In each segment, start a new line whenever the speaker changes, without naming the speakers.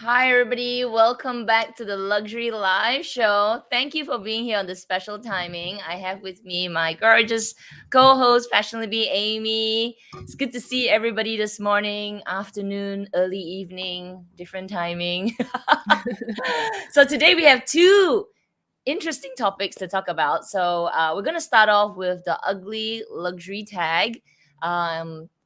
Hi, everybody. Welcome back to the Luxury Live Show. Thank you for being here on this special timing. I have with me my gorgeous co host, Fashionably Amy. It's good to see everybody this morning, afternoon, early evening, different timing. So, today we have two interesting topics to talk about. So, we're going to start off with the ugly luxury tag.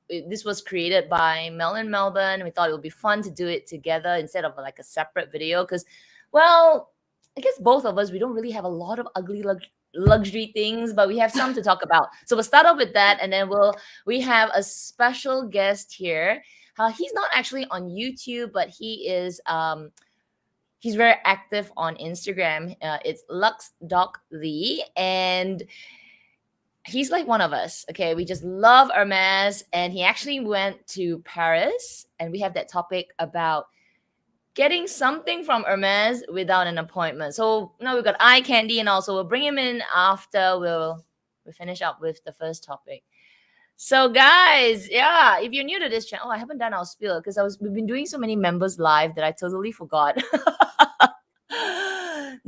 This was created by Mel in Melbourne. We thought it would be fun to do it together instead of like a separate video because, well, I guess both of us, we don't really have a lot of ugly luxury things, but we have some to talk about. So we'll start off with that, and then we have a special guest here. He's not actually on YouTube, but he's very active on Instagram. It's LuxDocLee, and he's like one of us. Okay, we just love Hermes, and he actually went to Paris, and we have that topic about getting something from Hermes without an appointment. So now we've got eye candy, and also we'll bring him in after we finish up with the first topic. So guys, yeah, if you're new to this channel, I haven't done our spiel because we've been doing so many members live that I totally forgot.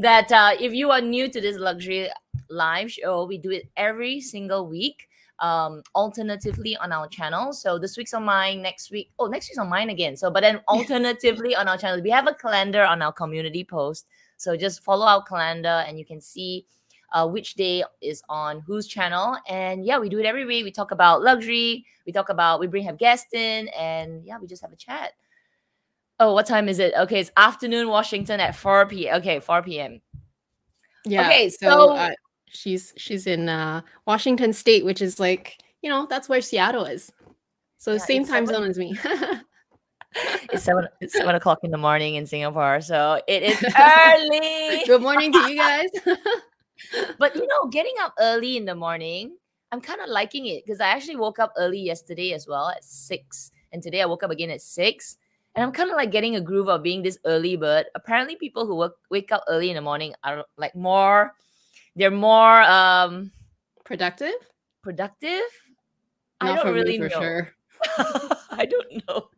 That if you are new to this luxury live show, we do it every single week, alternatively on our channel. So this week's on mine, next week's on mine again. So but then alternatively on our channel, we have a calendar on our community post. So just follow our calendar and you can see which day is on whose channel. And yeah, we do it every week. We talk about luxury, we have guests in, and yeah, we just have a chat. Oh, what time is it? Okay, it's afternoon Washington at 4 p.m. Okay, 4 p.m.
Yeah.
Okay,
So she's in Washington State, which is like, that's where Seattle is. So the
yeah,
same time zone as me.
it's 7 o'clock in the morning in Singapore, so it is early.
Good morning to you guys.
But getting up early in the morning, I'm kind of liking it because I actually woke up early yesterday as well at 6, and today I woke up again at 6. And I'm kind of like getting a groove of being this early bird. Apparently, people who wake up early in the morning are like they're more
Productive?
productive. I
Not
don't
for me,
really
for
know.
sure.
I don't know.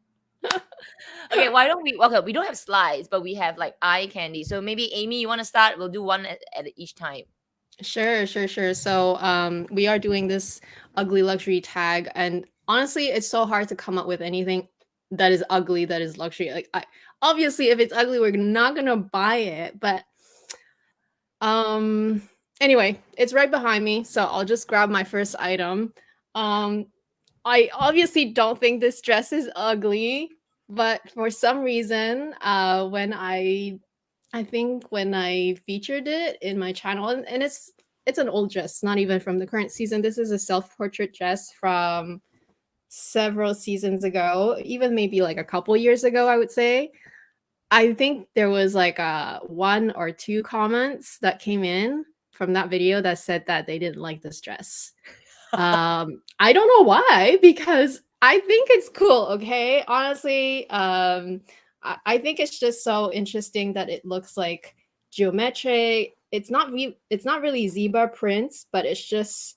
Okay, why don't we? Okay, we don't have slides, but we have like eye candy. So maybe Amy, you want to start? We'll do one at each time.
Sure. So we are doing this ugly luxury tag, and honestly, it's so hard to come up with anything that is ugly, that is luxury. Like, obviously, if it's ugly, we're not gonna buy it. But anyway, it's right behind me, so I'll just grab my first item. I obviously don't think this dress is ugly, but for some reason, when I think when I featured it in my channel, and it's an old dress, not even from the current season. This is a self-portrait dress from several seasons ago, even maybe like a couple years ago, I would say. I think there was like one or two comments that came in from that video that said that they didn't like this dress. I don't know why, because I think it's cool, okay? Honestly, I think it's just so interesting that it looks like geometric. It's not really zebra prints, but it just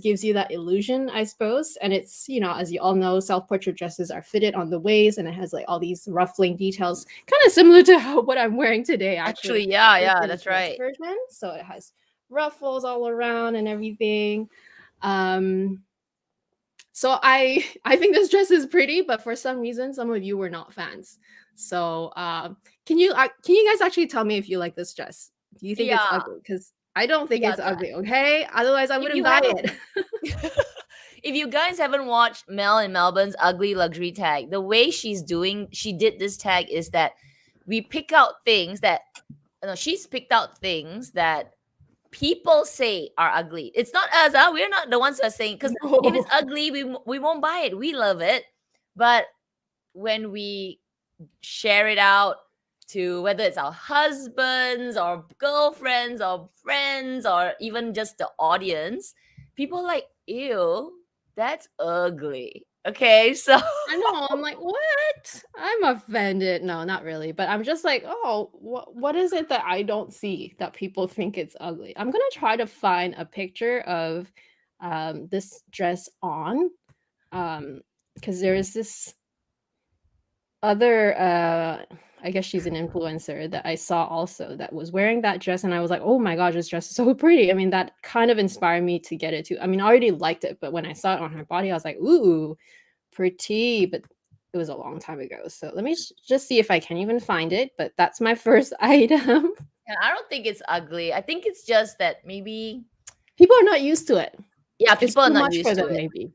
gives you that illusion, I suppose. And it's, as you all know, self-portrait dresses are fitted on the waist, and it has like all these ruffling details, kind of similar to what I'm wearing today, actually.
Actually, yeah,
It's
yeah,
the
that's
dress
right.
version, so it has ruffles all around and everything. So I think this dress is pretty, but for some reason, some of you were not fans. So can you guys actually tell me if you like this dress? Do you think it's
Yeah,
ugly? Because I don't think
yeah.
it's ugly. Okay, otherwise I
If
wouldn't
you
buy
haven't,
it.
if you guys haven't watched Mel in Melbourne's ugly luxury tag, the way she did this tag is that we pick out things that, she's picked out things that people say are ugly. It's not us, we're not the ones who are saying, because if it's
No.
ugly, we won't buy it. We love it. But when we share it out to whether it's our husbands or girlfriends or friends or even just the audience, people are like, ew, that's ugly. Okay, so
I know. I'm like, what? I'm offended. No, not really. But I'm just like, oh, what is it that I don't see that people think it's ugly? I'm gonna try to find a picture of this dress on, because there is this. other I guess she's an influencer that I saw also that was wearing that dress, and I was like, oh my gosh, this dress is so pretty. I mean, that kind of inspired me to get it too. I mean, I already liked it, but when I saw it on her body, I was like, ooh, pretty. But it was a long time ago. So let me just see if I can even find it. But that's my first item.
And I don't think it's ugly. I think it's just that maybe,
People are not used to it.
yeah,
It's
people are
too
not
much for
used to
them,
it.
maybe.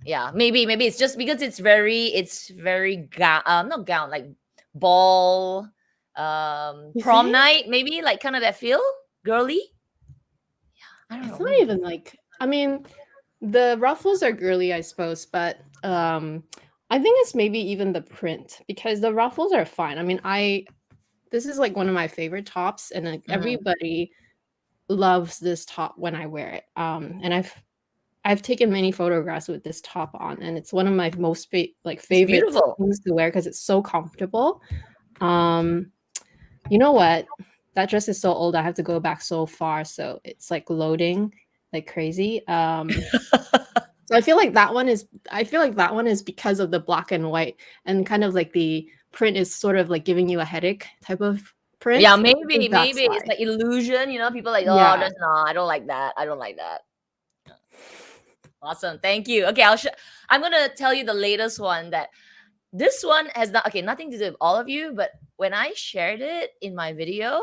Yeah, maybe it's just because it's very gown, not gown, like ball,
You
prom
think?
night, maybe like kind of that feel, girly. I don't
It's
know,
not
maybe.
even like, I mean, the ruffles are girly, I suppose, but I think it's maybe even the print because the ruffles are fine. I mean, this is like one of my favorite tops, and like
Mhm.
everybody loves this top when I wear it. And I've taken many photographs with this top on, and it's one of my most
It's
favorite
beautiful.
things to wear because it's so comfortable. Um, you know what? That dress is so old. I have to go back so far, so it's like loading like crazy. So I feel like that one is because of the black and white and kind of like the print is sort of like giving you a headache type of
Yeah,
print. I think that's
maybe it's
why.
like illusion. People like, oh,
Yeah.
that's not. I don't like that. I don't like that. Awesome, thank you. Okay, I'm gonna tell you the latest one. That this one has not okay, nothing to do with all of you, but when I shared it in my video,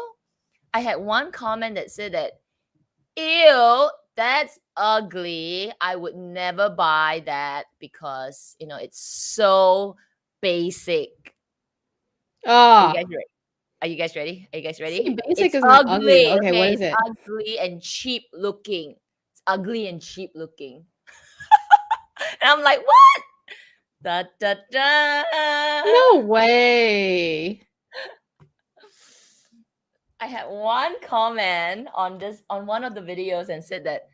I had one comment that said that, ew, that's ugly. I would never buy that because it's so basic. Are you
Ah,
guys ready? Are you guys ready? Are you guys
see,
ready?
basic
It's
is not ugly.
ugly.
Okay, what
Okay,
is
it's
it?
ugly and cheap looking. It's ugly and cheap looking. And I'm like, what? Da da da.
No way.
I had one comment on one of the videos and said that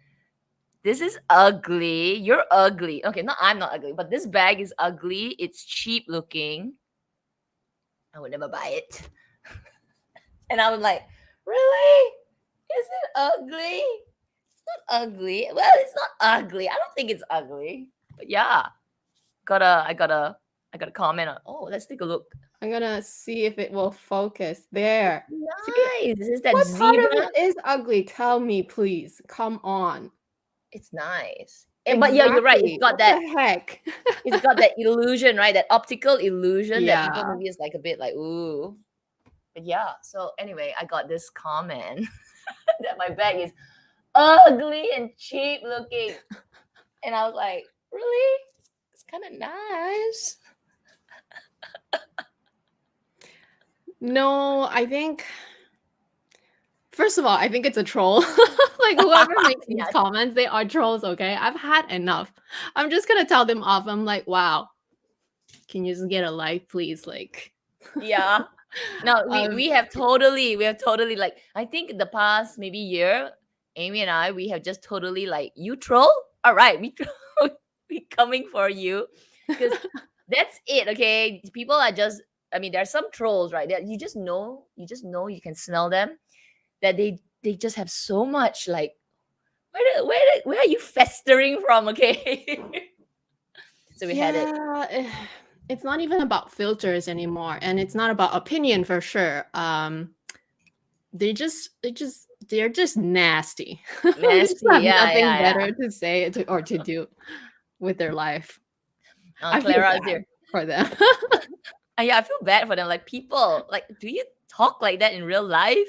this is ugly. You're ugly. Okay, no, I'm not ugly, but this bag is ugly. It's cheap looking. I would never buy it. And I was like, really? Is it ugly? It's not ugly. Well, it's not ugly. I don't think it's ugly. But yeah, I got a comment on. Oh, let's take a look.
I'm gonna see if it will focus. There. See,
Nice. This is that
what part of
zebra.
it is ugly? Tell me, please. Come on.
It's nice. But yeah, you're right.
Exactly. What the heck?
It's got that illusion, right? That optical illusion that people
Yeah.
maybe is like a bit like, ooh. But yeah. So anyway, I got this comment that my bag is ugly and cheap looking. And I was like, really? It's kind of nice.
No, I think first of all, I think it's a troll. Like whoever makes these
Yeah.
comments, they are trolls, okay? I've had enough. I'm just gonna tell them off. I'm like, wow, can you just get a life, please? Like
Yeah. No,
um,
we have totally like, I think the past maybe year, Amy and I, we have just totally like, you troll? All right, we coming for you. Because that's it, okay? People are just, I mean, there are some trolls, right? That you can smell them, that they just have so much like, where are you festering from, okay? So we had it.
yeah, it's not even about filters anymore, and it's not about opinion for sure. They're just nasty. They just
Nasty,
have
yeah,
nothing
yeah, yeah.
better to say or to do with their life. I feel
Clara is
bad
here.
for them.
Yeah, I feel bad for them. Like, people, like, do you talk like that in real life?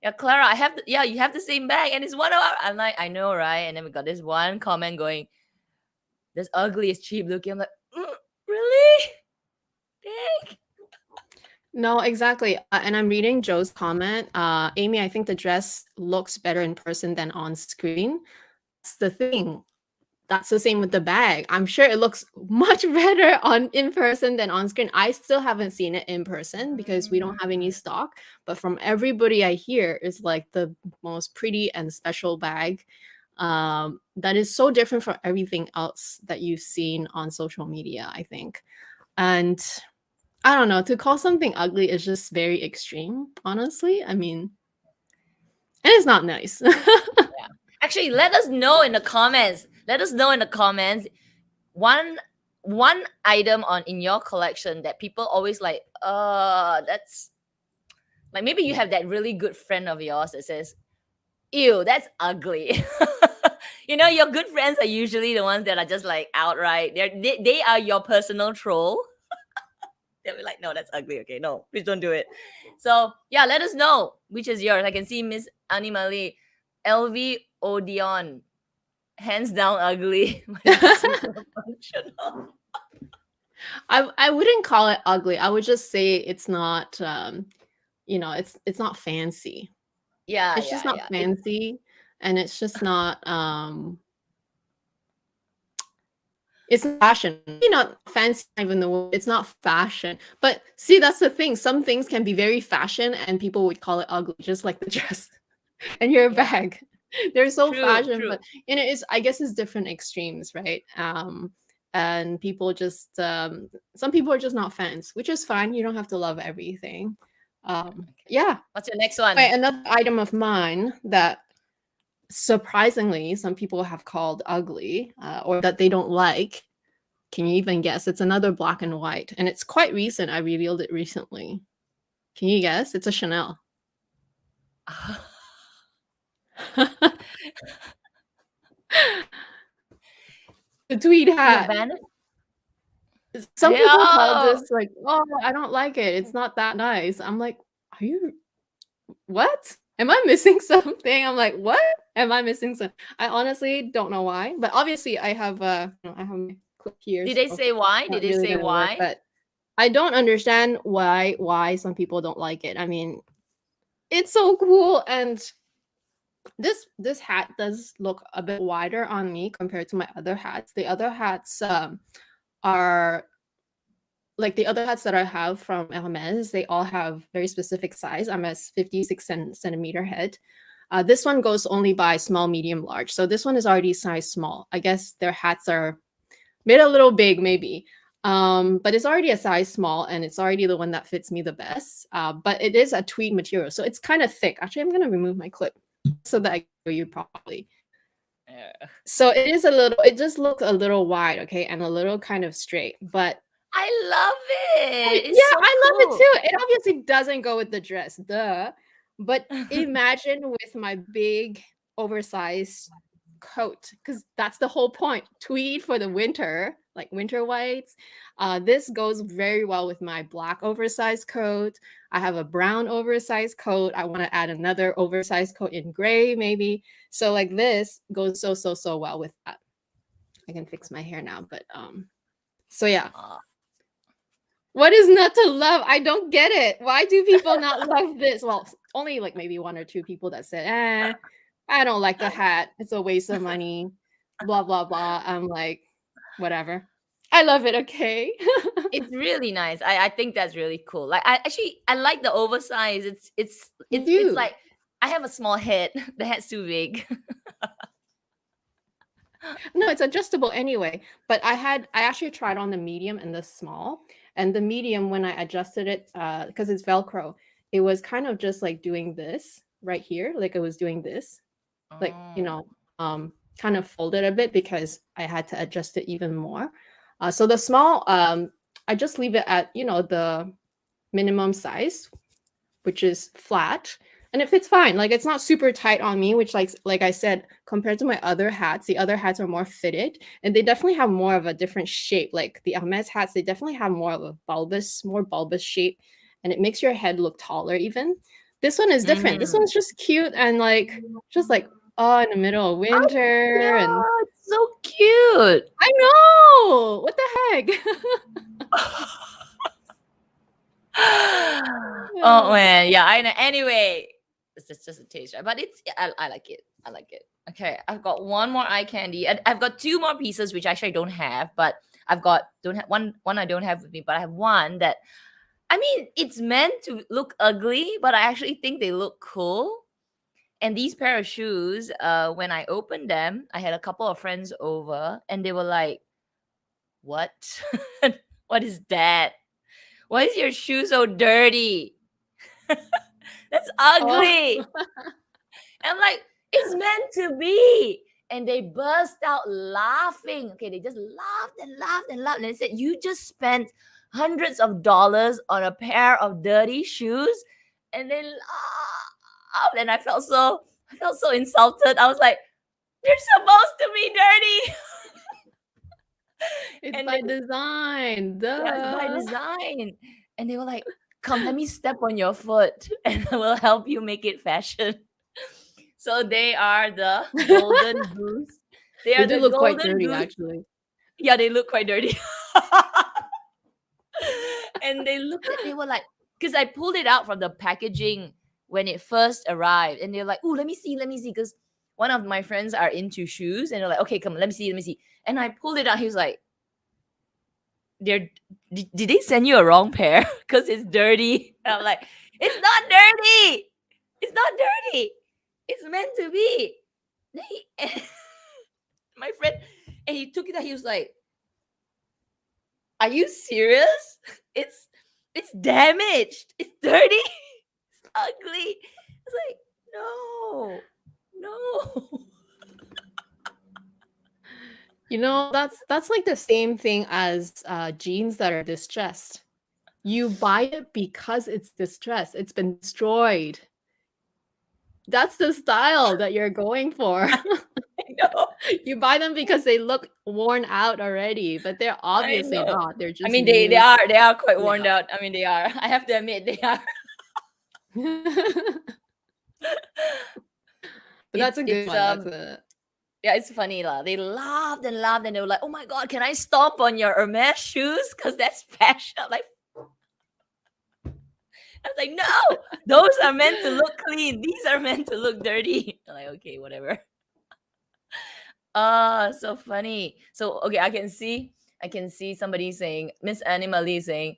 Yeah, Clara, you have the same bag, and it's 1 hour. I'm like, I know, right? And then we got this one comment going, "This ugly is cheap looking." I'm like, really? Dang.
No, exactly. And I'm reading Joe's comment. Amy, I think the dress looks better in person than on screen. That's the thing. That's the same with the bag. I'm sure it looks much better on in person than on screen. I still haven't seen it in person because we don't have any stock. But from everybody I hear, it's like the most pretty and special bag. That is so different from everything else that you've seen on social media, I think. And I don't know, to call something ugly is just very extreme, honestly. I mean, and it's not nice.
Actually, let us know in the comments. Let us know in the comments. One one item in your collection that people always like, that's like, maybe you have that really good friend of yours that says, ew, that's ugly. Your good friends are usually the ones that are just like outright. They are your personal troll. They'll be like, no, that's ugly. Okay, no, please don't do it. So yeah, let us know which is yours. I can see Miss Animali, LV Odeon, hands down ugly, but it's super functional.
I wouldn't call it ugly. I would just say it's not it's not fancy.
Yeah,
It's just
yeah,
not
yeah.
fancy, and it's just not it's not fashion. Maybe not fancy, even the word. It's not fashion. But see, that's the thing. Some things can be very fashion, and people would call it ugly, just like the dress and your
Yeah,
bag. They're so
true,
fashion,
true.
but it is. I guess it's different extremes, right? And people just some people are just not fans, which is fine. You don't have to love everything.
Okay.
Yeah.
What's your next one?
Wait, another item of mine that surprisingly some people have called ugly or that they don't like. Can you even guess? It's another black and white, and it's quite recent. I revealed it recently. Can you guess? It's a Chanel. The tweed
The
hat.
Havana?
Some people call
Oh,
this like, oh, I don't like it. It's not that nice. I'm like, are you what? Am I missing something? I'm like, what? Am I missing something? I honestly don't know why, but obviously I have I have my clip here,
did
so
they say why?
it's
Did
not
they
really
say
gonna work.
why?
But I don't understand why some people don't like it. I mean, it's so cool, and this hat does look a bit wider on me compared to my other hats. The other hats are like the other hats that I have from Hermes. They all have very specific size. I'm a 56 centimeter head. This one goes only by small, medium, large. So this one is already size small. I guess their hats are made a little big, maybe. But it's already a size small, and it's already the one that fits me the best. But it is a tweed material, so it's kind of thick. Actually, I'm gonna remove my clip so that I can show you properly.
Yeah.
So it is a little. It just looks a little wide, okay, and a little kind of straight. But
I love it. It's
yeah,
so
I love it
cool.
too. It obviously doesn't go with the dress, duh. But imagine with my big, oversized coat, because that's the whole point. Tweed for the winter, like winter whites. This goes very well with my black oversized coat. I have a brown oversized coat. I want to add another oversized coat in gray, maybe. So like this goes so well with that. I can fix my hair now, but so yeah. What is not to love? I don't get it. Why do people not love this? Well, only like maybe one or two people that said, I don't like the hat. It's a waste of money. Blah, blah, blah. I'm like, whatever. I love it, okay?
It's really nice. I think that's really cool. Like, I like the oversized.
You
It's
do.
like I have a small head. The head's too big.
No, it's adjustable anyway. But I actually tried on the medium and the small. And the medium, when I adjusted it, because it's Velcro, it was kind of just like doing this right here. Like it was doing this. Like,
Oh.
kind of folded a bit because I had to adjust it even more. So the small, I just leave it at, the minimum size, which is flat, and it fits fine. Like it's not super tight on me, which like I said, compared to my other hats, the other hats are more fitted, and they definitely have more of a different shape. Like the Hermes hats, they definitely have more of a more bulbous shape, and it makes your head look taller even. This one is different. This
Mm.
one's just cute and like just like in the middle of winter, and
Yeah, it's so cute.
I know what the heck.
Oh
Yeah.
man, yeah, I know. Anyway, it's just a taste, right? But I like it. I like it. Okay, I've got one more eye candy. I've got two more pieces which actually I don't have, but I've got don't have one I don't have with me, but I have one that, I mean, it's meant to look ugly, but I actually think they look cool. And these pair of shoes, when I opened them, I had a couple of friends over, and they were like, "What? What is that? Why is your shoe so dirty? That's
Oh.
ugly." I'm like, it's meant to be. And they burst out laughing. Okay, they just laughed and laughed and laughed. And they said, "You just spent hundreds of dollars on a pair of dirty shoes." And they laughed. And I felt so insulted. I was like, "They're supposed to be dirty."
It's
And
by
then,
design.
yeah, it's by
Duh.
design. And they were like, "Come, let me step on your foot and I will help you make it fashion." So they are the golden goose. They
They
are
do
the
look quite
golden
dirty,
goose.
actually.
Yeah, they look quite dirty. And they were like, because I pulled it out from the packaging when it first arrived. And they're like, "Oh, let me see. Because one of my friends are into shoes. And they're like, "Okay, come on, let me see. And I pulled it out. He was like, did they send you a wrong pair? Because it's dirty." And I'm like, "It's not dirty. It's not dirty. It's meant to be." My friend, and he took it out. He was like, "Are you serious? It's damaged. It's dirty. It's ugly." It's like, no, no.
You know, that's like the same thing as jeans that are distressed. You buy it because it's distressed. It's been destroyed. That's the style that you're going for.
I know.
You buy them because they look worn out already, but they're
I
obviously
know.
not. They're
I
just
mean,
made.
they are quite worn
Yeah.
out. I mean, they are. I have to admit, they are.
But that's a good
It's
one. That's a
yeah, it's funny lah. They laughed and laughed, and they were like, "Oh my god, can I stomp on your Hermes shoes? Because that's fashion." Like, I was like, "No, those are meant to look clean. These are meant to look dirty." I'm like, okay, whatever. So funny. So okay, I can see somebody saying, Miss Animali saying,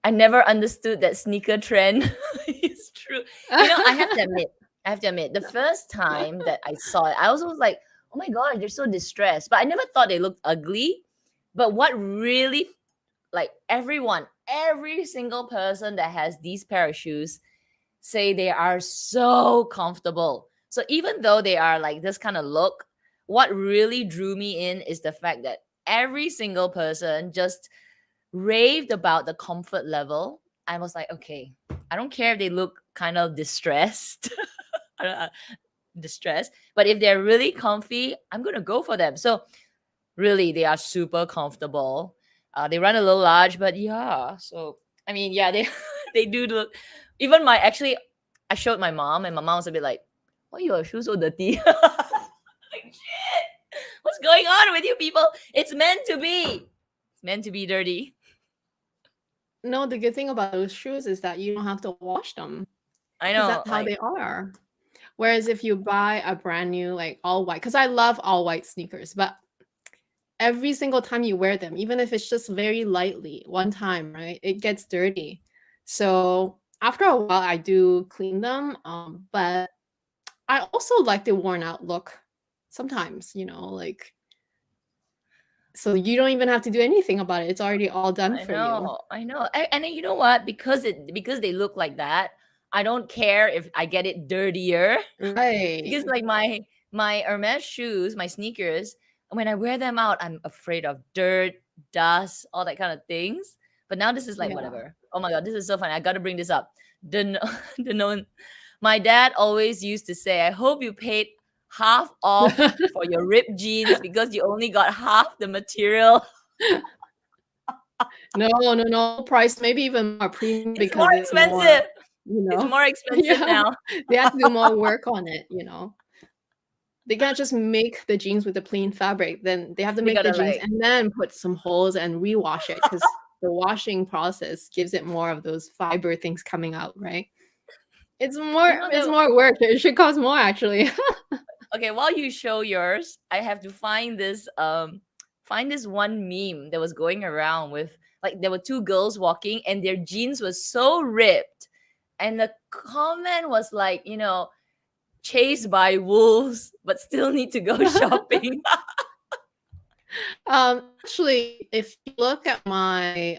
"I never understood that sneaker trend." It's true. You know, I have to admit, the first time that I saw it, I also was like, "Oh my god, they're so distressed." But I never thought they looked ugly. But what really, like, every single person that has these pair of shoes say they are so comfortable. So even though they are like this kind of look, what really drew me in is the fact that every single person just raved about the comfort level. I was like, okay, I don't care if they look kind of distressed, distressed, but if they're really comfy, I'm gonna go for them. So really, they are super comfortable. They run a little large, but yeah. So I mean, yeah, they they do look. Even I showed my mom, and my mom was a bit like, "Why your shoes so dirty?" Like, shit, what's going on with you people? It's meant to be. It's meant to be dirty.
No, the good thing about those shoes is that you don't have to wash them
I
because
know,
that's how
like,
they are. Whereas if you buy a brand new, like all white, because I love all white sneakers, but every single time you wear them, even if it's just very lightly, one time, right, it gets dirty. So after a while, I do clean them. But I also like the worn out look sometimes, like so you don't even have to do anything about it. It's already all done for you.
I know. And then you know what? Because they look like that, I don't care if I get it dirtier. Because
Right.
like my Hermes shoes, my sneakers, when I wear them out, I'm afraid of dirt, dust, all that kind of things. But now this is like
Yeah.
whatever. Oh my god, this is so funny. I got to bring this up. The no- the known. My dad always used to say, "I hope you paid half off for your ripped jeans because you only got half the material."
No. Price maybe even more premium
It's more
because it's more,
expensive. It's more expensive
yeah.
now.
They have to do more work on it. They can't just make the jeans with the plain fabric. Then they have to
They
make the
gotta
jeans
like,
and then put some holes and rewash it because the washing process gives it more of those fiber things coming out, right? It's
you
more
know,
it's
the
more work. It should cost more actually.
okay, while you show yours, I have to find this one meme that was going around with, like, there were two girls walking and their jeans was so ripped. And the comment was like, chased by wolves, but still need to go shopping.
Actually, if you look at my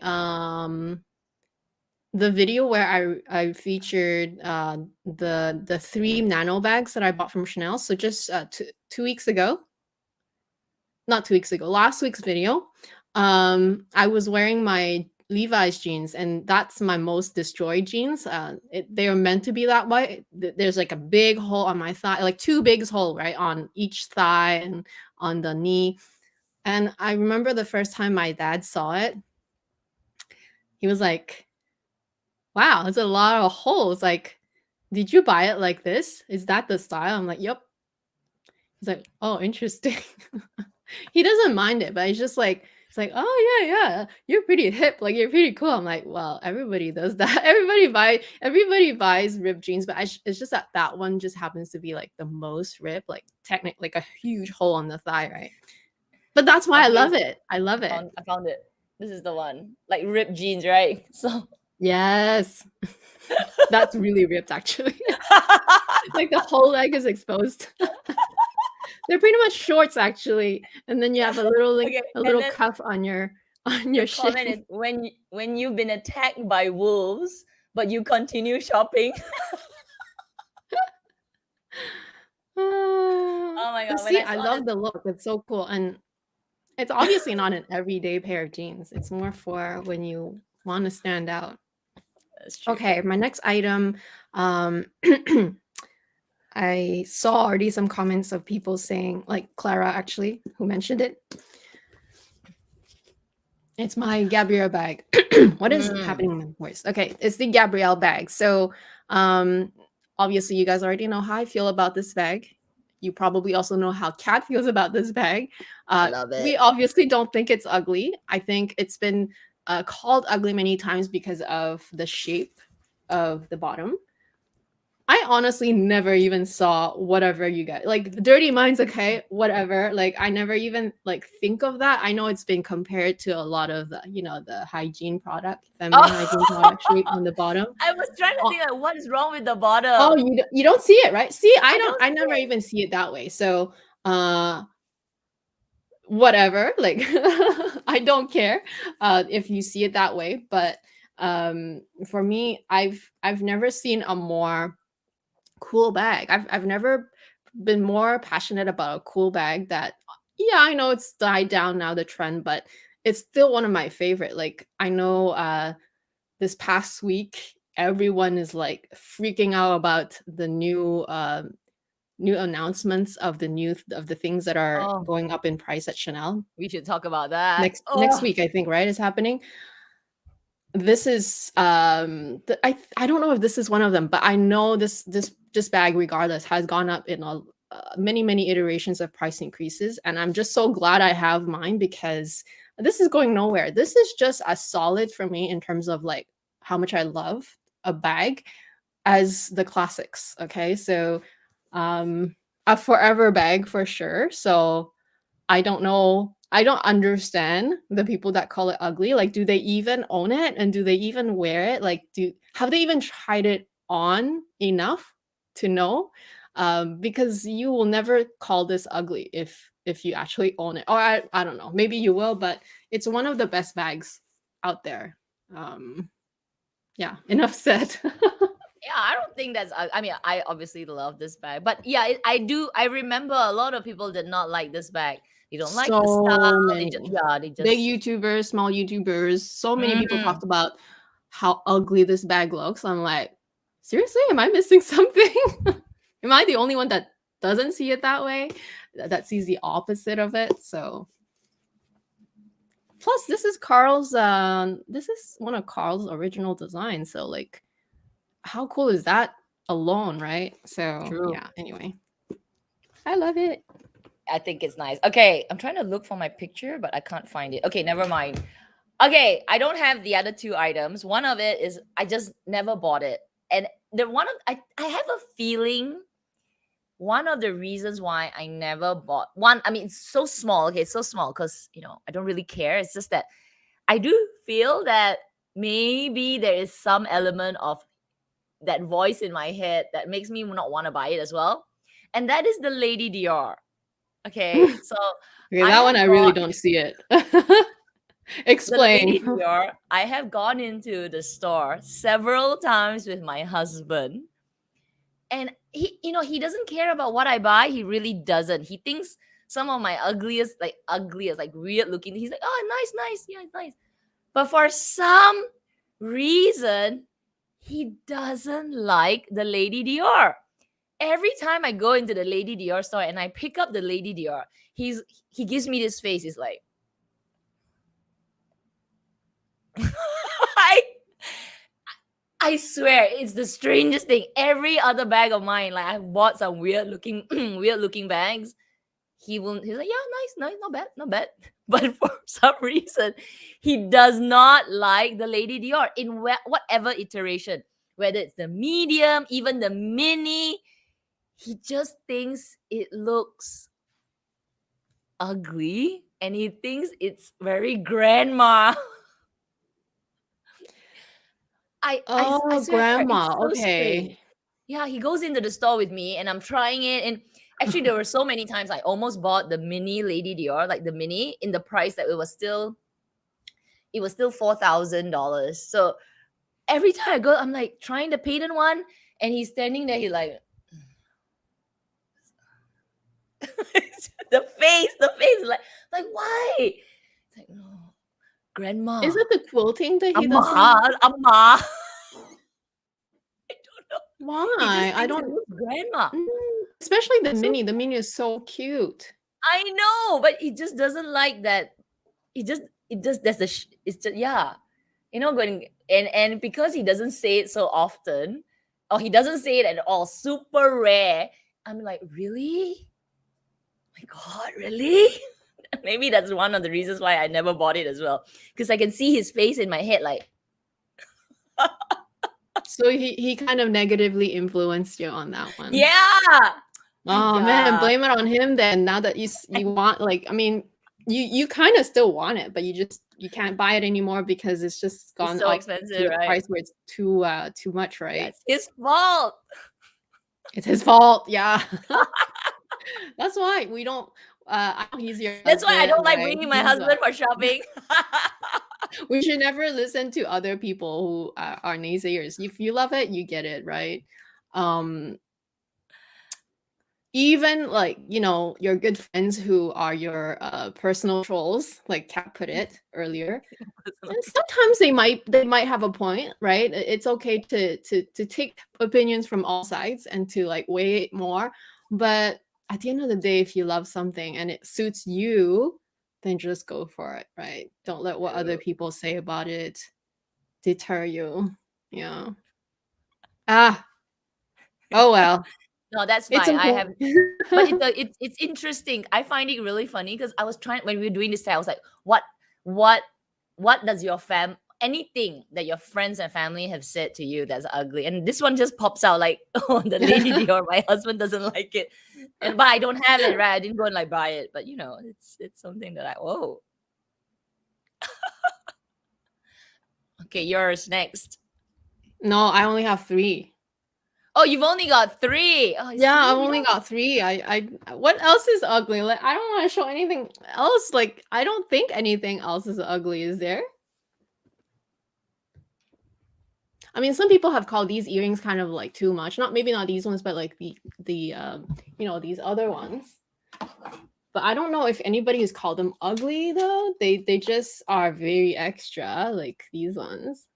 the video where I featured the 3 nano bags that I bought from Chanel. So just 2 weeks ago, not 2 weeks ago, last week's video, I was wearing my Levi's jeans, and that's my most destroyed jeans. They are meant to be that way. There's like a big hole on my thigh, like two big hole right on each thigh and on the knee. And I remember the first time my dad saw it, he was like, "Wow, it's a lot of holes. Like, did you buy it like this? Is that the style?" I'm like, "Yep." He's like, "Oh, interesting." He doesn't mind it, but it's just like, it's like, "Oh yeah, yeah, you're pretty hip, like you're pretty cool." I'm like, "Well, everybody does that. Everybody buys ripped jeans, but it's just that that one just happens to be like the most ripped, like technically like a huge hole on the thigh, right?" But that's why I
Okay,
love it. I love it.
I found it. This is the one, like ripped jeans, right? So
Yes, that's really ripped actually. Like the whole leg is exposed. They're pretty much shorts actually, and then you have a little like
okay,
a
and
little
then
cuff on your
the
shin.
comment is when you've been attacked by wolves, but you continue shopping. Oh my
But
god, when
see,
I
I
saw this,
love the look. It's so cool, and it's obviously not an everyday pair of jeans. It's more for when you want to stand out.
that's true.
Okay, my next item. Um, I saw already some comments of people saying, like Clara actually, who mentioned it. It's my Gabrielle bag. What is
Mm,
happening in my voice? Okay, it's the Gabrielle bag. So, um, obviously, you guys already know how I feel about this bag. You probably also know how Kat feels about this bag.
I love
We
it.
obviously don't think it's ugly. I think it's been called ugly many times because of the shape of the bottom. I honestly never even saw whatever you guys like dirty minds, okay, whatever. Like I never even like think of that. I know it's been compared to a lot of the, the hygiene product, feminine hygiene
Oh,
product shape on the bottom.
I was trying to
Oh,
think like what is wrong with the
oh,
bottom.
you don't see it, right? See,
I don't
I
see
never
it.
even see it that way. So, whatever, like I don't care if you see it that way, but for me, I've never seen a more cool bag. I've never been more passionate about a cool bag that yeah, I know it's died down now the trend, but it's still one of my favorite. Like I know this past week everyone is like freaking out about the new announcements of the things that are
Oh,
going up in price at Chanel.
we should talk about that.
Next
Oh,
week I think, right, is happening. This is I don't know if this is one of them, but I know this bag regardless has gone up in many iterations of price increases, and I'm just so glad I have mine because this is going nowhere. This is just as solid for me in terms of like how much I love a bag as the classics. Okay, so a forever bag for sure. So I don't know. I don't understand the people that call it ugly. Like, do they even own it and do they even wear it? Like, do have they even tried it on enough to know? Because you will never call this ugly if you actually own it. Or I don't know. Maybe you will, but it's one of the best bags out there. Yeah, enough said.
yeah, I don't think that's. I mean, I obviously love this bag, but yeah, I do. I remember a lot of people did not like this bag. They don't like the
So
style. They just
many
yeah, they
big
just.
YouTubers, small YouTubers, so many people
Mm.
talked about how ugly this bag looks. I'm like, seriously, am I missing something? Am I the only one that doesn't see it that way? That sees the opposite of it? So plus this is Carl's this is one of Carl's original designs. So like how cool is that alone, right? So
True.
yeah, anyway. I love it.
I think it's nice. Okay, I'm trying to look for my picture, but I can't find it. Okay, never mind. Okay, I don't have the other two items. One of it is I just never bought it. And the one of I have a feeling one of the reasons why I never bought one, I mean it's so small. Okay, it's so small because I don't really care. It's just that I do feel that maybe there is some element of that voice in my head that makes me not want to buy it as well. And that is the Lady Dior. Okay, so
Okay,
I
that
have
one I really
bought
don't see it.
The Lady
Explain.
Dior, I have gone into the store several times with my husband, and he doesn't care about what I buy. He really doesn't. He thinks some of my ugliest, like weird looking. He's like, oh, nice, nice, yeah, it's nice. But for some reason, he doesn't like the Lady Dior. Every time I go into the Lady Dior store and I pick up the Lady Dior, he gives me this face. He's like, I I swear it's the strangest thing. Every other bag of mine, like I bought some weird looking weird looking bags. He's like, yeah, nice, nice, not bad, not bad. But for some reason, he does not like the Lady Dior in whatever iteration, whether it's the medium, even the mini. He just thinks it looks ugly and he thinks it's very grandma. I
Oh,
swear it's
grandma.
so strange.
Okay.
Yeah, he goes into the store with me and I'm trying it. And actually, there were so many times I almost bought the mini Lady Dior, like the mini, in the price that it was still $4,000. So every time I go, I'm like trying the patent one, and he's standing there. He's like, the face, like why? It's like, no, grandma,
Is it the quilting that he doesn't?
amma. I don't know. He
Why?
just
I
thinks it
don't.
looks grandma.
Mm, especially the
So
mini. The mini is so cute.
I know, but he just doesn't like that. It just that's the it's just, yeah, going, and because he doesn't say it so often, or he doesn't say it at all, super rare. I'm like, really? My God, really? Maybe that's one of the reasons why I never bought it as well, because I can see his face in my head, like,
So he kind of negatively influenced you on that one.
yeah,
Oh man,
yeah,
blame it on him then. Now that you want, like, I mean, you kind of still want it, but you can't buy it anymore because it's just
it's
gone
so
up to
expensive,
a
right?
price where it's too much,
Yeah,
right?
it's his fault.
It's his fault. Yeah. That's why we don't I know he's your
That's why I
husband,
don't like
right?
bringing my
He's
husband for shopping.
we should never listen to other people who are naysayers. If you love it, you get it, right? Um even like your good friends who are your personal trolls, like Kat put it earlier, and sometimes they might have a point, right? It's okay to take opinions from all sides and to like weigh it more, but at the end of the day, if you love something and it suits you, then just go for it, right? Don't let what other
True.
people say about it deter you. Yeah. Ah, oh well.
No, that's
It's
fine. I have,
important.
but it's interesting. I find it really funny because I was trying when we were doing this. I was like, what, what does your anything that your friends and family have said to you that's ugly? And this one just pops out like, oh, the Lady Dior. My husband doesn't like it, and but I don't have it. Right? I didn't go and like buy it, but it's something that whoa. Okay, yours next.
No, I only have 3.
Oh, you've only got 3. Oh,
Yeah,
see,
I've only got 3. I what else is ugly? Like, I don't want to show anything else. Like, I don't think anything else is ugly, is there? I mean, some people have called these earrings kind of like too much. Maybe not these ones, but like these other ones. But I don't know if anybody has called them ugly though. They just are very extra, like these ones.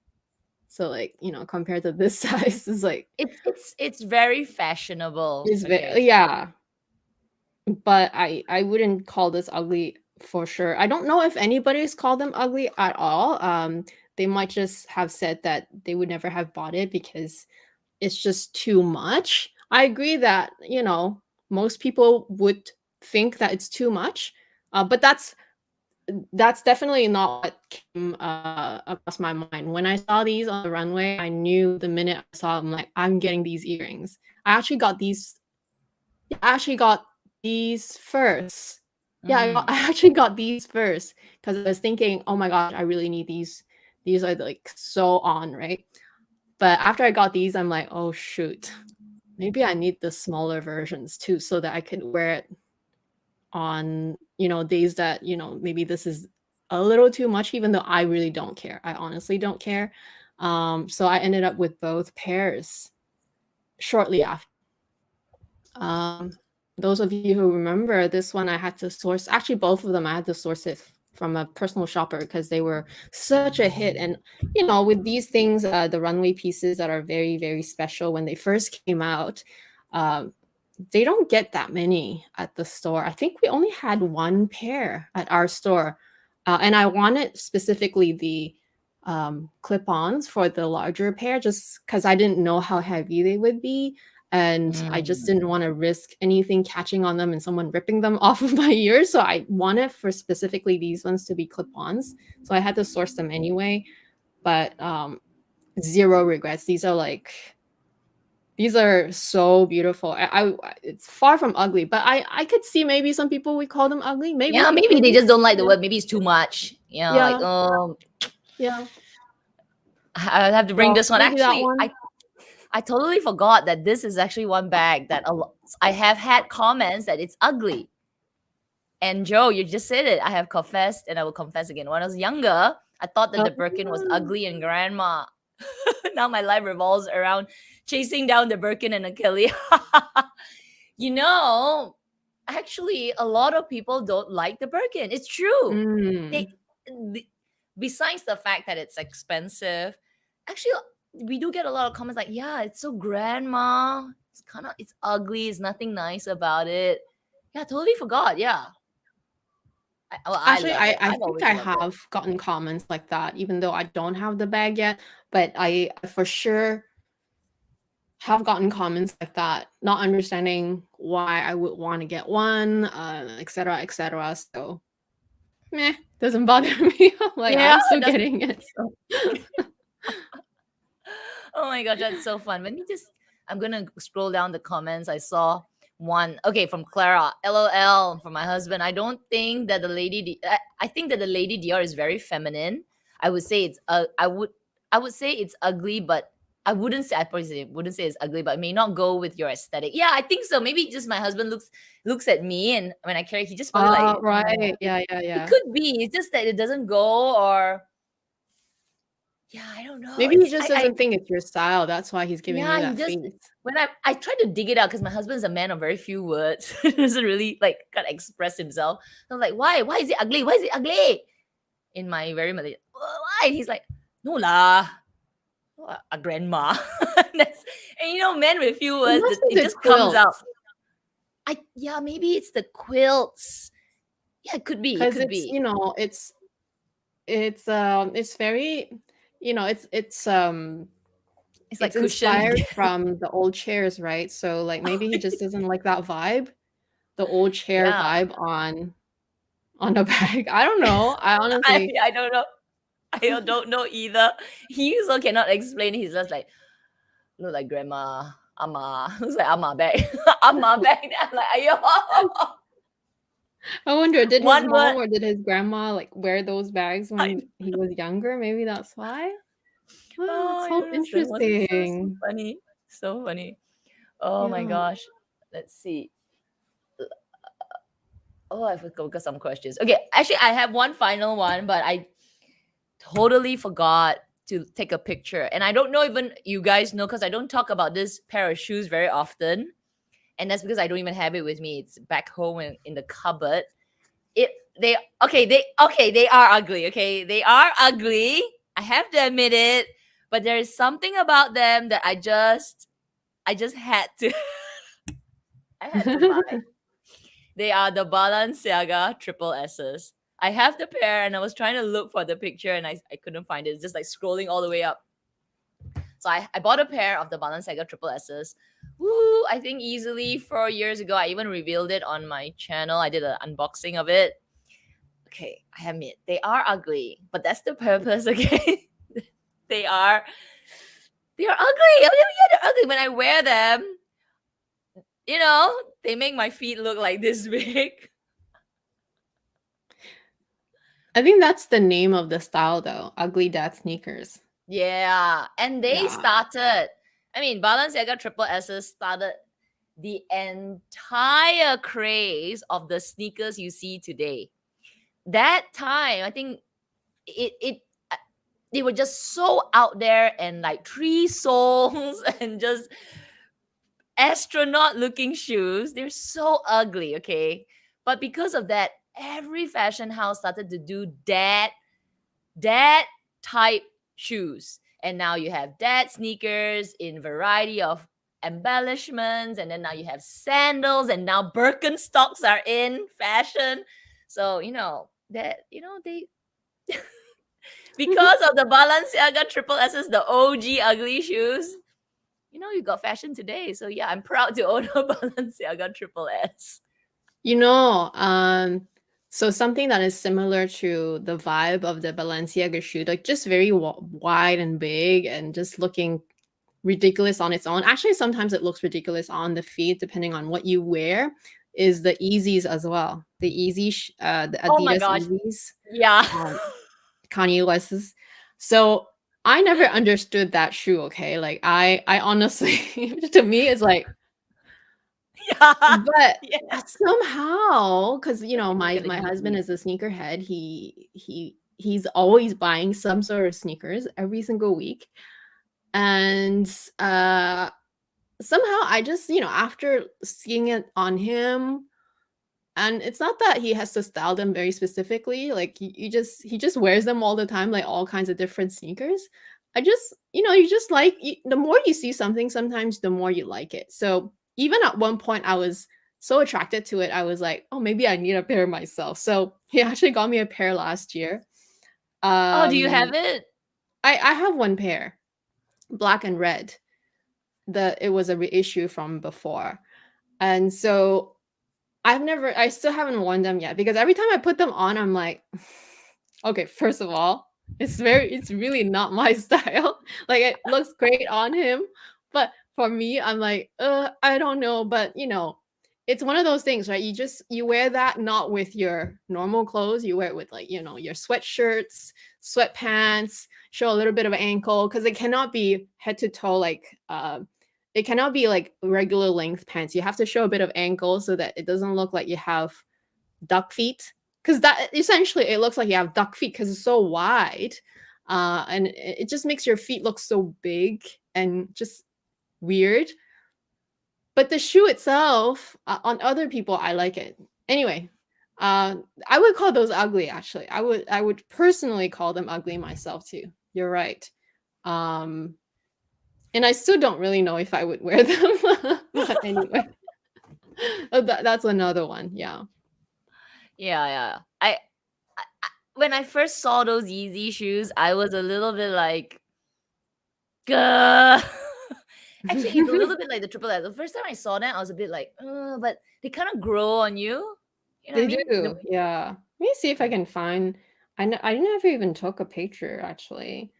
So like, compared to this size, is like
it's very fashionable.
it's
Okay.
very, yeah. But I wouldn't call this ugly for sure. I don't know if anybody's called them ugly at all. They might just have said that they would never have bought it because it's just too much. I agree that, most people would think that it's too much. But that's definitely not what came across my mind. When I saw these on the runway, I knew the minute I saw them, like, I'm getting these earrings. I actually got these first. Yeah,
Mm.
I actually got these first because I was thinking, oh my gosh, I really need these. These are like so on, right? But after I got these, I'm like, oh shoot, maybe I need the smaller versions too, so that I could wear it on, days that, maybe this is a little too much, even though I really don't care. I honestly don't care. So I ended up with both pairs shortly after. Those of you who remember, this one I had to source, actually both of them I had to source it from a personal shopper because they were such a hit. And with these things, the runway pieces that are very, very special, when they first came out, they don't get that many at the store. I think we only had one pair at our store, and I wanted specifically the clip-ons for the larger pair, just because I didn't know how heavy they would be. And I just didn't want to risk anything catching on them and someone ripping them off of my ears. So I wanted for specifically these ones to be clip-ons. So I had to source them anyway. But zero regrets. These are so beautiful. It's far from ugly, but I could see maybe some people would call them ugly. Maybe.
Yeah, maybe they just don't like the word. Maybe it's too much. Like,
yeah.
I have to bring this one.
Maybe that
Actually,
one.
I totally forgot that this is actually one bag that I have had comments that it's ugly. And Joe, you just said it. I have confessed, and I will confess again. When I was younger, I thought that the Birkin was ugly and grandma. Now my life revolves around chasing down the Birkin and Achilles. Actually, a lot of people don't like the Birkin. It's true. Besides the fact that it's expensive, actually, we do get a lot of comments like, yeah, it's so grandma. It's ugly. It's nothing nice about it. Yeah, totally forgot. Yeah.
Actually, I think I have gotten comments like that, even though I don't have the bag yet. But I for sure have gotten comments like that, not understanding why I would want to get one, etc., etc. So, doesn't bother me. I'm still getting it. So.
Oh my gosh, that's so fun. I'm gonna scroll down the comments. I saw one, from Clara, LOL, from my husband. I don't think that I think that the Lady Dior is very feminine. I would say it's I would say it's ugly, but I probably wouldn't say it's ugly, but it may not go with your aesthetic. Yeah, I think so. Maybe just my husband looks at me, and when I carry, he just probably like,
right, yeah.
It could be. It's just that it doesn't go, or I don't know.
Maybe he just doesn't think it's your style. That's why he's giving you that face.
When I try to dig it out, because my husband's a man of very few words, he doesn't really can't express himself. I'm like, why? Why is it ugly? Why is it ugly? In my very Malay, why? He's like, no lah, a grandma. And men with few words, it just comes out. Maybe it's the quilts. Yeah, it could be. It could be.
It's very, it's like inspired from the old chairs, right? So maybe he just doesn't like that vibe, the old chair vibe on a bag. I don't know. I honestly,
I don't know. I don't know either. He also cannot explain. He's just like, look like grandma, ama. Looks like ama bag, ama bag. I'm like, ayo.
I wonder, did his mom or did his grandma wear those bags when he was younger? Maybe that's why. So interesting.
So funny. Oh my gosh. Let's see. I forgot some questions. Okay, actually, I have one final one, but I totally forgot to take a picture. And I don't know even you guys know, because I don't talk about this pair of shoes very often. And that's because I don't even have it with me. It's back home in the cupboard. They are ugly. Okay, they are ugly. I have to admit it. But there is something about them that I just had to I had to buy. They are the Balenciaga triple S's. I have the pair, and I was trying to look for the picture, and I couldn't find it. It's just scrolling all the way up. So I bought a pair of the Balenciaga triple S's. Woo! I think easily 4 years ago. I even revealed it on my channel. I did an unboxing of it. Okay, I admit they are ugly, but that's the purpose. Okay, they are ugly. They're ugly. When I wear them, they make my feet look like this big.
I think that's the name of the style, though. Ugly dad sneakers.
Yeah, and they started. Balenciaga triple S's started the entire craze of the sneakers you see today. that time, I think it they were just so out there and like 3 soles and just astronaut looking shoes. They're so ugly, okay? But because of that, every fashion house started to do that type shoes. And now you have dad sneakers in variety of embellishments, and then now you have sandals, and now Birkenstocks are in fashion. So they because of the Balenciaga triple S's, the OG ugly shoes, you got fashion today. So yeah, I'm proud to own a Balenciaga triple S.
So something that is similar to the vibe of the Balenciaga shoe, like just very wide and big and just looking ridiculous on its own. Actually, sometimes it looks ridiculous on the feet, depending on what you wear. Is the Yeezys as well? The the
Oh my
Adidas
gosh.
Yeezys,
Yeah.
Kanye West's. So I never understood that shoe. Okay, like I honestly, to me, it's like,
Yeah.
but
Yes.
somehow, because my
Get it
husband
easy.
is a sneakerhead. He's always buying some sort of sneakers every single week, and somehow I just, after seeing it on him, and it's not that he has to style them very specifically, like he just wears them all the time, like all kinds of different sneakers. I just, you just like, the more you see something, sometimes the more you like it. So even at one point, I was so attracted to it, I was like, oh, maybe I need a pair myself. So he actually got me a pair last year.
Oh, do you
Um,
have it?
I have one pair, black and red. It was a reissue from before. And so I still haven't worn them yet, because every time I put them on, I'm like, okay, first of all, it's really not my style. Like, it looks great on him, but for me, I'm like, I don't know. But it's one of those things, right? You wear that not with your normal clothes. You wear it with, like, your sweatshirts, sweatpants, show a little bit of ankle, because it cannot be head to toe, like it cannot be like regular length pants. You have to show a bit of ankle so that it doesn't look like you have duck feet. Because that essentially, it looks like you have duck feet because it's so wide, and it just makes your feet look so big and just weird. But the shoe itself, on other people, I like it. Anyway, I would call those ugly. Actually, I would personally call them ugly myself too. You're right. Um, and I still don't really know if I would wear them. But anyway, that's another one. Yeah.
Yeah. When I first saw those Yeezy shoes, I was a little bit like, gah. Actually, it's a little bit like the triple S. The first time I saw them, I was a bit like, but they kind of grow on you. You know what I
They
mean?
do. Yeah. Let me see if I can find. I never even took a picture, actually.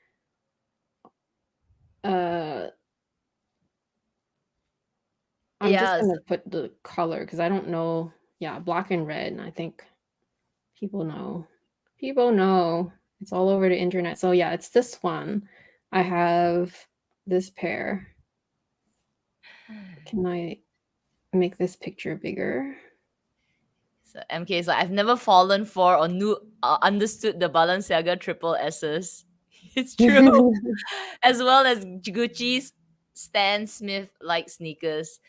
Uh, I'm just
Yeah.
gonna put the color because I don't know. Yeah, black and red. And I think people know. People know. It's all over the internet. So yeah, it's this one. I have this pair. Can I make this picture bigger?
So MK is like, I've never fallen for or knew understood the Balenciaga triple S's. It's true. As well as Gucci's Stan Smith like sneakers.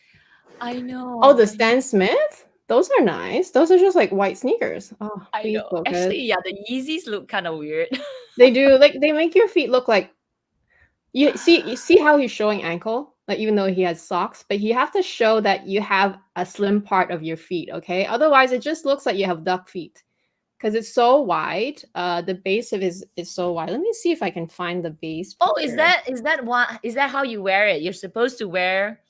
I
Oh,
know.
the Stan Smith? Those are nice. Those are just like white sneakers. Oh,
I
please
know.
focus.
Actually, yeah, the Yeezys look kind of weird.
They do, like, they make your feet look like, you see how he's showing ankle, like, even though he has socks, but you have to show that you have a slim part of your feet, okay? Otherwise, it just looks like you have duck feet because it's so wide. The base of it is so wide. Let me see if I can find the base
Oh,
picture.
is that how you wear it? You're supposed to wear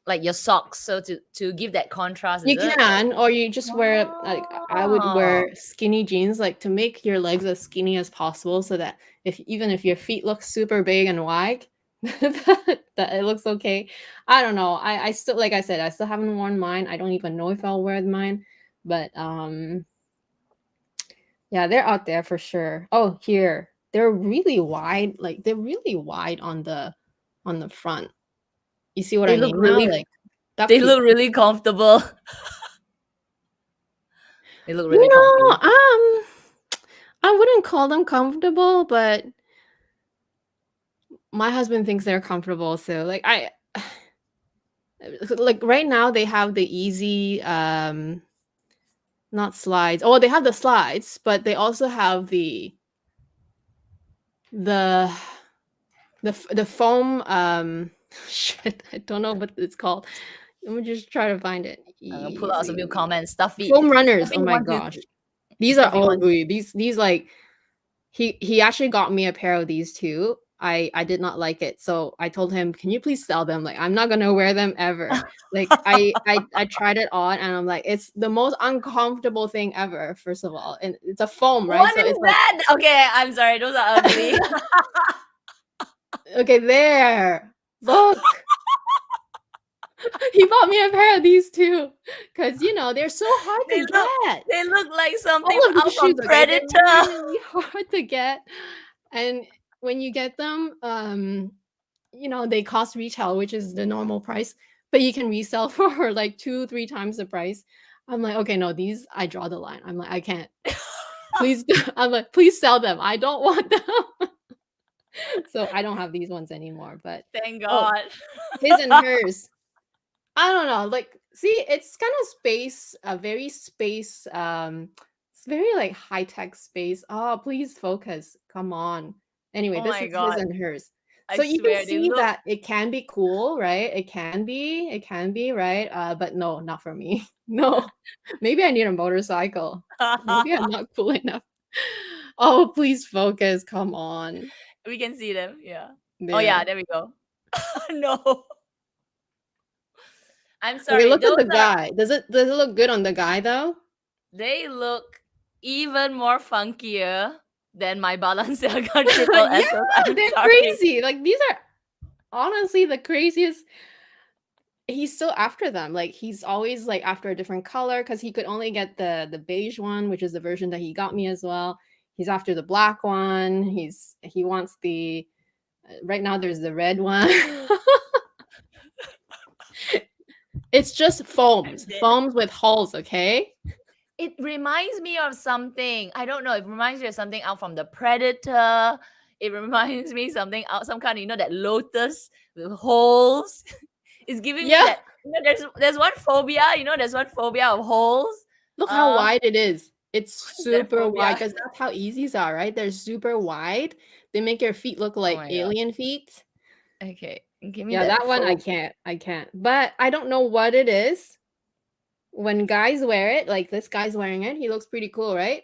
like your socks so to give that contrast, is
You
it?
can, or you just wear, like, I would
Oh.
wear skinny jeans, like, to make your legs as skinny as possible, so that even if your feet look super big and wide, that it looks okay. I don't know. I still, like I said, I still haven't worn mine. I don't even know if I'll wear mine, but yeah, they're out there for sure. Oh, here. They're really wide, like they're really wide on the front. You see what
They
I
look
mean now?
really
Like, duck
they
feet.
look really comfortable. They look really
No,
comfy.
I wouldn't call them comfortable, but my husband thinks they're comfortable. So like I like right now they have the easy not slides. Oh, they have the slides, but they also have the the foam shit, I don't know what it's called. Let me just try to find it.
I'm gonna pull out some new
Easy.
comments. Stuffy,
Foam runners.
stuffy
Oh my
one, two,
gosh. These are
stuffy one.
ugly. These like he actually got me a pair of these too. I did not like it. So I told him, "Can you please sell them? Like I'm not going to wear them ever." Like I tried it on and I'm like, it's the most uncomfortable thing ever, first of all. And it's a foam, right?
What
So
is
it's like
that? Okay, I'm sorry. Those are ugly.
okay, there. Look. He bought me a pair of these too. Cause you know, they're so hard
they
to
look.
get.
They look like something
All of
out
these
from
shoes, okay, they're
Predator.
really hard to get. And when you get them, you know, they cost retail, which is the normal price, but you can resell for like 2, 3 times the price. I'm like, okay, no, these I draw the line. I'm like, I can't. Please, I'm like, please sell them. I don't want them. So I don't have these ones anymore. But
Thank
oh,
God.
his and hers. I don't know. Like, see, it's kind of space, a very space, it's very like high-tech space. Oh, please focus. Come on. Anyway,
Oh
this
my
is his
God.
and hers.
I
So you can
swear they
see
look.
that it can be cool, right? It can be, right? But no, not for me. No. Maybe I need a motorcycle. Maybe I'm not cool enough. Oh, please focus. Come on.
We can see them. Yeah. Oh yeah,
There.
there we go. No. I'm
Okay,
sorry.
look at
Those
the
are
guy. Does it look good on the guy though?
they look even more funkier than my Balenciaga triple
Yeah,
S's. I'm
they're
sorry.
crazy. Like these are honestly the craziest. He's still after them. Like he's always like after a different color because he could only get the beige one, which is the version that he got me as well. He's after the black one. He wants the right now there's the red one. It's just
I'm
foams.
dead.
Foams with holes, okay?
It reminds me of something. I don't know. It reminds me of something out from the Predator. It reminds me something out some kind of that lotus with holes. It's giving me
Yeah.
that. There's one phobia. There's one phobia of holes.
Look how
Uh,
wide it is. It's
what is that
super wide
phobia?
because that's how easies are, right? They're super wide. They make your feet look
Oh
like
my god.
alien feet.
Okay, give me
Yeah,
that
that one I
phobia.
can't. I can't. But I don't know what it is. When guys wear it, like this guy's wearing it, he looks pretty cool, right?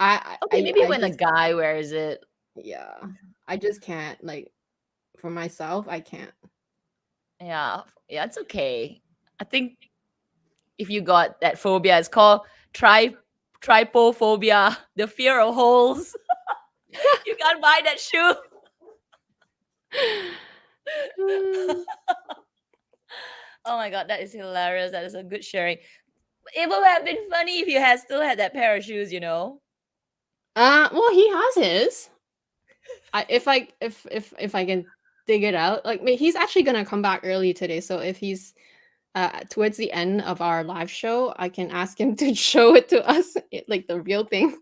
Okay, maybe
I
when a
just
guy wears it.
yeah. I just can't like for myself, I can't.
Yeah, yeah, it's okay. I think if you got that phobia, it's called trypophobia, the fear of holes. You can't buy that shoe. Oh my god, that is hilarious. That is a good sharing. It would have been funny if you had still had that pair of shoes.
Well, he has his. If I can dig it out, like he's actually gonna come back early today. So if he's towards the end of our live show, I can ask him to show it to us, like the real thing.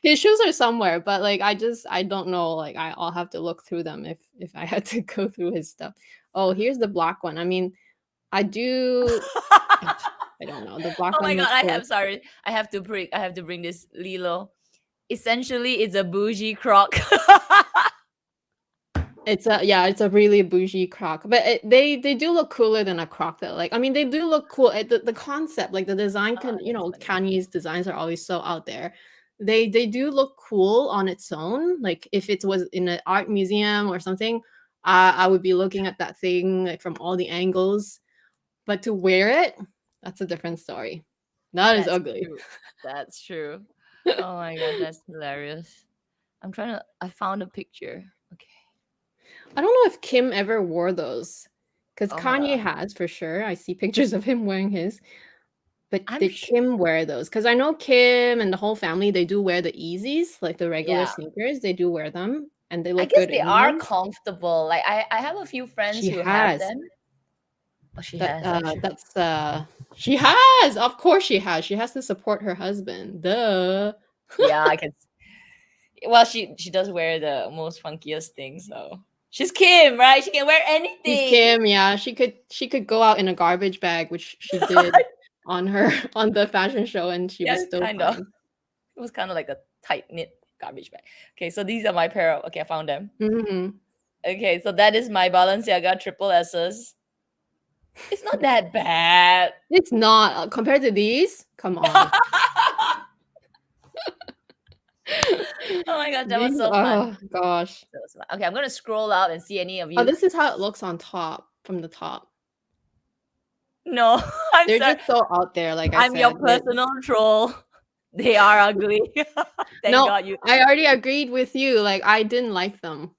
His shoes are somewhere, but like I don't know. Like I'll have to look through them if I had to go through his stuff. Oh, here's the black one. I mean, I do. I don't know. The black
Oh my
one
god,
looks cool.
sorry. I have to bring this Lilo. Essentially, it's a bougie croc.
It's a really bougie croc, but they do look cooler than a croc though. Like I mean, they do look cool. The concept, like the design,
Oh, that's funny.
Kanye's designs are always so out there. They do look cool on its own. Like if it was in an art museum or something, I would be looking at that thing like from all the angles. But to wear it, that's a different story. That is
That's
ugly.
true. That's true. Oh my gosh, that's hilarious. I found a picture. Okay.
I don't know if Kim ever wore those, because
Oh my
Kanye
god.
has for sure. I see pictures of him wearing his. But
I'm
did
sure.
Kim wear those? Because I know Kim and the whole family, they do wear the Yeezys, like the regular
Yeah.
sneakers. They do wear them, and they
I
look
guess
good
they
in
are
them.
comfortable. Like I have a few friends
She
who have
has.
them. Oh, she
That
has actually.
that's she has. Of course she has. She has to support her husband. Duh.
Yeah, I can. Well, she does wear the most funkiest things, so she's Kim, right? She can wear
She's
anything.
Kim, yeah. She could go out in a garbage bag, which she did on her on the fashion show, and she was
Yeah,
still
kind of.
fine.
It was kind of like a tight knit garbage bag. Okay, so these are my pair of. Okay, I found them.
Hmm.
Okay, so that is my Balenciaga triple S's. It's not that bad.
It's not compared to these. Come on.
Oh my gosh, that was
These,
so fun.
oh gosh.
That was fun. Okay, I'm gonna scroll out and see any of
Oh,
you.
this is how it looks on top from the top.
No, I'm
They're
sorry.
just so out there, like I
I'm your
said.
personal troll. They are ugly. Thank
No,
God you.
I already agreed with you. Like I didn't like them.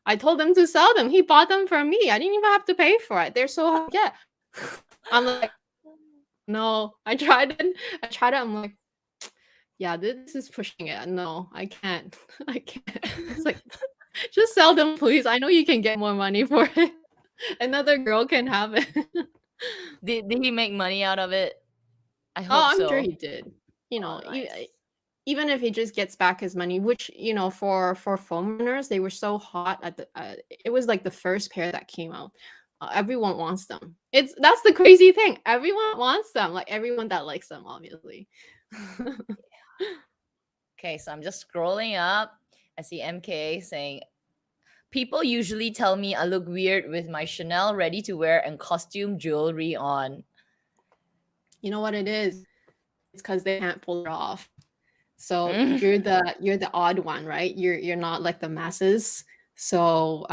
I told him to sell them. He bought them for me. I didn't even have to pay for it. They're so hard to get. I'm like, no. I tried it. I tried it. I'm like, yeah, this is pushing it. No, I can't. I can't. It's like, just sell them, please. I know you can get more money for it. Another girl can have it.
Did he make money out of it? I
Oh,
hope
I'm sure
so.
he did. You
Oh,
know,
nice.
even if he just gets back his money, which for foam runners, they were so hot at the. It was like the first pair that came out. Everyone wants them. That's the crazy thing. Everyone wants them. Like everyone that likes them, obviously.
Okay, so I'm just scrolling up. I see MK saying, people usually tell me I look weird with my Chanel ready to wear and costume jewelry on.
You know what it is? It's because they can't pull it off. So
Mm.
you're the odd one, right? You're not like the masses. So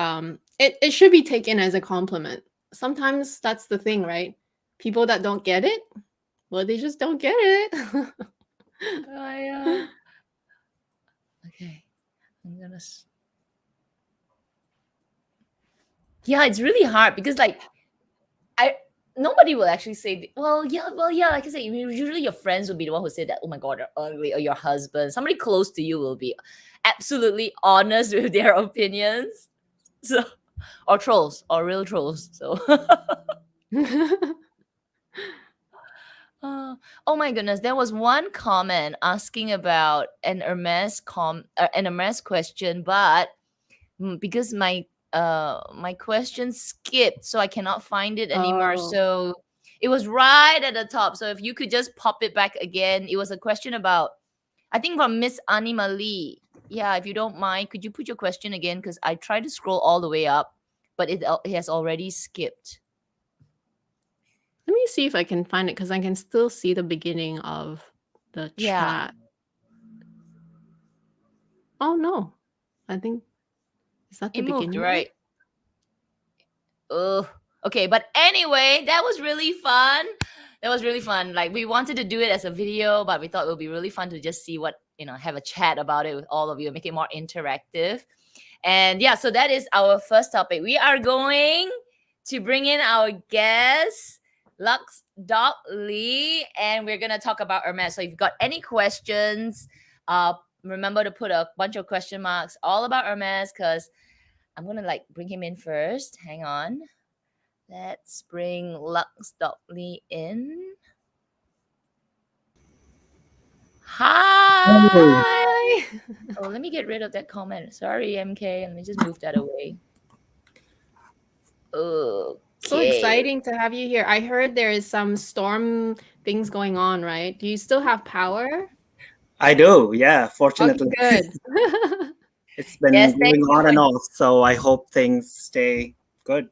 it should be taken as a compliment. Sometimes that's the thing, right? People that don't get it, well, they just don't get it.
Yeah. Okay, I'm gonna. Yeah, it's really hard because like I nobody will actually say, well, yeah, like I said, usually your friends will be the one who say that, oh my god, they're ugly, or your husband, somebody close to you will be absolutely honest with their opinions. So, or trolls, or real trolls. So, oh my goodness, there was one comment asking about an Hermes question, but because my question skipped, so I cannot find it anymore.
Oh.
So it was right at the top. So if you could just pop it back again, it was a question about, I think, from Miss Anima Lee. Yeah, if you don't mind, could you put your question again? Because I tried to scroll all the way up, but it has already skipped.
Let me see if I can find it because I can still see the beginning of the
Yeah,
chat. Oh no. I think is that the
it moved,
beginning of it?
right? Ugh. Okay, but anyway, that was really fun. That was really fun. Like, we wanted to do it as a video, but we thought it would be really fun to just see what, have a chat about it with all of you, make it more interactive. And yeah, so that is our first topic. We are going to bring in our guest, LuxDocLee, and we're gonna talk about Hermes. So if you've got any questions, remember to put a bunch of question marks all about Hermes, because I'm gonna like bring him in first. Hang on. Let's bring LuxDocLee in.
Oh,
Hi. Oh, let me get rid of that comment. Sorry, MK. Let me just move that away.
So
Okay.
exciting to have you here. I heard there is some storm things going on, right? Do you still have power?
I do, yeah,
Okay,
fortunately.
good.
It's been
Yes, thank
going
you
on
for.
and off, so I hope things stay good.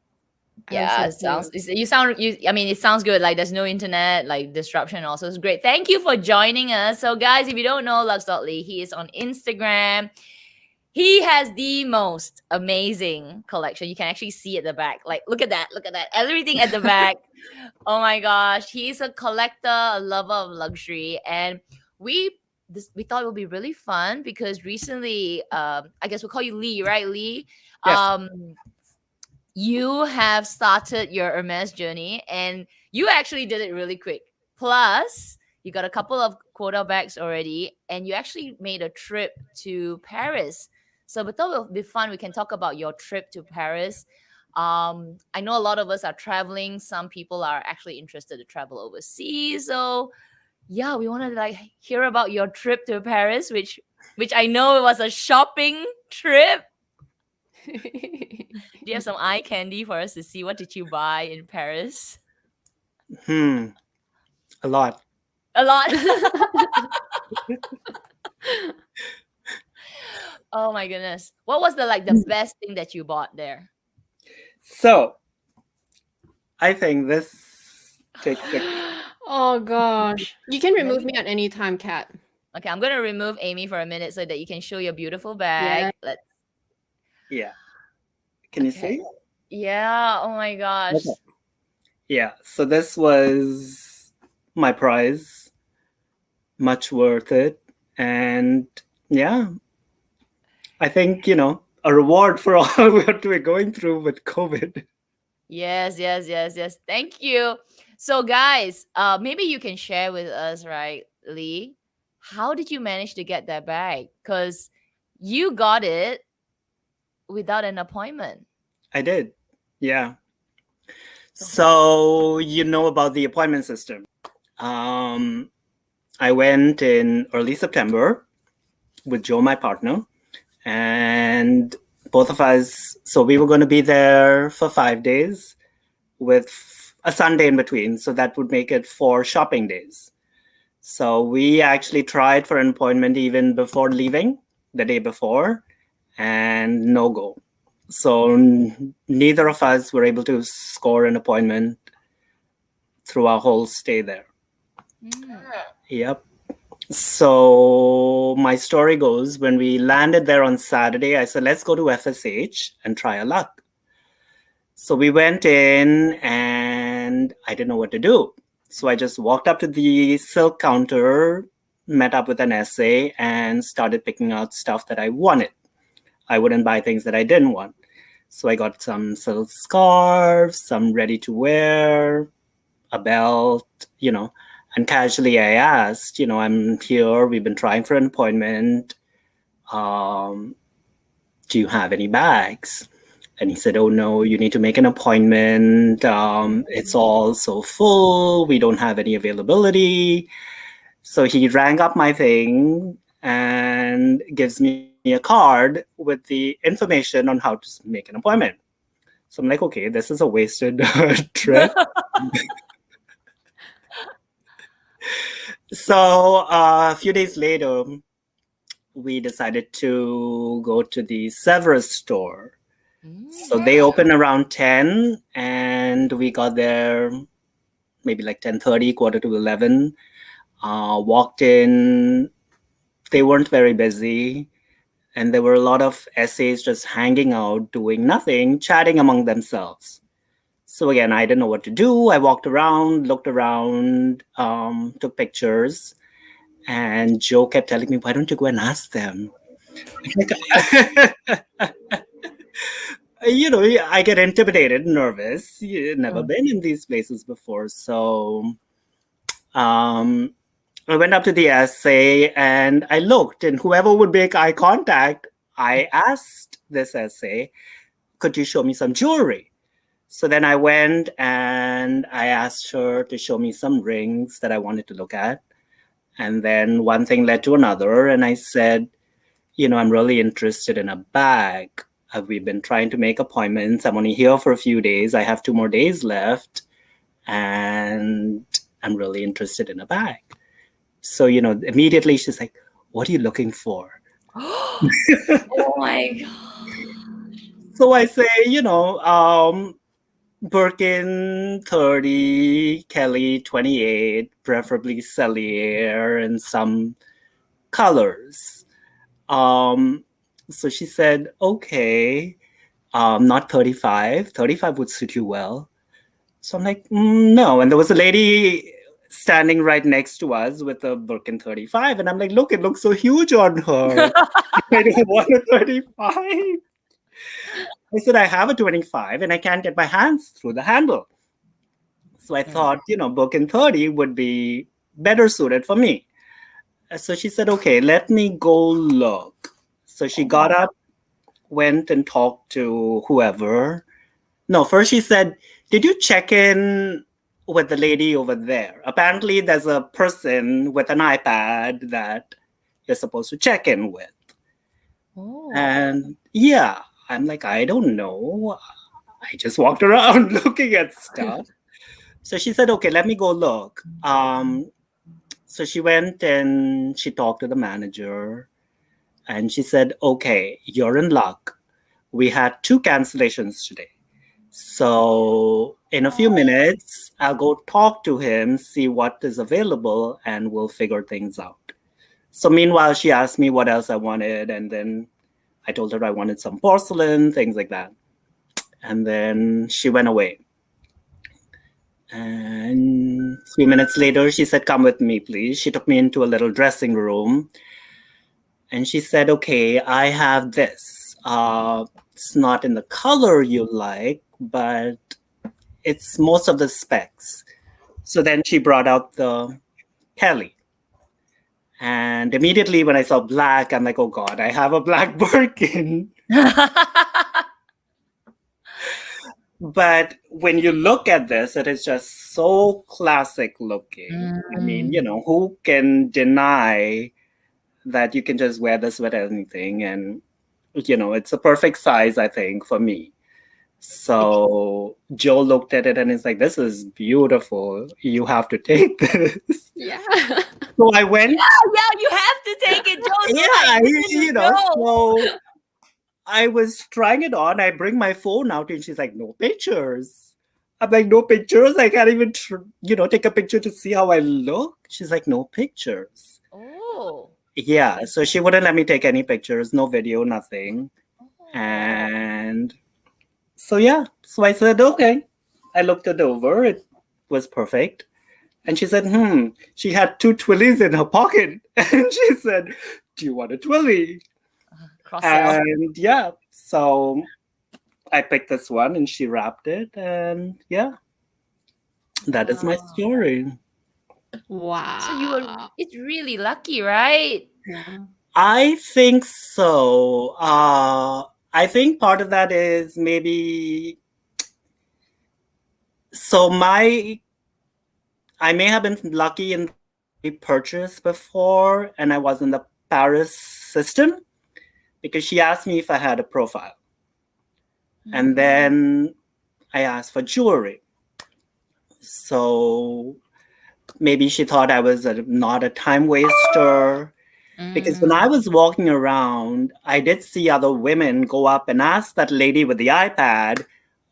I hope so
Yeah, sounds.
too.
You sound. You. I mean, it sounds good. Like there's no internet, like disruption. Also, it's great. Thank you for joining us. So, guys, if you don't know LuxDocLee, he is on Instagram. He has the most amazing collection. You can actually see at the back. Like, look at that. Look at that. Everything at the back. Oh my gosh. He's a collector, a lover of luxury. And we thought it would be really fun because recently, I guess we'll call you Lee, right? Lee.
Yes,
You have started your Hermes journey and you actually did it really quick. Plus, you got a couple of quota bags already, and you actually made a trip to Paris. So we thought it would be fun. We can talk about your trip to Paris. I know a lot of us are traveling. Some people are actually interested to travel overseas. So yeah, we want to like hear about your trip to Paris, which I know it was a shopping trip. Do you have some eye candy for us to see? What did you buy in Paris?
A lot.
A lot. Oh my goodness. What was the best thing that you bought there?
So I think this takes the
Oh gosh. You can remove me at any time, Kat.
Okay, I'm gonna remove Amy for a minute so that you can show your beautiful
Yeah.
bag. Let's
yeah. Can you
okay.
see?
Yeah, oh my gosh.
Okay. Yeah. So this was my prize. Much worth it. And yeah, I think, a reward for all what we're going through with COVID.
Yes. Thank you. So guys, maybe you can share with us, right, Lee? How did you manage to get that bag? Because you got it without an appointment.
I did. Yeah.
So
So you know about the appointment system. I went in early September with Joe, my partner, and both of us. So we were going to be there for 5 days with a Sunday in between. So that would make it 4 shopping days. So we actually tried for an appointment even before leaving, the day before, and no go. So neither of us were able to score an appointment through our whole stay there. Yep. So my story goes, when we landed there on Saturday, I said, let's go to FSH and try our luck. So we went in and I didn't know what to do. So I just walked up to the silk counter, met up with an essay, and started picking out stuff that I wanted. I wouldn't buy things that I didn't want. So I got some silk scarves, some ready to wear, a belt, and casually I asked, I'm here, we've been trying for an appointment. Do you have any bags? And he said, oh no, you need to make an appointment. It's all so full. We don't have any availability. So he rang up my thing and gives me a card with the information on how to make an appointment. So I'm like, okay, this is a wasted trip. So a few days later, we decided to go to the Severus store. So they open around 10 and we got there maybe like 10:30, quarter to 11. Walked in, they weren't very busy. And there were a lot of essays just hanging out, doing nothing, chatting among themselves. So again, I didn't know what to do. I walked around, looked around, took pictures. And Joe kept telling me, why don't you go and ask them? I get intimidated, nervous. You've never been in these places before. So I went up to the essay and I looked, and whoever would make eye contact, I asked this essay, could you show me some jewelry? So then I went and I asked her to show me some rings that I wanted to look at. And then one thing led to another. And I said, I'm really interested in a bag. We've been trying to make appointments. I'm only here for a few days. I have 2 more days left. And I'm really interested in a bag. So, immediately she's like, what are you looking for?
Oh my God.
So I say, Birkin 30, Kelly 28, preferably Cellier, and some colors. So she said, okay, not 35. 35 would suit you well. So I'm like, no. And there was a lady standing right next to us with a Birkin 35. And I'm like, look, it looks so huge on her. I don't want a 35. I said, I have a 25 and I can't get my hands through the handle. So I thought, Birkin 30 would be better suited for me. So she said, okay, let me go look. So she got up, went and talked to whoever. No, first she said, did you check in with the lady over there. Apparently, there's a person with an iPad that you're supposed to check in with.
Oh.
And yeah, I'm like, I don't know. I just walked around looking at stuff. So she said, okay, let me go look. So she went and she talked to the manager and she said, okay, you're in luck. We had 2 cancellations today. So in a few minutes, I'll go talk to him, see what is available, and we'll figure things out. So meanwhile, she asked me what else I wanted. And then I told her I wanted some porcelain, things like that. And then she went away. And a few minutes later, she said, come with me, please. She took me into a little dressing room. And she said, okay, I have this. It's not in the color you like, but it's most of the specs. So then she brought out the Kelly. And immediately when I saw black, I'm like, oh God, I have a black Birkin. But when you look at this, it is just so classic looking. I mean, who can deny that you can just wear this with anything? And, it's a perfect size, I think, for me. So Joe looked at it and he's like, this is beautiful. You have to take this.
Yeah.
So I went.
Yeah, you have to take it, Joe.
So I was trying it on. I bring my phone out and she's like, no pictures. I'm like, no pictures? I can't even, take a picture to see how I look. She's like, no pictures.
Oh.
Yeah, so she wouldn't let me take any pictures, no video, nothing. And so, yeah, so I said, okay. I looked it over. It was perfect. And she said, she had 2 twillies in her pocket. And she said, do you want a twilly? And yeah, so I picked this one and she wrapped it. And yeah, that is my story.
Wow.
So it's really lucky, right?
Yeah.
I think so. I think part of that is maybe, so I may have been lucky in purchase before and I was in the Paris system because she asked me if I had a profile. And then I asked for jewelry. So maybe she thought I was not a time waster. Because when I was walking around, I did see other women go up and ask that lady with the iPad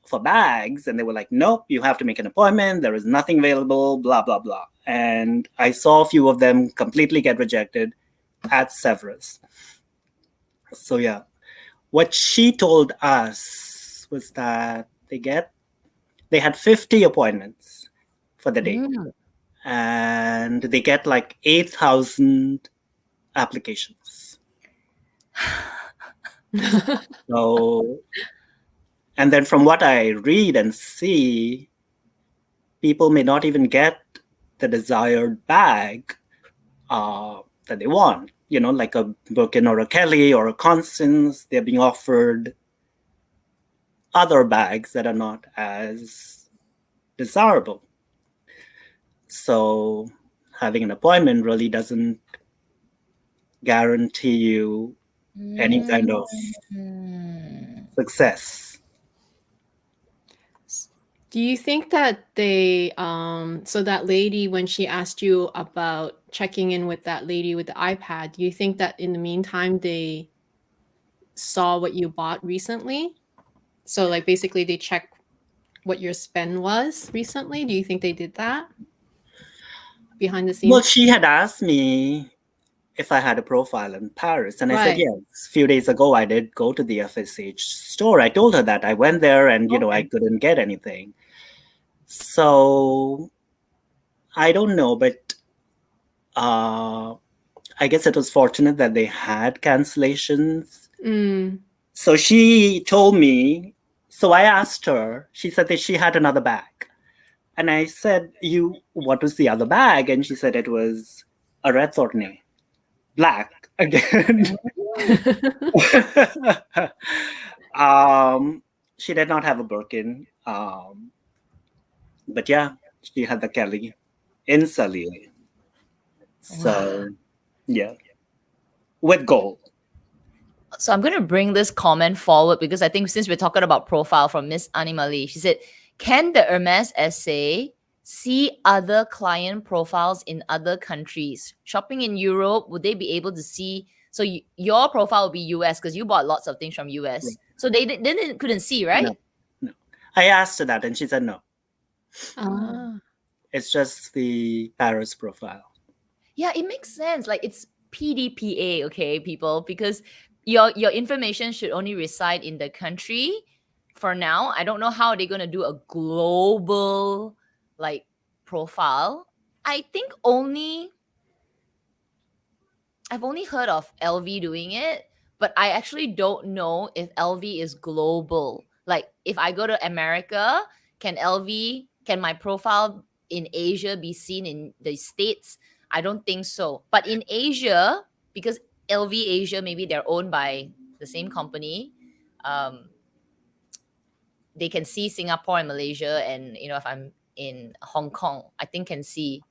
for bags. And they were like, nope, you have to make an appointment. There is nothing available, blah, blah, blah. And I saw a few of them completely get rejected at Severus. So yeah, what she told us was that they had 50 appointments for the day. And they get like 8,000 applications. So, and then from what I read and see, people may not even get the desired bag that they want. Like a Birkin or a Kelly or a Constance, they're being offered other bags that are not as desirable. So having an appointment really doesn't guarantee you any kind of success.
Do you think that they, so that lady, when she asked you about checking in with that lady with the iPad, do you think that in the meantime they saw what you bought recently? So like basically they check what your spend was recently? Do you think they did that behind the scenes?
Well, she had asked me if I had a profile in Paris. And I said, yes. A few days ago, I did go to the FSH store. I told her that I went there and, I couldn't get anything. So I don't know, but I guess it was fortunate that they had cancellations. So she told me, so I asked her, she said that she had another bag. And I said, what was the other bag? And she said it was a Red Thorney. Black again. She did not have a Birkin. But yeah, She had the Kelly in Sully. So,
Wow.
yeah, with gold.
So I'm going to bring this comment forward because I think since we're talking about profile from Miss Animali, she said, can the Hermes essay see other client profiles in other countries? Shopping in Europe, would they be able to see? So your profile will be US because you bought lots of things from US.
Right.
So they couldn't see, right?
No. I asked her that and she said no.
Ah.
It's just the Paris profile.
Yeah, it makes sense. Like it's PDPA, okay, people, because your information should only reside in the country for now. I don't know how they're gonna do a global like profile. I think I've only heard of LV doing it, but I actually don't know if LV is global. Like if I go to America, can my profile in Asia be seen in the States? I don't think so. But in Asia, because LV Asia, maybe they're owned by the same company, um, they can see Singapore and Malaysia. And, if I'm in Hong Kong, I think can see.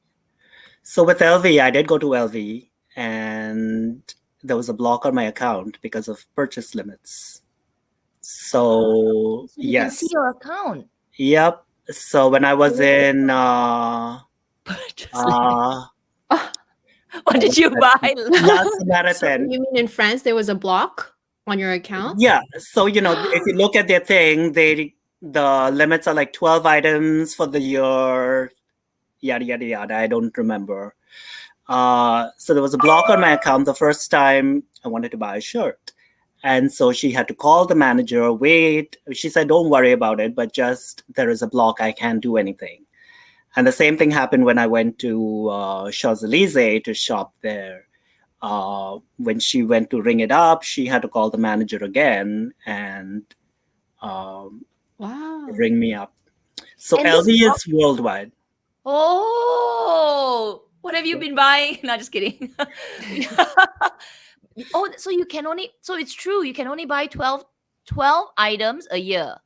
So with LV, I did go to LV and there was a block on my account because of purchase limits. So,
So you can see
yes.
your account.
Yep. So when I was in
Purchase
What
did you buy?
last
So
marathon.
you mean in France there was a block on your account?
Yeah. So, if you look at their thing, the limits are like 12 items for the year, yada, yada, yada. I don't remember. So there was a block on my account the first time I wanted to buy a shirt. And so she had to call the manager, wait. She said, don't worry about it, but just there is a block. I can't do anything. And the same thing happened when I went to Champs-Élysées to shop there. When she went to ring it up, she had to call the manager again and
Wow.
ring me up. So
And this
LV
block-
is worldwide.
Oh, what have you been buying? No, just kidding. Oh, so it's true. You can only buy 12 items a year.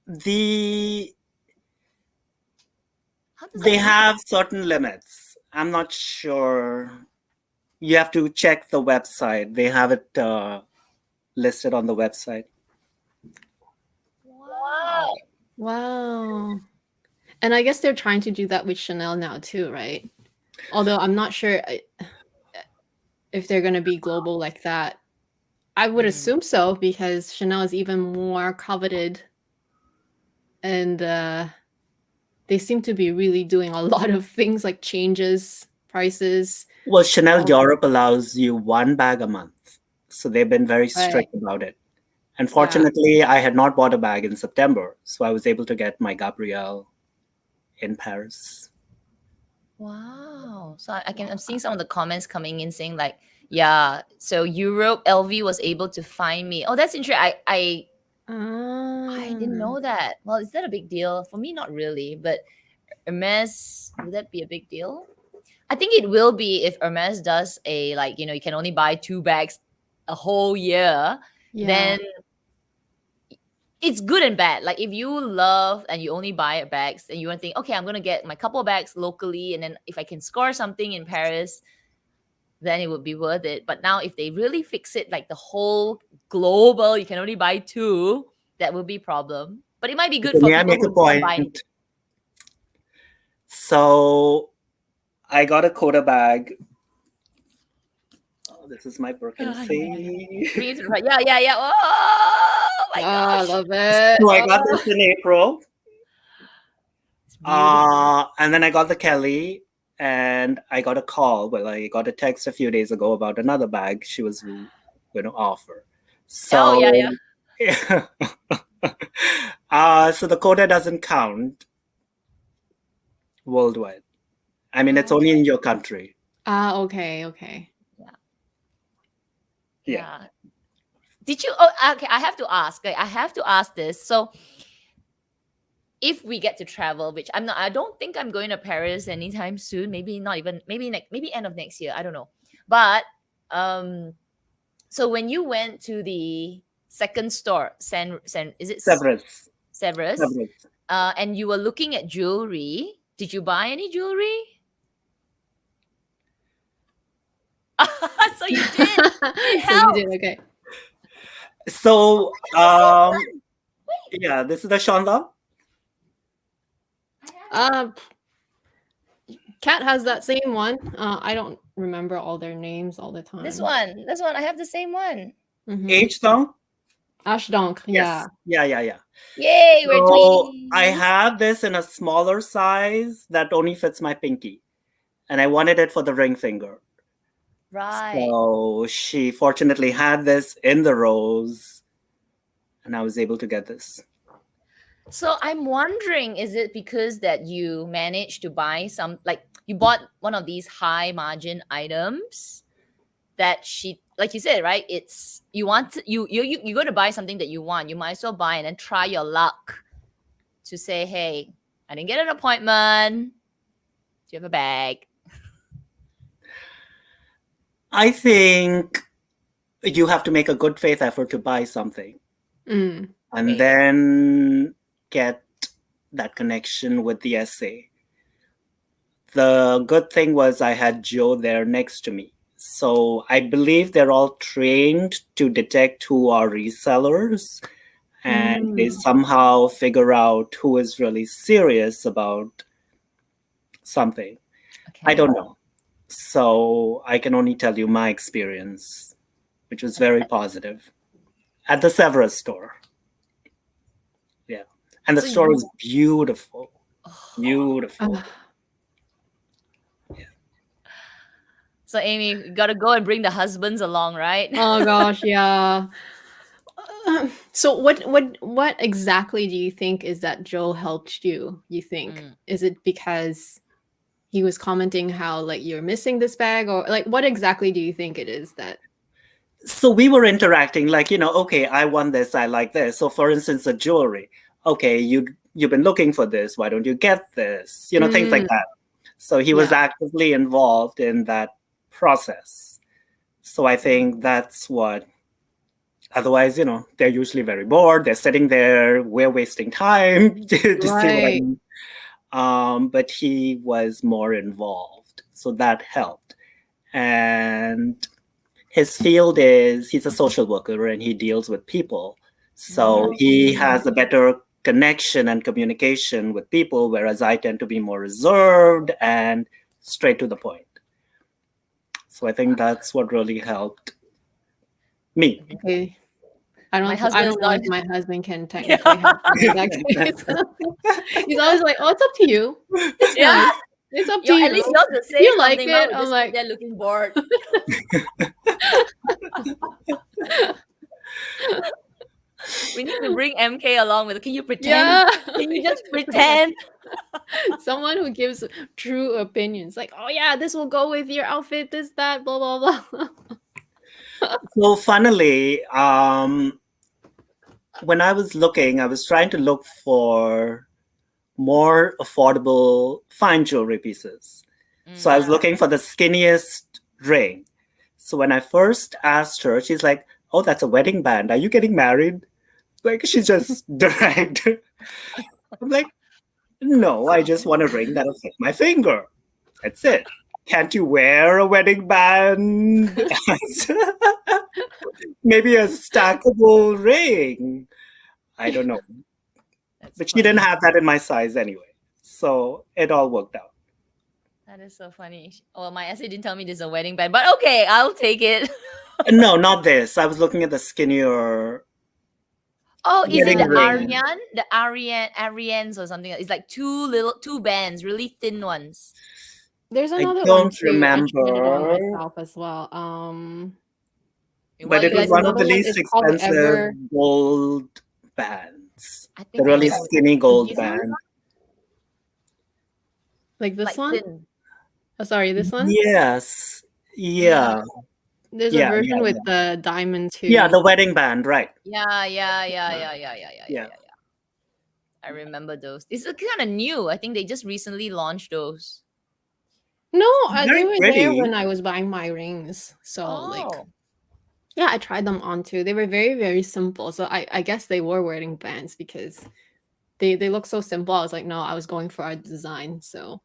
The
How does
They
that
have certain limits. I'm not sure. You have to check the website. They have it listed on the website.
Wow.
Wow. And I guess they're trying to do that with Chanel now too, right? Although I'm not sure if they're going to be global like that. I would assume so because Chanel is even more coveted. And they seem to be really doing a lot of things like changes, prices.
Well, Chanel Europe allows you one bag a month. So they've been very strict about it. Unfortunately, I had not bought a bag in September. So I was able to get my Gabrielle in Paris.
Wow. So I'm seeing some of the comments coming in saying like, yeah, so Europe LV was able to find me. Oh, that's interesting. I didn't know that. Well, is that a big deal? For me, not really. But Hermes, would that be a big deal? I think it will be if Hermes does a you can only buy 2 bags a whole year. Then it's good and bad. Like if you love and you only buy bags and you want to think, okay, I'm going to get my couple of bags locally. And then if I can score something in Paris, then it would be worth it. But now if they really fix it like the whole global, you can only buy 2, that will be a problem. But it might be good for
May I
people
make a
who don't buy.
point? So I got a Coda bag. Oh, this is my Birkin C.
Yeah. Oh my gosh.
I love it.
So I got this in April. And then I got the Kelly and I got a call. Well, I got a text a few days ago about another bag she was going to offer. So, yeah. So the quota doesn't count worldwide. I mean, it's only in your country.
Okay.
Yeah. Did you? Oh, okay. I have to ask. I have to ask this. So, if we get to travel, which I don't think I'm going to Paris anytime soon. Maybe not even. Maybe end of next year. I don't know. But so when you went to the second store, is it
Severus.
Severus. and you were looking at jewelry. Did you buy any jewelry? So you did. It
So you
helped.
did, okay.
So,
Wait.
yeah, this is the Shonda.
Kat has that same one. I don't remember all their names all the time.
This one. I have the same one.
Mhm.
H Dong.
Ashdonk, yeah.
Yes. Yeah.
Yay, we're
So
twins.
I have this in a smaller size that only fits my pinky, and I wanted it for the ring finger.
Right.
So she fortunately had this in the rose, and I was able to get this.
So I'm wondering, is it because that you managed to buy some, like you bought one of these high margin items that she, like you said, right? It's you want to, you're going to buy something that you want. You might as well buy and then try your luck to say, hey, I didn't get an appointment. Do you have a bag?
I think you have to make a good faith effort to buy something,
Mm.
and
Okay.
then get that connection with the essay. The good thing was I had Joe there next to me. So I believe they're all trained to detect who are resellers, and they somehow figure out who is really serious about something.
Okay.
I don't know. So I can only tell you my experience, which was very positive at the Severus store. Yeah. And the
So
store
you-
is beautiful. Beautiful.
So Amy, you gotta go and bring the husbands along, right?
Oh gosh, yeah. So what exactly do you think is that Joe helped you? You think is it because he was commenting how like you're missing this bag, or like what exactly do you think it is that?
So we were interacting like, okay, I want this, I like this. So for instance, the jewelry. Okay, you've been looking for this. Why don't you get this? Things like that. So he was actively involved in that process. So I think that's what, otherwise, they're usually very bored. They're sitting there. We're wasting time. Do you see what I mean? But he was more involved. So that helped. And his field is, he's a social worker and he deals with people. So he has a better connection and communication with people, whereas I tend to be more reserved and straight to the point. So I think that's what really helped me.
Okay. I don't
husband is
know
not-
if my husband can technically help me in that case. He's always like, "Oh, it's up to you. It's
Yeah.
fine. It's up to you.
At least you have to say
You like
something.
it?
Mom will
I'm
just
like-
sit there looking bored. We need to bring MK along with. Can you pretend?
Yeah.
Can you just pretend?
Someone who gives true opinions, like, "Oh yeah, this will go with your outfit. This, that, blah blah blah."
So funnily, when I was looking, I was trying to look for more affordable fine jewelry pieces. So I was looking for the skinniest ring. So when I first asked her, she's like, "Oh, that's a wedding band. Are you getting married?" Like, she's just direct. I'm like, "No, I just want a ring that'll fit my finger. That's it. Can't you wear a wedding band? Maybe a stackable ring." I don't know. But she didn't have that in my size anyway. So it all worked out.
That is so funny. Oh, my essay didn't tell me this is a wedding band, but okay, I'll take it.
No, not this. I was looking at the skinnier.
Oh, is it
Wedding
the
ring.
Ariane? The Arianes or something? It's like two bands, really thin ones.
There's
I
another one
don't
too. I tried it on
remember.
myself as well.
But it was
there's
one of the
another one,
least
it's called the
expensive
Ever-
gold bands.
I
The
think
really
I know.
skinny gold
This one?
band.
like this
Like
one.
thin.
Oh, sorry, this one.
Yes. Yeah.
There's
Yeah,
a version
yeah,
with the diamond too.
Yeah, the wedding band, right.
Yeah. I remember those. It's kind of new. I think they just recently launched those.
No,
Very
they were there
pretty.
when I was buying my rings. So like,
Oh,
yeah, I tried them on too. They were very, very simple. So I guess they were wearing bands because they look so simple. I was like, no, I was going for art design. So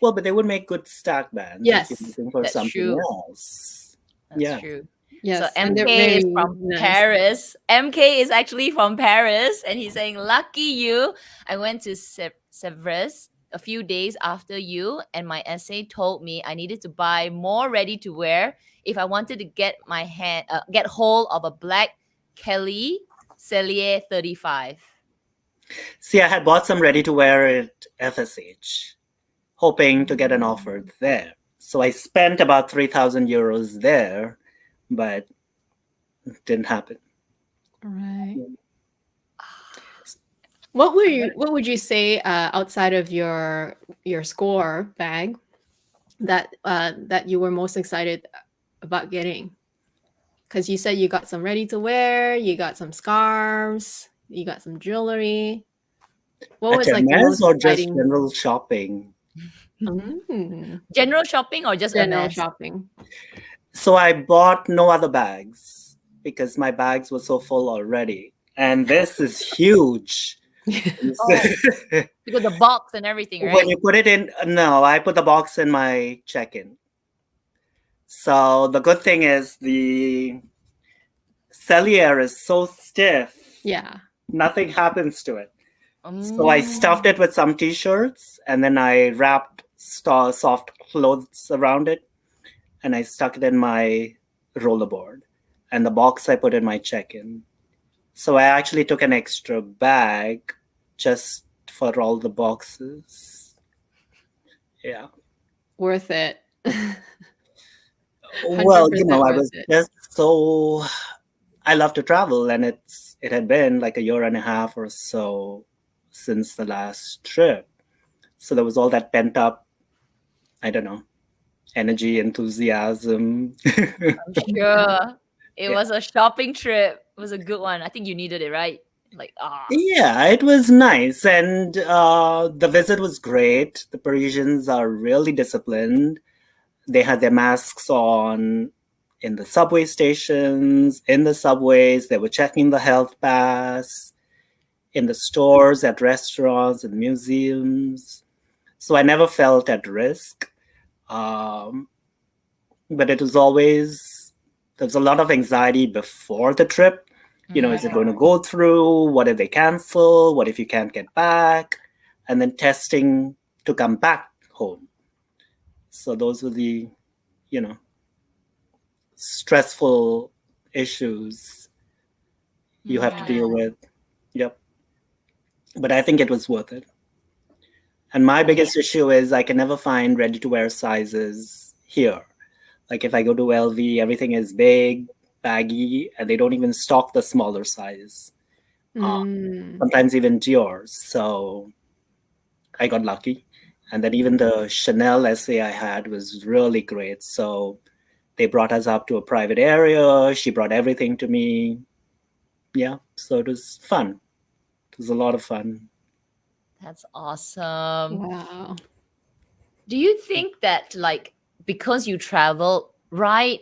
Well, but they would make good stack bands if you're
yes,
looking for
That's
something
true.
else.
That's
Yeah.
true. So
yes, and they're
MK is
very
from
nice.
Paris. MK is actually from Paris, and he's saying, "Lucky you! I went to Sevres a few days after you, and my essay told me I needed to buy more ready to wear if I wanted to get hold of a black Kelly Cellier 35."
See, I had bought some ready to wear at FSH, hoping to get an offer there. So I spent about 3,000 euros there, but it didn't happen.
Right. What would you say outside of your score bag that that you were most excited about getting? Because you said you got some ready to wear, you got some scarves, you got some jewelry. What
At
was like the
Hermes
most
or just
exciting?
general shopping?
General shopping or just
General
MS?
shopping.
So I bought no other bags because my bags were so full already. And this is huge.
Oh, because the box and everything,
When
right?
you put it in, no, I put the box in my check-in. So the good thing is the cellier is so stiff,
Yeah.
nothing happens to it. So I stuffed it with some t-shirts and then I wrapped soft clothes around it and I stuck it in my rollerboard. And the box I put in my check-in. So I actually took an extra bag just for all the boxes. Yeah.
Worth it.
Well,
100%
I
worth
was
it.
just so I love to travel, and it had been like a year and a half or so since the last trip. So there was all that pent up, I don't know, energy, enthusiasm.
I'm sure it
Yeah.
was a shopping trip. It was a good one. I think you needed it, right? Like,
Yeah, it was nice, and the visit was great. The Parisians are really disciplined. They had their masks on in the subway stations, in the subways. They were checking the health pass in the stores, at restaurants, and museums. So I never felt at risk. Um, but it was always, there was a lot of anxiety before the trip. Is it going to go through? What if they cancel? What if you can't get back? And then testing to come back home. So those were the, stressful issues you have to deal with. Yep. But I think it was worth it. And my biggest issue is I can never find ready to wear sizes here. Like if I go to LV, everything is big, baggy, and they don't even stock the smaller size. Sometimes even Dior. So I got lucky. And then even the Chanel essay I had was really great. So they brought us up to a private area. She brought everything to me. Yeah, so it was fun. It was a lot of fun.
That's awesome.
Wow.
Do you think that, like, because you traveled right,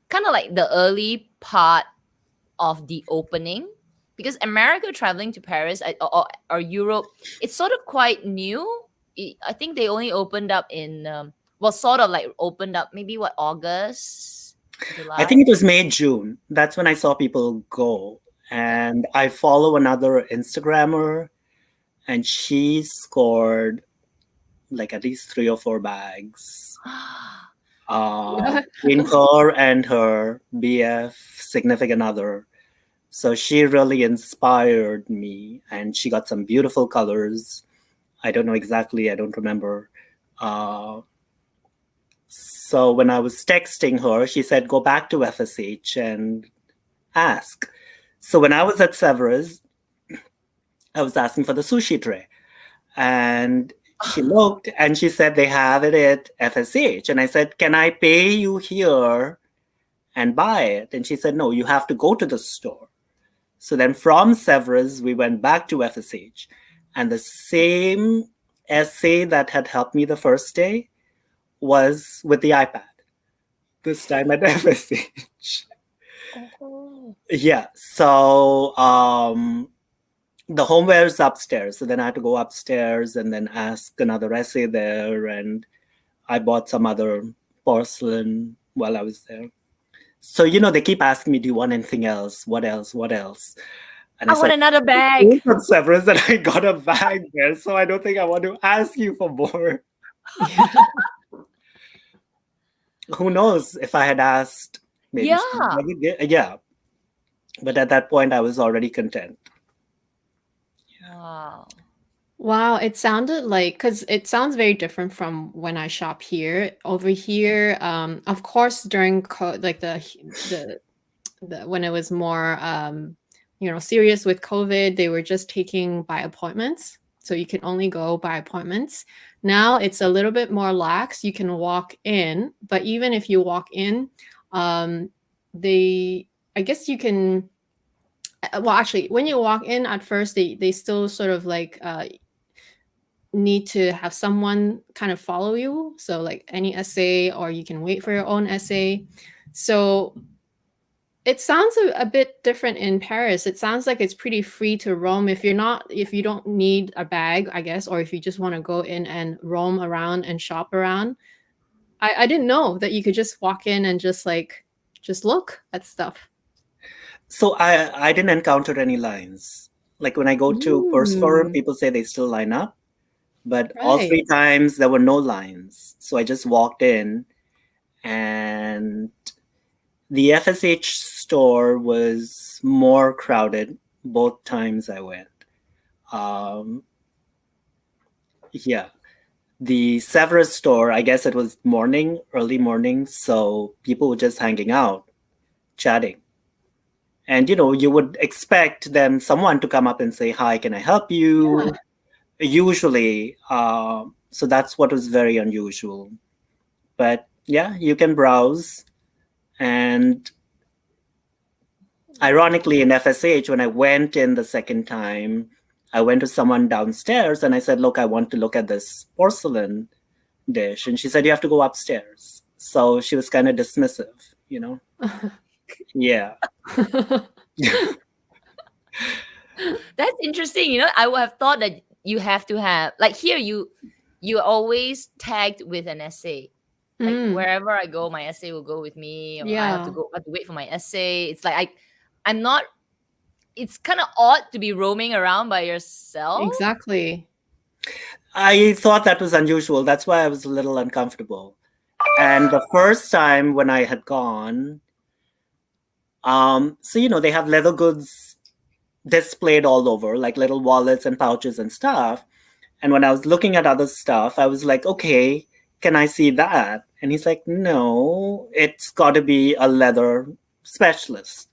kind of like the early part of the opening, because America traveling to Paris or Europe, it's sort of quite new. I think they only opened up in, sort of like opened up maybe August, July?
I think it was May, June. That's when I saw people go. And I follow another Instagrammer, and she scored like at least 3 or 4 bags. Between her and her BF, significant other. So she really inspired me, and she got some beautiful colors. I don't know exactly, I don't remember. So when I was texting her, she said, go back to FSH and ask. So when I was at Severus, I was asking for the sushi tray. And she looked and she said, they have it at FSH. And I said, can I pay you here and buy it? And she said, no, you have to go to the store. So then from Severus, we went back to FSH. And the same essay that had helped me the first day was with the iPad, this time at FSH. Yeah. So the homeware is upstairs. So then I had to go upstairs and then ask another essay there. And I bought some other porcelain while I was there. So, they keep asking me, do you want anything else? What else? What else? And
I
I said,
want another bag.
from Severus, and I got a bag there. So I don't think I want to ask you for more. Who knows if I had asked, maybe.
Yeah.
Yeah. But at that point, I was already content.
Wow.
Wow, it sounded like, because it sounds very different from when I shop here. Over here, of course, during like the when it was more serious with COVID, they were just taking by appointments, so you can only go by appointments. Now it's a little bit more lax. You can walk in, but even if you walk in, I guess you can. Well, actually, when you walk in at first, they still sort of like need to have someone kind of follow you. So like any essay, or you can wait for your own essay. So it sounds a bit different in Paris. It sounds like it's pretty free to roam if you don't need a bag, I guess, or if you just want to go in and roam around and shop around. I didn't know that you could just walk in and just look at stuff.
So I didn't encounter any lines. Like when I go to First Forum, people say they still line up. But all
Right.
3 times there were no lines. So I just walked in, and the FSH store was more crowded both times I went. Yeah. The Severus store, I guess it was early morning, so people were just hanging out, chatting. And, you would expect someone to come up and say, hi, can I help you?
Yeah.
Usually. So that's what was very unusual. But yeah, you can browse. And ironically, in FSH, when I went in the second time, I went to someone downstairs and I said, look, I want to look at this porcelain dish. And she said, you have to go upstairs. So she was kind of dismissive, Yeah.
That's interesting. I would have thought that you have to have, like, here you always tagged with an essay. Like wherever I go, my essay will go with me, or I have to wait for my essay. It's like I'm not. It's kind of odd to be roaming around by yourself.
Exactly.
I thought that was unusual. That's why I was a little uncomfortable. And the first time when I had gone, so they have leather goods displayed all over, like little wallets and pouches and stuff. And when I was looking at other stuff, I was like, okay, can I see that? And he's like, no, it's got to be a leather specialist.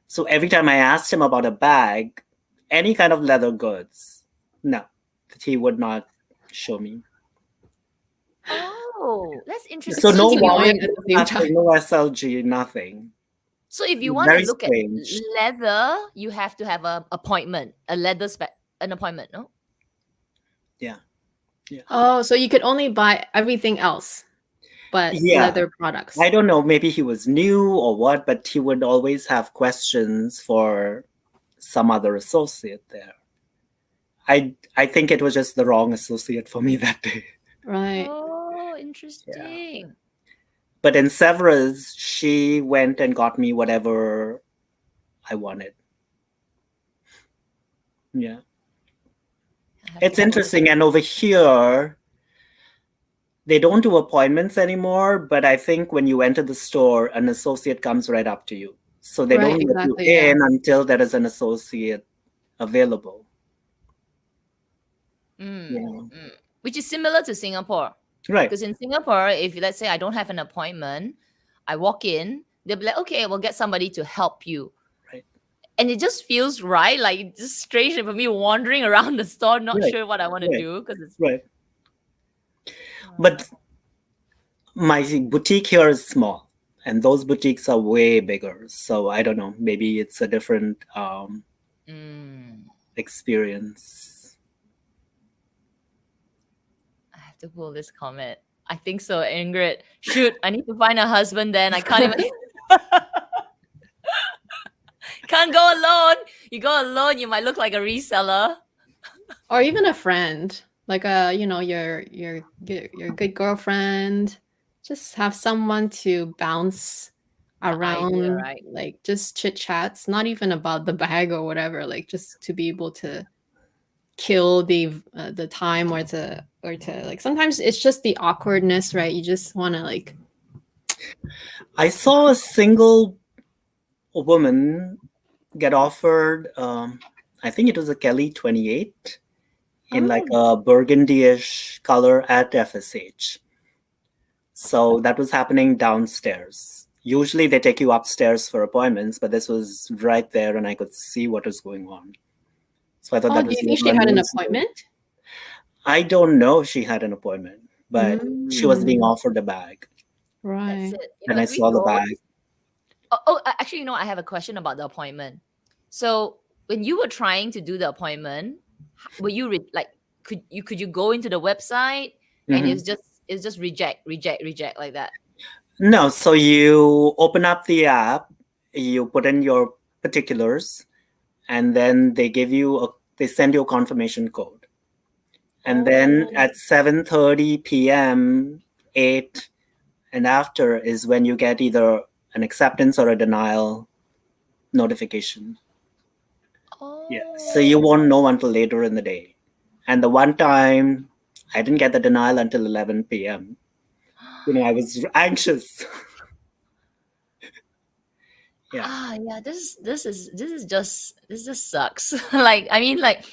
So every time I asked him about a bag, any kind of leather goods, no, he would not show me.
Oh, that's interesting.
So no
wallet,
nothing, no SLG, nothing.
So if you want to look strange. At leather, you have to have an appointment, an appointment, no?
Yeah.
Oh, so you could only buy everything else, but leather products.
I don't know, maybe he was new or what, but he would always have questions for some other associate there. I think it was just the wrong associate for me that day.
Right.
Oh, interesting.
Yeah. But in Severus, she went and got me whatever I wanted. Yeah. It's interesting. And over here, they don't do appointments anymore, but I think when you enter the store, an associate comes right up to you. So they don't let you in until there is an associate available.
Which is similar to Singapore.
Right.
Because in Singapore, if let's say I don't have an appointment, I walk in, they'll be like, okay, we'll get somebody to help you.
Right.
And it just feels right. Like, it's just strange for me wandering around the store, not sure what I want to do. Because it's
right. But my boutique here is small, and those boutiques are way bigger. So I don't know. Maybe it's a different experience.
I have to pull this comment. I think so, Ingrid. Shoot, I need to find a husband then. I can't even can't go alone. You go alone, you might look like a reseller.
Or even a friend, like your good girlfriend. Just have someone to bounce
The idea,
around,
right?
like just chit chats, not even about the bag or whatever, like just to be able to kill the time, or to like, sometimes it's just the awkwardness, right? You just want to like,
I saw a single woman get offered, I think it was a Kelly 28 in like a burgundy-ish color at FSH. So that was happening downstairs. Usually they take you upstairs for appointments, but this was right there and I could see what was going on. So I thought
oh,
that
do
was
you think she
really
had an
unusual.
appointment?
I don't know if she had an appointment, but she was being
Mm,
offered a bag.
right.
That's it.
And I
If we
saw the
go,
bag.
actually, I have a question about the appointment. So when you were trying to do the appointment, were you like could you go into the website and
Mhm.
it's just reject like that?
No, so you open up the app, you put in your particulars, and then they send you a confirmation code. And then
Oh,
at 7:30 p.m., 8 and after is when you get either an acceptance or a denial notification. Yeah. So you
oh.
won't know until later in the day. And the one time I didn't get the denial until 11 p.m. I was anxious. Yeah.
Yeah, this just sucks. Like, I mean, like,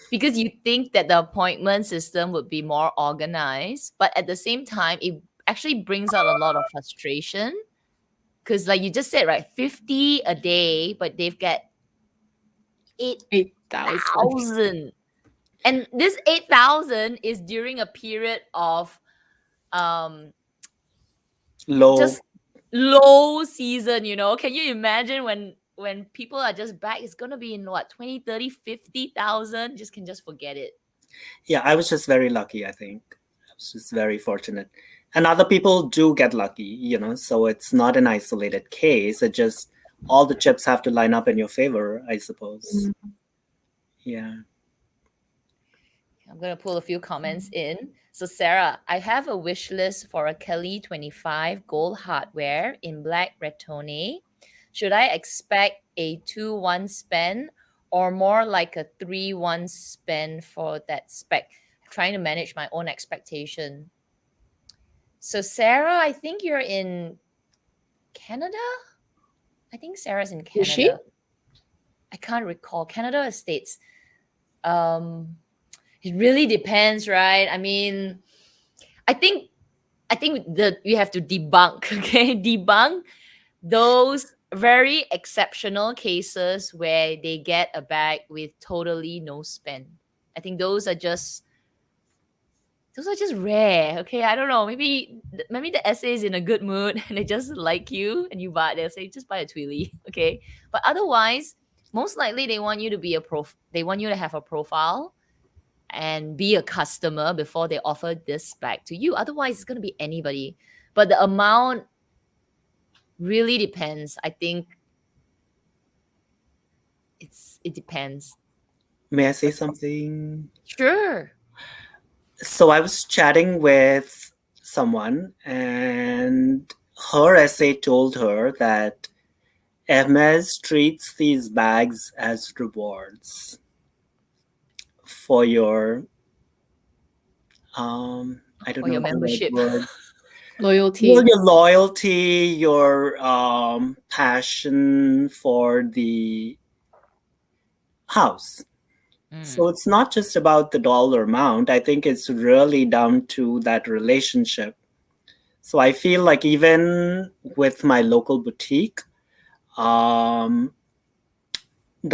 because you think that the appointment system would be more organized, but at the same time, it actually brings out a lot of frustration. Because, like you just said, right, 50 a day, but they've got
8,000.
8,000. And this 8,000 is during a period of um
Low.
just low season. Can you imagine when people are just back, it's gonna be in what, 20, 30, 50,000? Just forget it.
Yeah, I was just very lucky, I think. I was just very fortunate. And other people do get lucky, so it's not an isolated case. It just all the chips have to line up in your favor, I suppose. Yeah.
I'm gonna pull a few comments in. So Sarah, I have a wish list for a Kelly 25 gold hardware in black retone. Should I expect a 2-1 spend or more like a 3-1 spend for that spec? Trying to manage my own expectation. So Sarah, I think you're in Canada? I think Sarah's in
Is she?
Canada. I can't recall. Canada or States. It really depends, right? I mean, I think that you have to debunk, okay? Debunk those very exceptional cases where they get a bag with totally no spend. I think those are just rare. Okay, I don't know. Maybe the essay is in a good mood and they just like you and you buy. They'll say just buy a Twilly. Okay, but otherwise, most likely they want you to be They want you to have a profile and be a customer before they offer this back to you. Otherwise, it's gonna be anybody. But the amount really depends. I think it depends.
May I say something?
Sure.
So I was chatting with someone, and her essay told her that Hermes treats these bags as rewards for your I don't
Or
know
your
the right
membership.
word.
Loyalty.
Well, your loyalty, your passion for the house. So it's not just about the dollar amount. I think it's really down to that relationship. So I feel like even with my local boutique, the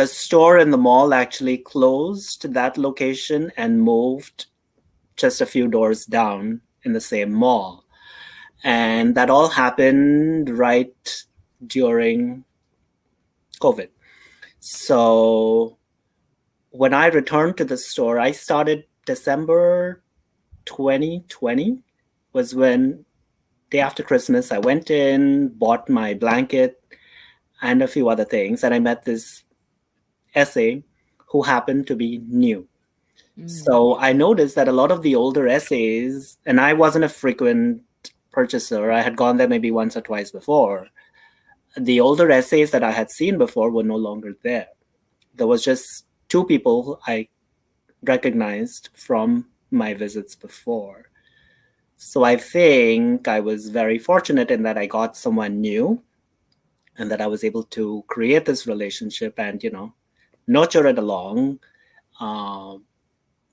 store in the mall actually closed that location and moved just a few doors down in the same mall. And that all happened right during COVID. So when I returned to the store, I started December 2020 was when day after Christmas, I went in, bought my blanket, and a few other things. And I met this essay who happened to be new. So I noticed that a lot of the older essays, and I wasn't a frequent purchaser, I had gone there maybe once or twice before. The older essays that I had seen before were no longer there. There was just two people I recognized from my visits before. So I think I was very fortunate in that I got someone new and that I was able to create this relationship and, nurture it along.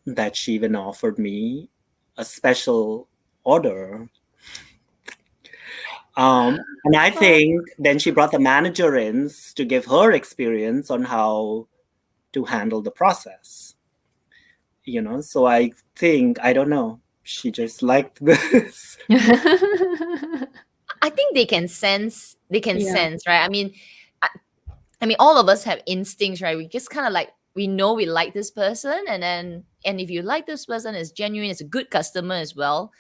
That she even offered me a special order. And I think then she brought the manager in to give her experience on how to handle the process. So I think, I don't know, she just liked this.
I think they can sense, right? I mean, all of us have instincts, right? We just kind of like, we know we like this person, and if you like this person, it's genuine, it's a good customer as well,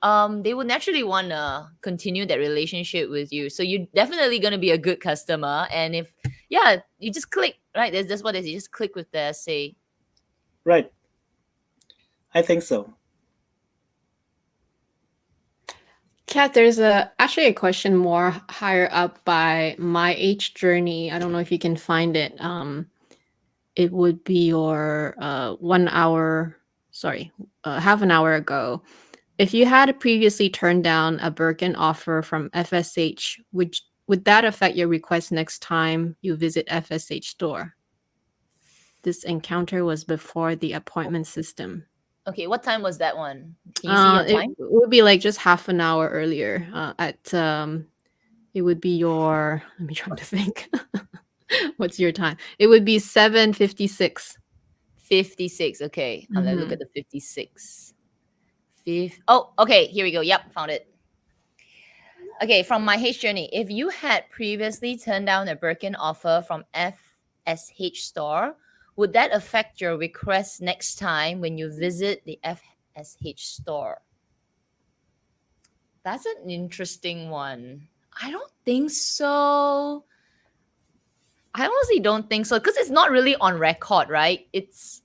they will naturally want to continue that relationship with you. So you're definitely going to be a good customer. And if, you just click, right? That's what it is. You just click with the essay.
Right. I think so.
Kat, there's actually a question more higher up by My Age Journey. I don't know if you can find it. It would be your half an hour ago. If you had previously turned down a Birkin offer from FSH, would that affect your request next time you visit FSH store? This encounter was before the appointment system.
Okay, what time was that one? Can you see your time?
It would be like just half an hour earlier. It would be your. Let me try to think. What's your time? It would be 7:56.
56. Okay, I'm gonna look at the 56. Oh, okay. Here we go. Yep, found it. Okay, from My H Journey. If you had previously turned down a Birkin offer from FSH store, would that affect your request next time when you visit the FSH store? That's an interesting one. I don't think so. I honestly don't think so, because it's not really on record, right? It's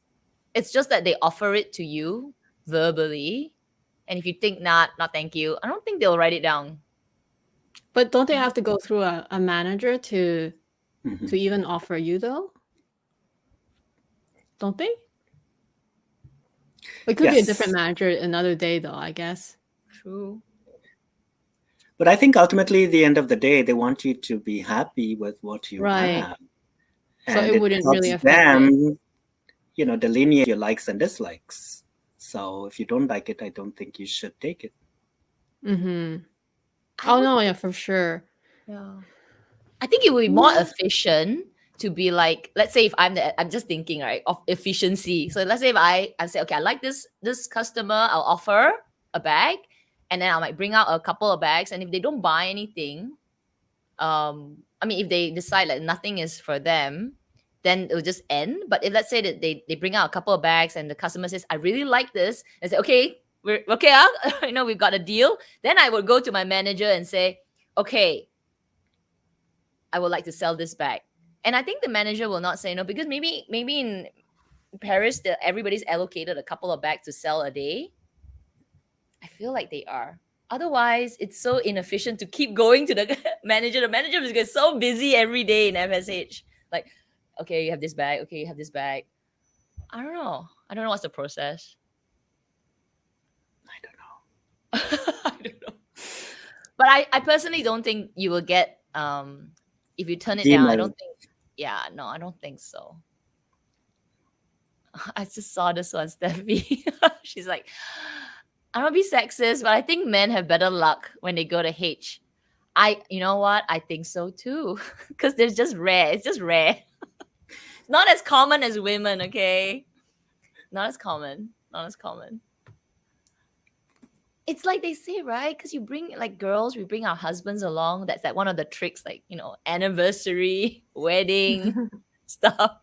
just that they offer it to you verbally. And if you think not thank you, I don't think they'll write it down.
But don't they have to go through a manager to even offer you, though? Don't they? It could be a different manager another day, though, I guess.
True.
But I think ultimately, at the end of the day, they want you to be happy with what you have.
So
and
it wouldn't really affect them,
delineate your likes and dislikes. So if you don't like it, I don't think you should take it.
Oh, no, yeah, for sure.
Yeah. I think it would be more efficient to be like, let's say if I'm just thinking, right, of efficiency. So let's say if I say, okay, I like this customer, I'll offer a bag, and then I might bring out a couple of bags. And if they don't buy anything, if they decide like nothing is for them, then it'll just end. But if let's say that they bring out a couple of bags and the customer says, I really like this, and say, okay, we're okay, we've got a deal. Then I would go to my manager and say, okay, I would like to sell this bag. And I think the manager will not say no, because maybe in Paris, everybody's allocated a couple of bags to sell a day. I feel like they are. Otherwise, it's so inefficient to keep going to the manager. The manager is get so busy every day in FSH. Like, okay, you have this bag. Okay, you have this bag. I don't know what's the process.
I don't know.
I don't know. But I personally don't think you will get, if you turn it down, I don't think, I don't think so. I just saw this one, Steffi. She's like, I don't be sexist, but I think men have better luck when they go to H. You know what? I think so too. Because they're just rare. It's just rare. Not as common as women, okay? Not as common. It's like they say, right? Because you bring, like, girls, we bring our husbands along. That's like one of the tricks, like, anniversary, wedding stuff.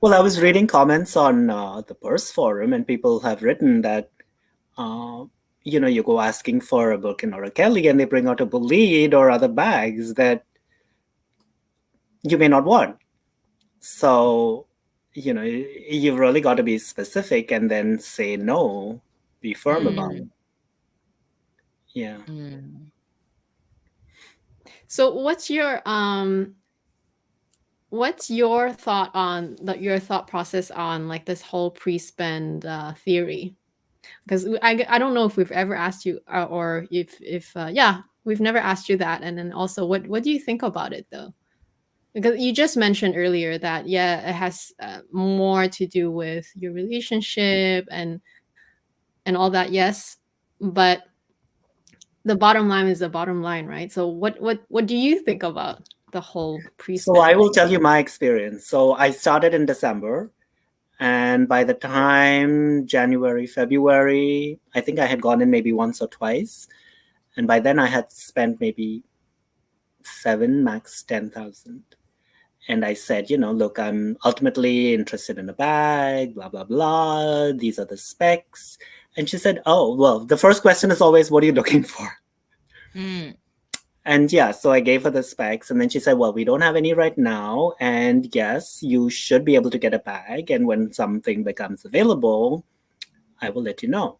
Well, I was reading comments on the Purse forum, and people have written that you go asking for a Birkin or a Kelly and they bring out a Bolide or other bags that you may not want. So, you've really got to be specific and then say no, be firm about it. Yeah.
So what's your thought on your thought process on like this whole pre-spend theory? Because I don't know if we've ever asked you or if we've never asked you that. And then also what do you think about it though? Because you just mentioned earlier that it has more to do with your relationship and all that, yes, but the bottom line is the bottom line, right? So what do you think about the whole pre-spend?
So I will tell you my experience. So I started in December, and by the time January, February, I think I had gone in maybe once or twice, and by then I had spent maybe 7, max 10,000. And I said, look, I'm ultimately interested in a bag, blah, blah, blah. These are the specs. And she said, oh, well, the first question is always, what are you looking for? And so I gave her the specs. And then she said, well, we don't have any right now. And yes, you should be able to get a bag. And when something becomes available, I will let you know.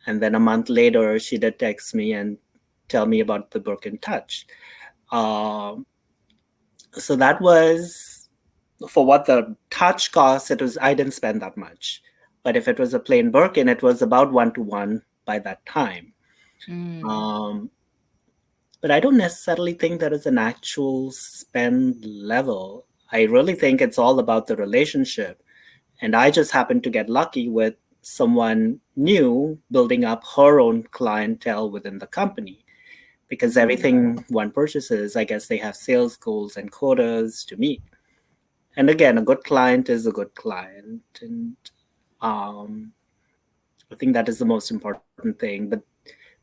And then a month later, she did text me and tell me about the Birkin Touch. So that was, for what the Touch cost, I didn't spend that much. But if it was a plain Birkin, it was about 1-to-1 by that time. But I don't necessarily think there is an actual spend level. I really think it's all about the relationship. And I just happened to get lucky with someone new building up her own clientele within the company. Because everything one purchases, I guess they have sales goals and quotas to meet. And again, a good client is a good client. And I think that is the most important thing. But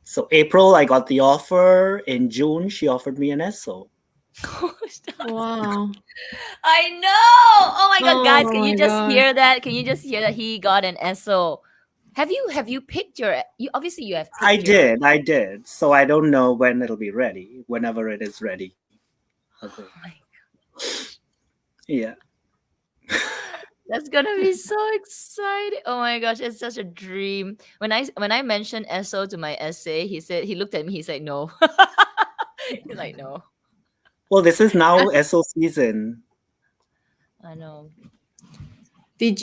so April, I got the offer. In June, she offered me an ESO.
Wow.
I know. Oh my God, guys, can
Oh
you
my
just
God.
hear that? Can you just hear that he got an ESO? Have you picked your? You obviously you have. Picked
I did. So I don't know when it'll be ready. Whenever it is ready, I'll go.
Oh my
Yeah.
That's gonna be so exciting! Oh my gosh, it's such a dream. When I mentioned ESO to my essay, he looked at me. He's like, no. He's like, no.
Well, this is now ESO season.
I know.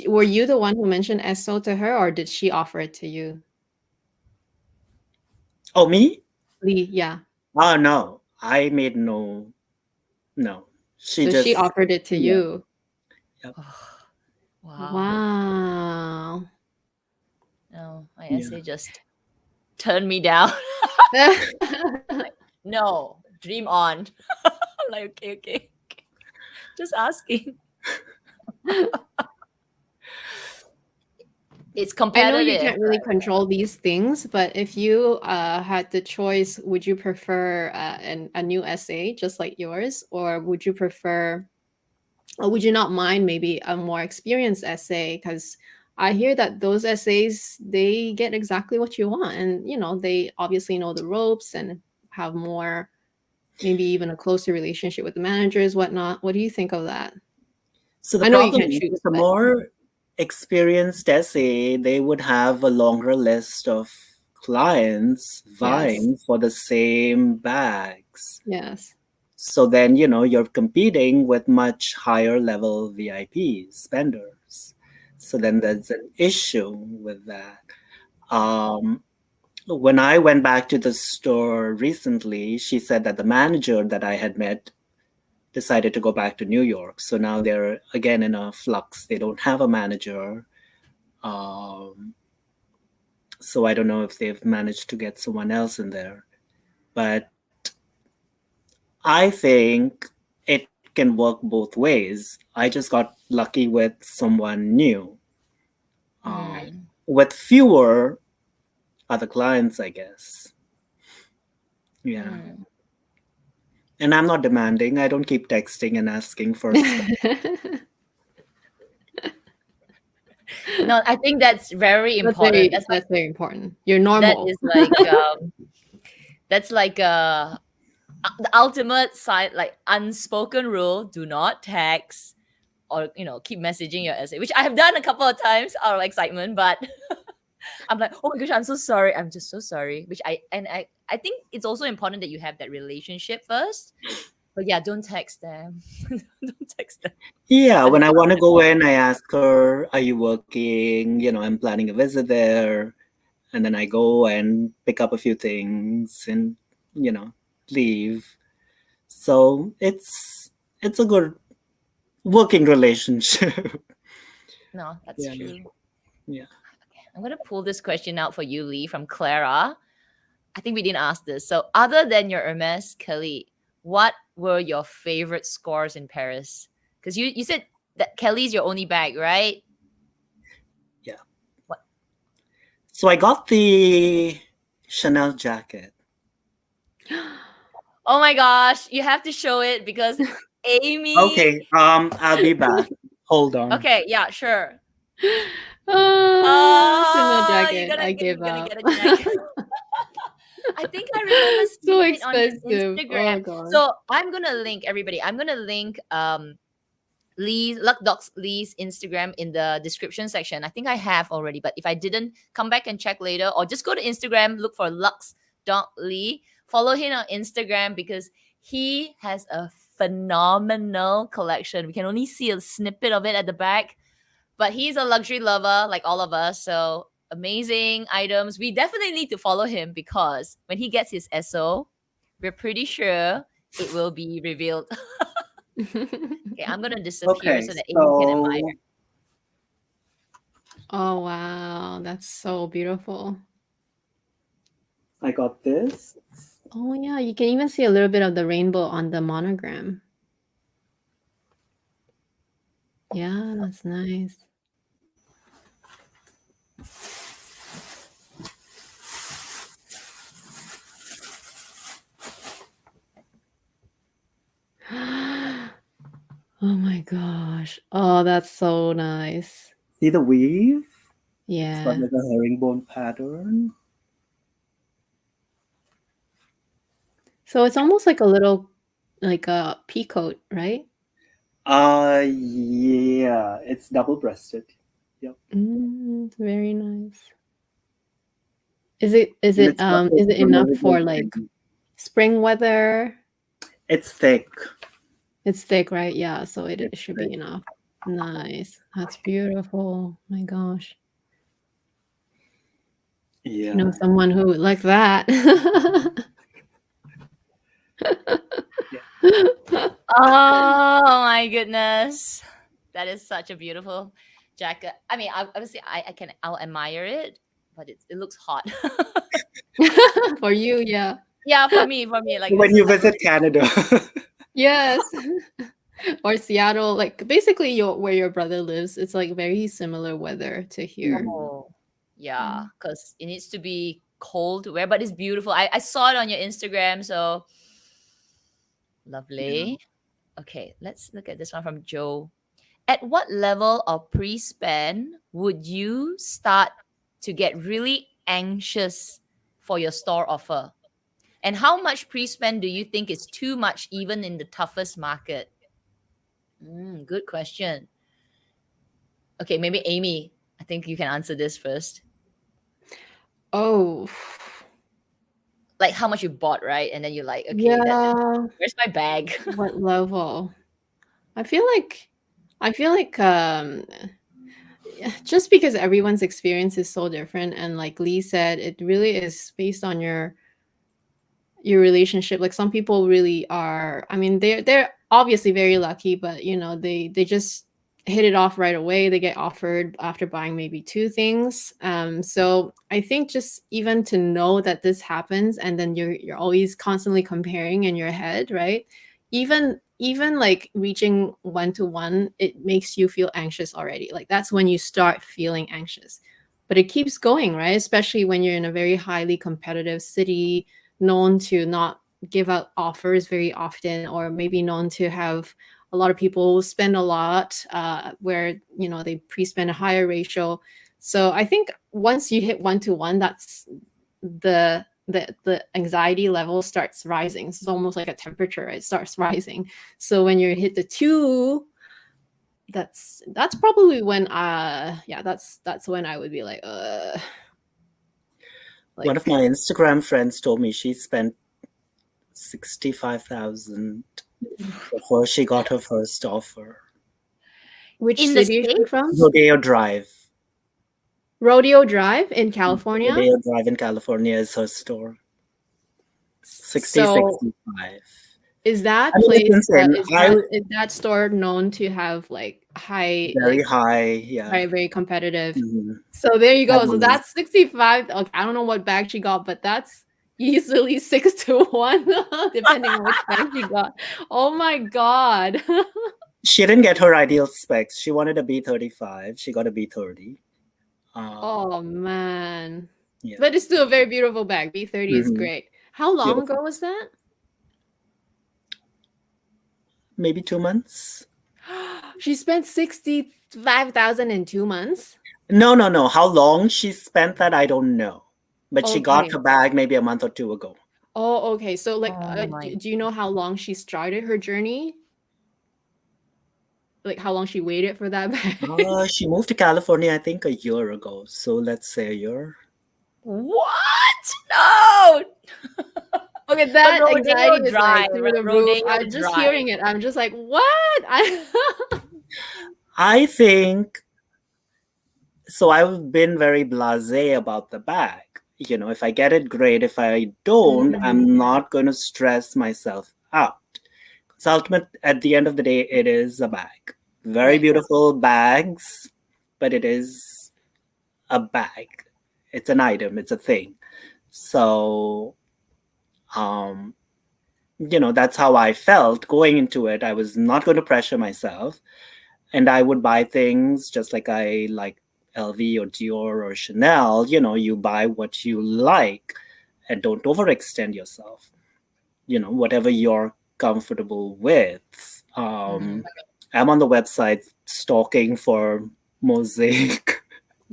Were you the one who mentioned ESO to her, or did she offer it to you?
Oh, me?
Lee, yeah.
Oh no, I made no. She
So
just
she offered it to you.
Yep.
Wow.
Wow.
No, my essay just turned me down. Like, no, dream on. I'm like, okay. Just asking. It's
I
competitive.
know you can't really control these things, but if you had the choice, would you prefer a new essay just like yours, or would you prefer, or would you not mind maybe a more experienced essay? Because I hear that those essays, they get exactly what you want, and they obviously know the ropes and have more, maybe even a closer relationship with the managers, whatnot. What do you think of that?
So the
I know you
problem
can't
is,
choose,
with the more experienced essay, they would have a longer list of clients vying for the same bags.
Yes.
So then, you're competing with much higher level VIP spenders. So then there's an issue with that. When I went back to the store recently, she said that the manager that I had met decided to go back to New York. So now they're again in a flux. They don't have a manager. So I don't know if they've managed to get someone else in there. But I think it can work both ways. I just got lucky with someone new. With fewer other clients, I guess. Yeah. And I'm not demanding. I don't keep texting and asking for stuff.
No, I think that's very important.
That's very important. You're
That
normal.
is like that's like the ultimate side, like unspoken rule: do not text or keep messaging your essay, which I have done a couple of times out of excitement, but I'm like, oh my gosh, I'm so sorry. I'm just so sorry. Which I think it's also important that you have that relationship first. But yeah, don't text them. Don't text them.
Yeah,
But
when
it's
I
not
want to
that
go
important.
in, I ask her, "Are you working?" I'm planning a visit there, and then I go and pick up a few things and you know leave. So it's a good working relationship.
No, that's
Yeah,
true.
yeah.
I'm gonna pull this question out for you, Lee, from Clara. I think we didn't ask this. So, other than your Hermes, Kelly, what were your favorite scores in Paris? Because you said that Kelly's your only bag, right?
Yeah.
What?
So I got the Chanel jacket.
Oh my gosh, you have to show it because Amy.
Okay, I'll be back. Hold on.
Okay, yeah, sure.
Chanel
Oh,
jacket. I
you're
gave
gonna
up.
get a jacket. I think I remember
So
seeing it on his
expensive. Oh
Instagram.
gosh.
So I'm gonna link everybody. I'm gonna link LuxDocLee's Instagram in the description section. I think I have already, but if I didn't, come back and check later, or just go to Instagram, look for LuxDocLee. Follow him on Instagram because he has a phenomenal collection. We can only see a snippet of it at the back, but he's a luxury lover like all of us. So amazing items. We definitely need to follow him because when he gets his SO, we're pretty sure it will be revealed. Okay, I'm gonna disappear
Okay,
so that Amy can admire.
so
Oh wow, that's so beautiful.
I got this.
Oh yeah, you can even see a little bit of the rainbow on the monogram. Yeah, that's nice. Oh my gosh. Oh, that's so nice.
See the weave? It's got
Yeah.
like a herringbone pattern.
So it's almost like a little like a peacoat, right?
Yeah, it's double-breasted. Yep.
It's very nice. Is it
And it's got this
enough
removable
for like
thing.
spring weather?
It's thick.
It's thick, right? Yeah, so it
It's
should
thick.
be enough. Nice. That's beautiful. My gosh.
Yeah.
You know someone who would like that.
Oh my goodness. That is such a beautiful jacket. I mean, obviously I'll admire it, but it looks hot.
For you, yeah.
Yeah, for me, like
When
this
you
is like
visit Canada.
Yes. Or Seattle, like basically where your brother lives, it's like very similar weather to here.
oh yeah, because it needs to be cold to wear, but it's beautiful. I saw it on your Instagram, so lovely. Okay, let's look at this one from Joe. At what level of pre-spend would you start to get really anxious for your store offer? And how much pre-spend do you think is too much even in the toughest market? Good question. Okay, maybe Amy, I think you can answer this first.
Oh.
Like how much you bought, right? And then you're like, okay,
Yeah.
where's my bag?
What level? I feel like just because everyone's experience is so different, and like Lee said, it really is based on your relationship. Like some people really are, I mean, they're obviously very lucky, but they just hit it off right away. They get offered after buying maybe two things. So I think just even to know that this happens, and then you're always constantly comparing in your head, right? Even like reaching 1-to-1, it makes you feel anxious already. Like that's when you start feeling anxious. But it keeps going, right? Especially when you're in a very highly competitive city, known to not give out offers very often, or maybe known to have a lot of people spend a lot, where they pre-spend a higher ratio. So I think once you hit 1-to-1, that's the anxiety level starts rising. It's almost like a temperature. It starts rising. So when you hit the 2, that's probably when that's when I would be like
One of my Instagram friends told me she spent 65,000 before she got her first offer.
Which
In the
city is she
States?
from?
Rodeo Drive.
Rodeo Drive in California.
Rodeo Drive in California is her store. 60,
So
65.
is that
I mean,
place
it's insane.
is that store known to have like high,
Very
like
high, yeah.
very, very competitive?
Mhm.
So there you go.
That
So
was-
that's 65. Okay, I don't know what bag she got, but that's easily 6-to-1, depending on which bag she got. Oh my god.
She didn't get her ideal specs. She wanted a B35. She got a B30.
Oh man.
Yeah.
But it's still a very beautiful bag. B30 is
Mhm.
great. How long
Beautiful.
ago was that?
Maybe 2 months.
She spent 65,000 in 2 months.
No. How long she spent that, I don't know. But she got
Okay.
her bag maybe a month or 2 ago.
Oh, okay. So like,
Oh my.
do you know how long she started her journey? Like how long she waited for that bag?
She moved to California, I think, a year ago. So let's say a year.
What? No.
Okay, that
Rodeo
anxiety is
Drive,
like through the
Rodeo
roof. I'm just
Drive.
hearing it. I'm just like, what?
I think so. I've been very blasé about the bag. If I get it, great. If I don't, I'm not going to stress myself out. Because at the end of the day, it is a bag. Very
Right.
beautiful bags, but it is a bag. It's an item. It's a thing. So, that's how I felt going into it. I was not going to pressure myself. And I would buy things just like I like LV or Dior or Chanel. You buy what you like and don't overextend yourself. Whatever you're comfortable with. I'm on the website stalking for mosaic.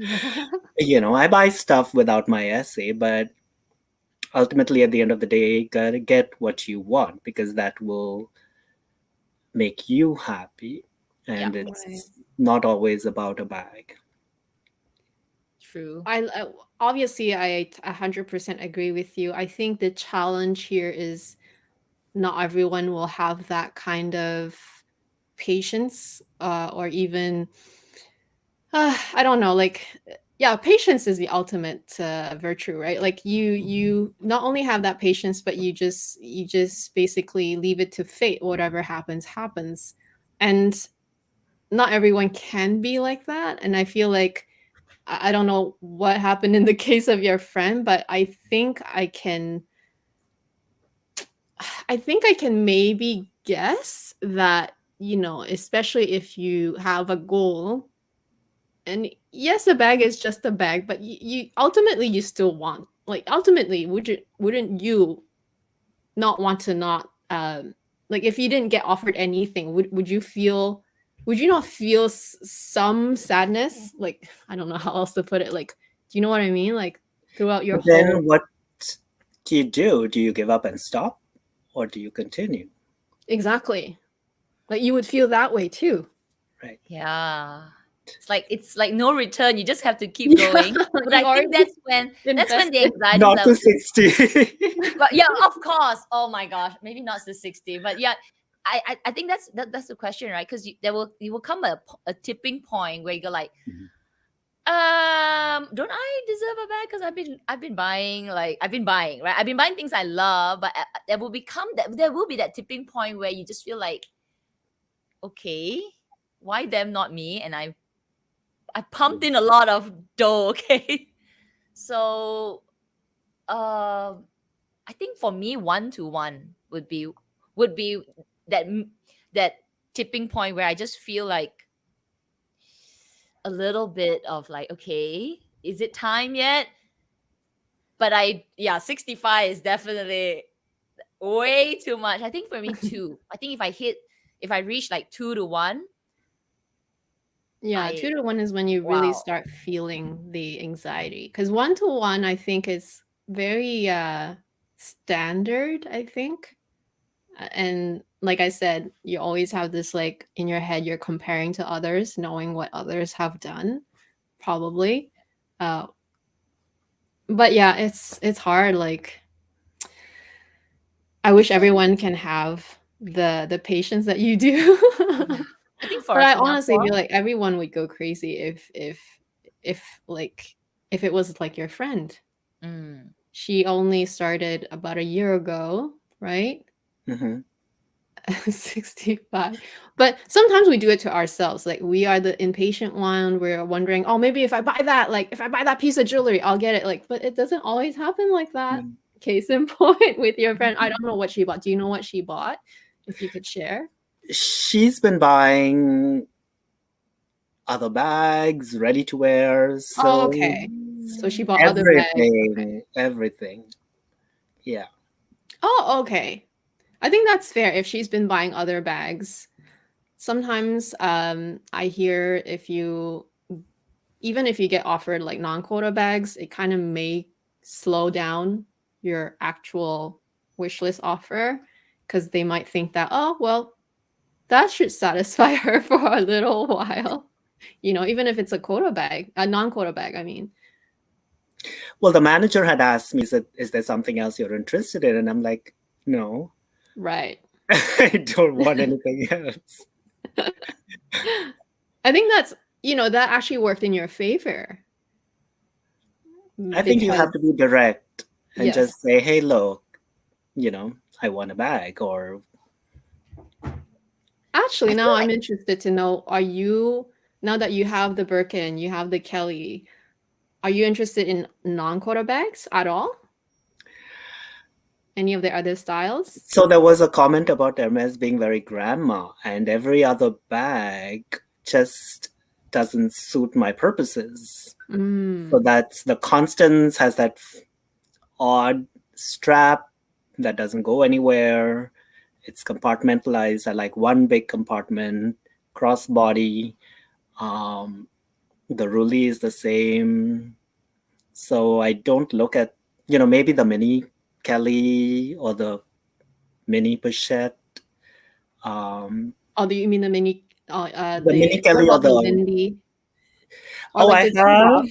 I buy stuff without my essay, but ultimately at the end of the day, you gotta get what you want because that will make you happy. And
Yeah.
it's not always about a bag.
True.
I obviously I 100% agree with you. I think the challenge here is not everyone will have that kind of patience, or even I don't know, like yeah, patience is the ultimate virtue, right? Like you not only have that patience, but you just basically leave it to fate. Whatever happens happens. And not everyone can be like that. And I feel like I don't know what happened in the case of your friend, but I think I can maybe guess that, especially if you have a goal, and yes, a bag is just a bag, but you ultimately you still want, like, ultimately wouldn't you not want to not like, if you didn't get offered anything, would you not feel some sadness? Like, I don't know how else to put it. Like, do you know what I mean? Like, throughout your
But then
whole.
what do you do? Do you give up and stop? Or do you continue?
Exactly. Like, you would feel that way too.
Right.
Yeah. It's like no return. You just have to keep
Yeah,
going. But
you
I think
already
that's when the
invested.
anxiety
Not
level.
to 60.
But yeah, of course. Oh my gosh, maybe not to 60, but yeah, I think that's the question, right? Because you will come a tipping point where you go like, don't I deserve a bag? Because I've been buying, right? I've been buying things I love, but there will be that tipping point where you just feel like, okay, why them, not me? And I pumped in a lot of dough, okay. So I think for me, 1-to-1 would be that that tipping point where I just feel like a little bit of like, okay, is it time yet? But 65 is definitely way too much. I think for me too. I think if I hit if I reach like 2 to 1,
Yeah,
I
2 to 1 is when you really
wow.
start feeling the anxiety. Because 1 to 1, I think, is very standard, I think. And like I said, you always have this like in your head, you're comparing to others, knowing what others have done, probably. But yeah, it's hard. Like I wish everyone can have the patience that you do.
I think
But
for
I honestly
Singapore,
feel like everyone would go crazy if like if it was like your friend.
mm,
She only started about a year ago, right?
Mhm.
65. But sometimes we do it to ourselves. Like we are the impatient one. We're wondering, oh, maybe if I buy that, like if I buy that piece of jewelry, I'll get it. Like, but it doesn't always happen like that.
Mm.
Case in point with your friend. I don't know what she bought. Do you know what she bought? If you could share.
She's been buying other bags, ready to wear,
Oh,
so
okay. So she bought other bags.
everything. Yeah.
Oh, okay. I think that's fair if she's been buying other bags. Sometimes I hear if you even if you get offered like non-quota bags, it kind of may slow down your actual wish list offer because they might think that, oh, well, that should satisfy her for a little while. You know, even if it's a quota bag, a non-quota bag, I mean.
Well, the manager had asked me, is there something else you're interested in? And I'm like, no,
Right.
I don't want anything else.
I think that's, that actually worked in your favor.
I think you have to be direct and
Yes.
just say, hey, look, I want a bag. Or
Actually, now I'm interested to know, now that you have the Birkin, you have the Kelly, are you interested in non-quota bags at all? Any of the other styles?
So there was a comment about Hermes being very grandma, and every other bag just doesn't suit my purposes. So that's the Constance has that odd strap that doesn't go anywhere. It's compartmentalized. I like one big compartment, crossbody. The Ruly is the same. So I don't look at, maybe the mini Kelly or the mini pochette.
Do you mean the mini?
The mini Kelly
what
or
about the
the
Lindy? Or
oh,
like
I
the
have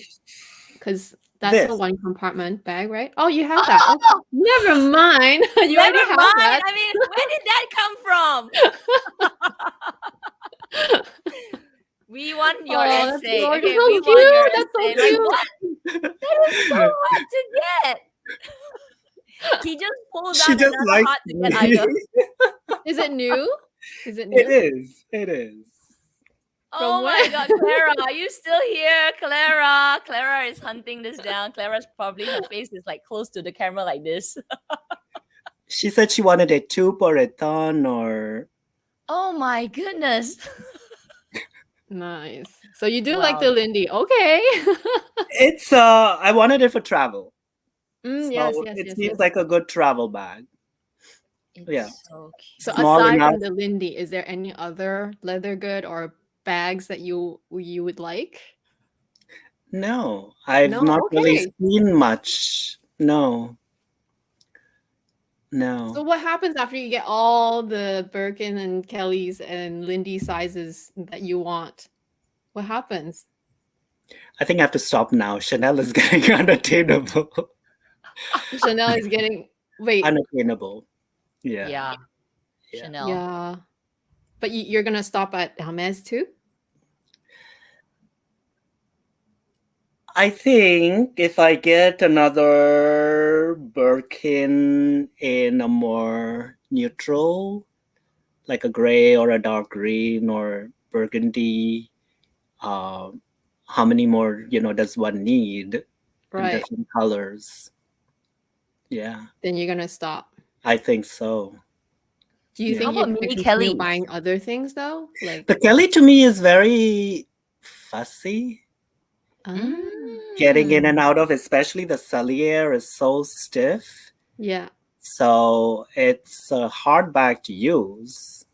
because that's
this.
a one compartment bag, right? Oh, you have that. Okay. Never mind. You already
never
have
mind.
that.
I mean, where did that come from? We want your
That's
essay.
gorgeous.
Okay,
So
we want your
cute. That's so
essay. Like
cute.
what? That is so hard to get. He just pulled
She
out
just
another
likes
hard to get
me.
item.
Is it new? Is it new?
It is. It is.
Oh my god, Clara, are you still here? Clara is hunting this down. Clara's probably her face is like close to the camera like this.
She said she wanted a tube or a ton or.
Oh my goodness.
Nice. So you do like
Wow.
the Lindy. Okay.
It's I wanted it for travel.
Yes.
It seems like a good travel bag.
It's
Yeah.
so cute.
So
Small
aside
enough.
from the Lindy, is there any other leather good or bags that you would like?
No, I've
No?
not really
Okay.
seen much. No.
So what happens after you get all the Birkin and Kelly's and Lindy sizes that you want? What happens?
I think I have to stop now. Chanel is getting unattainable.
Chanel is getting
Unattainable. Yeah.
Yeah.
Yeah.
Chanel.
Yeah. But you're gonna stop at Hermes too?
I think if I get another Birkin in a more neutral, like a gray or a dark green or burgundy, how many more, does one need in
Right.
different colors? Yeah,
Then you're gonna stop.
I think so.
Do you
Yeah.
think
How
you're
about
gonna
mini
continue
Kellys?
buying other things though? Like
The Kelly to me is very fussy. Getting in and out of, especially the Cellier is so stiff.
Yeah.
So it's a hard bag to use.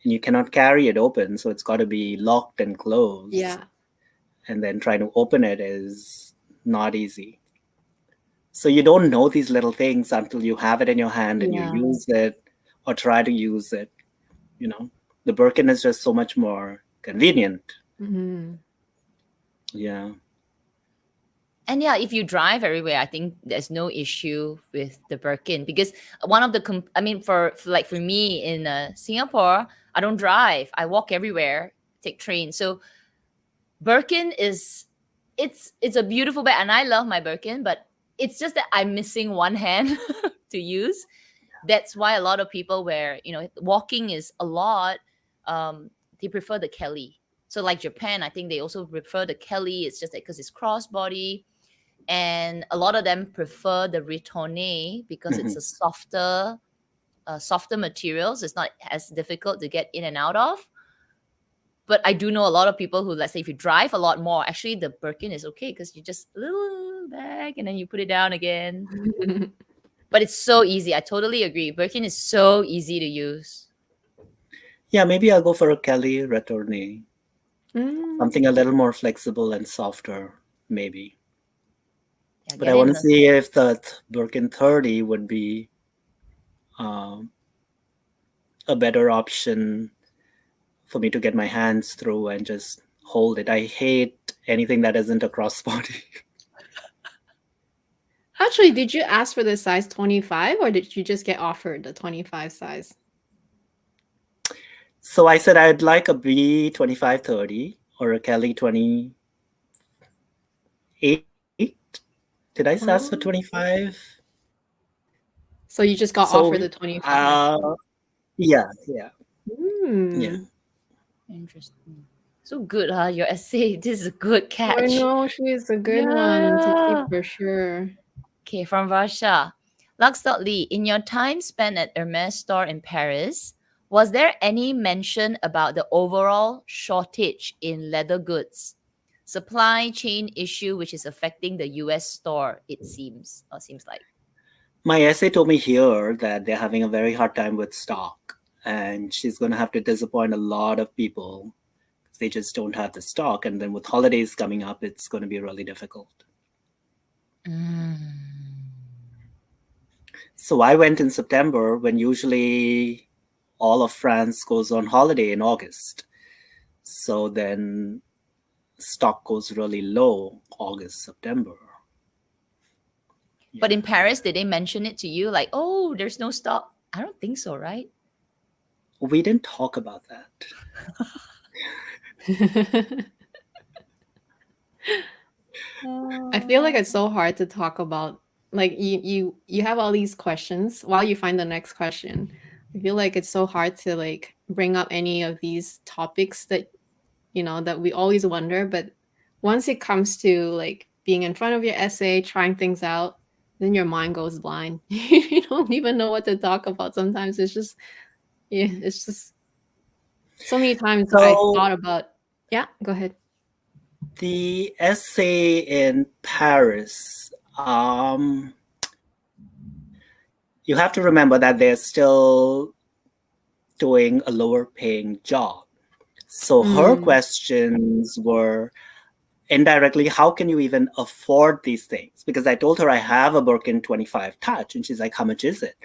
and you cannot carry it open, so it's got to be locked and closed.
Yeah.
And then trying to open it is not easy. So you don't know these little things until you have it in your hand and you
Yeah.
use it or try to use it. You know, the Birkin is just so much more convenient.
Mhm.
Yeah.
And yeah, if you drive everywhere, I think there's no issue with the Birkin, because one of the for me in Singapore, I don't drive. I walk everywhere, take train. So Birkin is it's a beautiful bag, and I love my Birkin, but it's just that I'm missing one hand to use. That's why a lot of people where walking is a lot, they prefer the Kelly. So like Japan, I think they also prefer the Kelly. It's just because it's crossbody, and a lot of them prefer the retourne because it's a softer materials. It's not as difficult to get in and out of. But I do know a lot of people who, let's say, if you drive a lot more, actually the Birkin is okay because you just a little bag and then you put it down again. But it's so easy. I totally agree. Birkin is so easy to use.
Yeah, maybe I'll go for a Kelly Retourne.
Mm.
Something a little more flexible and softer, maybe.
Yeah,
But
get
I
it
want
in
to
a
see if the Birkin 30 would be um, a better option for me to get my hands through and just hold it. I hate anything that isn't a crossbody.
Actually, did you ask for the size 25 or did you just get offered the 25 size?
So I said I'd like a B 2530 or a Kelly 28. Did I ask for
Oh.
25?
So you just got
So
offered the 25.
yeah. Yeah.
Mm.
interesting. So good, huh? Your essay. This is a good
I
catch.
know she's a good one to keep
Yeah.
for sure.
Okay, from Russia. LuxDocLee, in your time spent at Hermes store in Paris, was there any mention about the overall shortage in leather goods? Supply chain issue which is affecting the US store, it seems. Or seems like.
My essay told me here that they're having a very hard time with stock, and she's going to have to disappoint a lot of people. They just don't have the stock, and then with holidays coming up, it's going to be really difficult. So I went in September when usually all of France goes on holiday in August. So then stock goes really low August, September.
But in Paris, did they mention it to you? Like, oh, there's no stock? I don't think so, right?
We didn't talk about that.
I feel like it's so hard to talk about. Like you have all these questions while you find the next question. I feel like it's so hard to like bring up any of these topics that that we always wonder, but once it comes to like being in front of your essay, trying things out, then your mind goes blind. You don't even know what to talk about. Sometimes it's just so many times I
So
thought about. Yeah, go ahead.
the essay in Paris, you have to remember that they're still doing a lower paying job. So her questions were indirectly, how can you even afford these things? Because I told her I have a Birkin 25 Touch, and she's like, how much is it?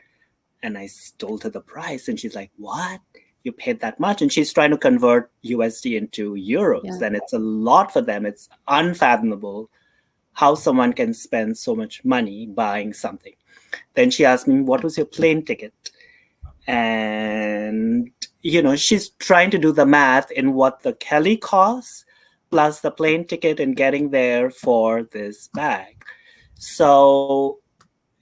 And I told her the price, and she's like, what? You paid that much? And she's trying to convert USD into euros,
Yeah.
and it's a lot for them. It's unfathomable how someone can spend so much money buying something. Then she asked me, what was your plane ticket? And, she's trying to do the math in what the Kelly costs plus the plane ticket and getting there for this bag. So,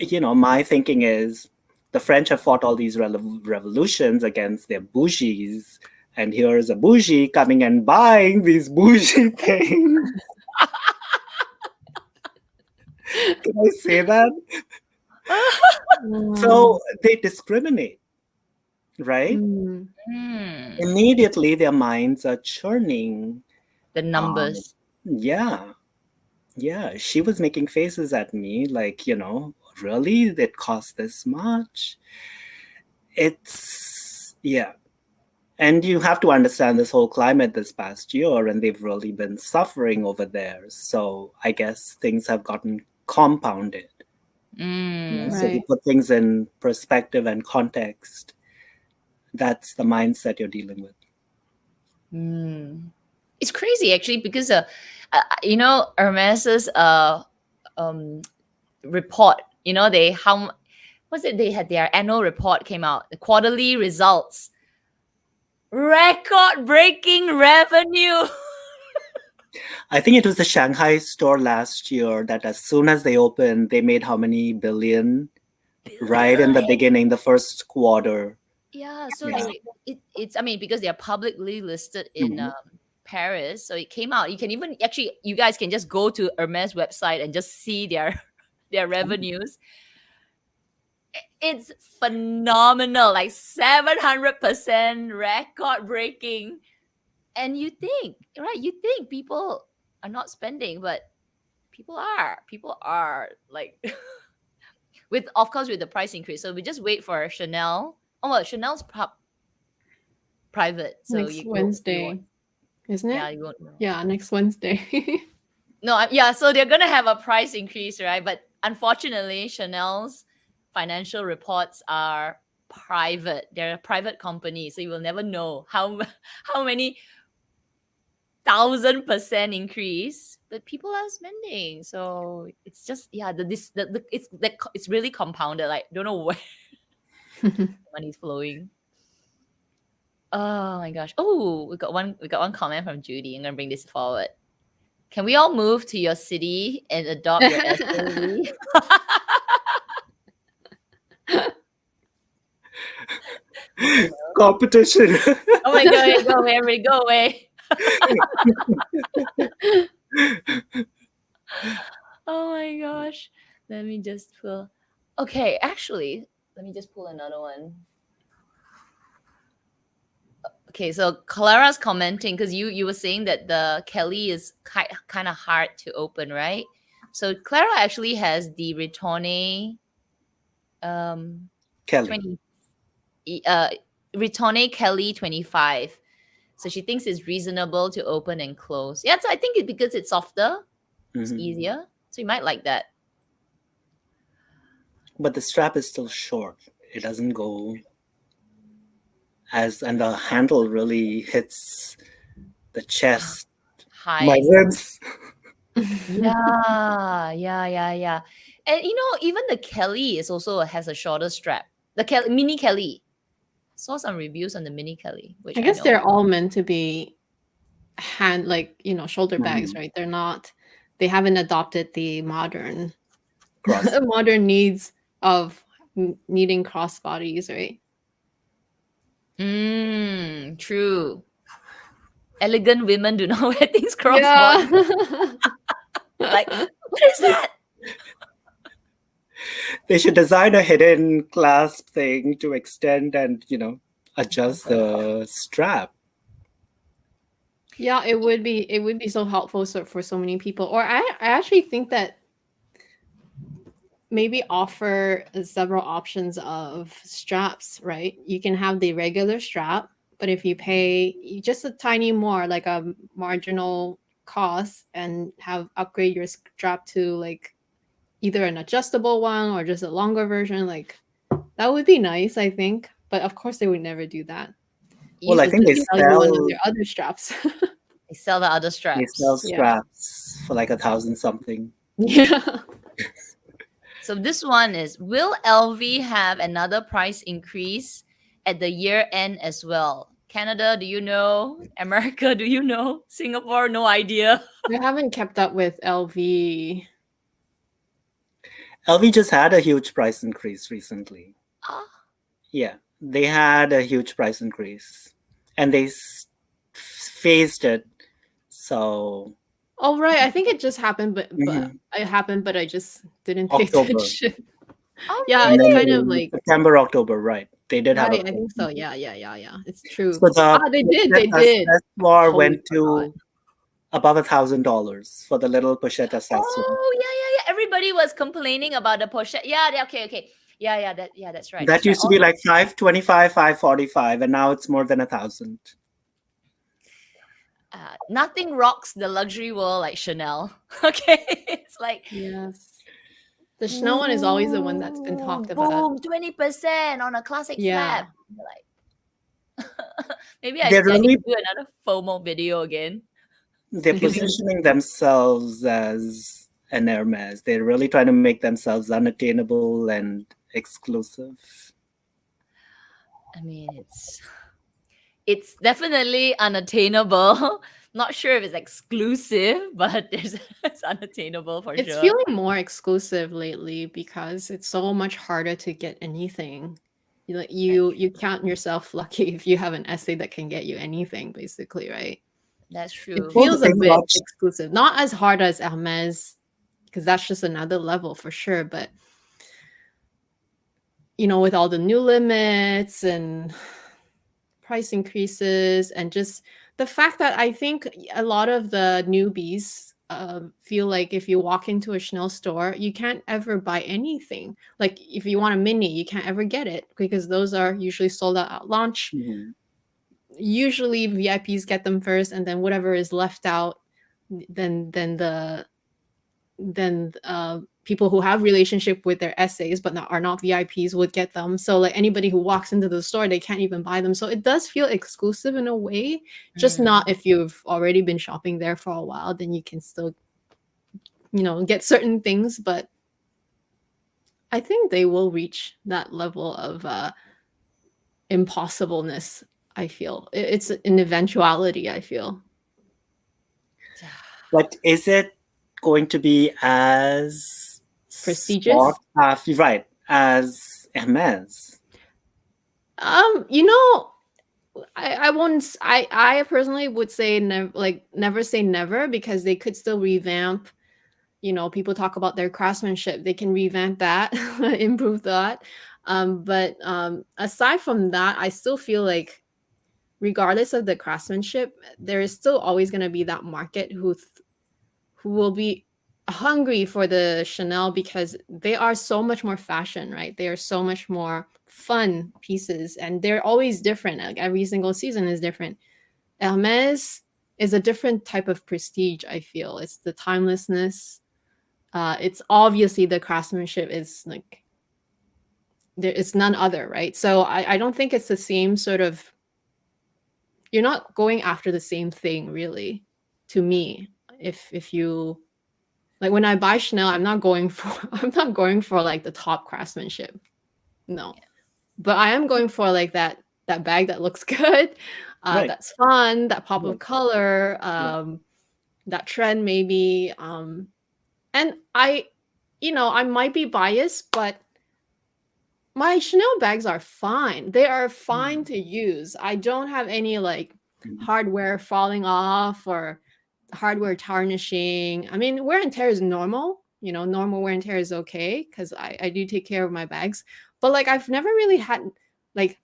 my thinking is the French have fought all these revolutions against their bougies. And here is a bougie coming and buying these bougie things. Can I say that? So they discriminate, right? Immediately their minds are churning.
The numbers.
Yeah. She was making faces at me like, really? It cost this much? Yeah. And you have to understand this whole climate this past year, and they've really been suffering over there. So I guess things have gotten compounded.
Mm.
So to
Right.
put things in perspective and context, that's the mindset you're dealing with.
Mm. It's crazy actually because Hermes's report, they how what's it, they had their annual report came out, the quarterly results, record breaking revenue.
I think it was the Shanghai store last year that as soon as they opened, they made how many billion right in the beginning, the first quarter.
Yeah, so
Yeah.
it's, I mean, because they are publicly listed in
Mhm.
Paris, so it came out. You can even actually, you guys can just go to Hermes website and just see their their revenues. It's phenomenal, like 700% record breaking. And you think, right? You think people are not spending, but people are. People are like with, of course, with the price increase. So we just wait for Chanel. Oh well, Chanel's private, so
Next
you
Wednesday,
won't.
isn't it?
Yeah, you won't know.
Yeah, next Wednesday.
No, yeah. So they're gonna have a price increase, right? But unfortunately, Chanel's financial reports are private. They're a private company, so you will never know how many 1,000% increase. But people are spending, so it's just, yeah. It's really compounded. Like, don't know where money's flowing. Oh my gosh. Oh, we got one comment from Judy. I'm gonna bring this forward. Can we all move to your city and adopt your SOE?
Competition.
Oh my god, go away, everybody, go away. Oh my gosh. Let me just pull. Okay, actually, let me just pull another one. Okay, so Clara's commenting because you were saying that the Kelly is kind of hard to open, right? So Clara actually has the Ritorne
Kelly.
20 Ritorne Kelly 25. So she thinks it's reasonable to open and close. Yeah, so I think because it's softer, it's
Mhm.
easier. So you might like that.
But the strap is still short. It doesn't go and the handle really hits the chest.
High.
My ribs.
Yeah. And even the Kelly is also has a shorter strap. The mini Kelly. Saw some reviews on the mini Kelly, which
I
I
guess
know.
they're all meant to be shoulder bags,
Mhm.
right? They haven't adopted the modern
Cross.
modern needs of needing crossbodies, right?
True. Elegant women do not wear things crossbody.
Yeah.
Like, what is that?
They should design a hidden clasp thing to extend and, adjust the strap.
Yeah, it would be so helpful for so many people. Or I actually think that maybe offer several options of straps, right? You can have the regular strap, but if you pay just a tiny more, like a marginal cost, and upgrade your strap to like either an adjustable one or just a longer version, like that would be nice, I think. But of course, they would never do that.
Well, I
You,
They'll
think
just sell you one of their other straps.
they sell the other
they sell
straps.
Yeah.
straps for like 1,000 something.
Yeah.
So this one is, will LV have another price increase at the year end as well? Canada, do you know? America, do you know? Singapore, no idea.
I haven't kept up with LV.
LV just had a huge price increase recently.
Ah,
Yeah, they had a huge price increase and they phased it. So,
Oh right, I think it just happened, but
Mhm.
it happened, but I just didn't pay
October.
attention.
oh
Yeah,
And
it's
then
kind of
in
like
September, October, right? They did have a
right. I
price
think so.
increase.
Yeah. It's true.
So the
They did.
pochette
They did.
accessoire
Totally
went
forgot.
to above $1,000 for the little pochette accessoire.
yeah. Everybody was complaining about the pochette. Yeah, okay. That's right.
That used to be like 525, 545, and now it's more than 1,000.
Nothing rocks the luxury world like Chanel. Okay, it's like
Yes. The Chanel one is always the one that's been talked about.
boom, 20% on a classic
Yeah.
flap. Like, maybe I
They're
need
really
to do another FOMO video again.
they're positioning themselves as an Hermes. They're really trying to make themselves unattainable and exclusive.
I mean, it's definitely unattainable. Not sure if it's exclusive, but it's unattainable for
It's
sure.
feeling more exclusive lately because it's so much harder to get anything. You count yourself lucky if you have an essay that can get you anything, basically, right?
That's
It
true.
feels a
thing
bit
about-
exclusive. Not as hard as Hermes, because that's just another level for sure. But with all the new limits and price increases, and just the fact that I think a lot of the newbies feel like if you walk into a Chanel store, you can't ever buy anything. Like if you want a mini, you can't ever get it because those are usually sold out at launch.
Mhm.
Usually VIPs get them first, and then whatever is left out, then people who have relationship with their essays but are not VIPs would get them. So like anybody who walks into the store, they can't even buy them. So it does feel exclusive in a way, just not if you've already been shopping there for a while, then you can still, get certain things. But I think they will reach that level of impossibleness. I feel it's an eventuality. I feel.
But is it going to be as
Prestigious?
right, as Hermes?
I won't. I personally would say never say never, because they could still revamp. People talk about their craftsmanship. They can revamp that, improve that. But aside from that, I still feel like regardless of the craftsmanship, there is still always going to be that market who will be hungry for the Chanel, because they are so much more fashion, right? They are so much more fun pieces, and they're always different. Like every single season is different. Hermes is a different type of prestige. I feel it's the timelessness. It's obviously the craftsmanship is like it's none other, right? So I don't think it's the same sort of. You're not going after the same thing, really, to me. If you like, when I buy Chanel, I'm not going for like the top craftsmanship. No. But I am going for like that bag that looks good,
Right.
that's fun, that pop of
Right.
color, that trend maybe. And I might be biased, but my Chanel bags are fine. They are fine to use. I don't have any like hardware falling off or hardware tarnishing. I mean, wear and tear is normal. Normal wear and tear is okay because I do take care of my bags. But like I've never really had like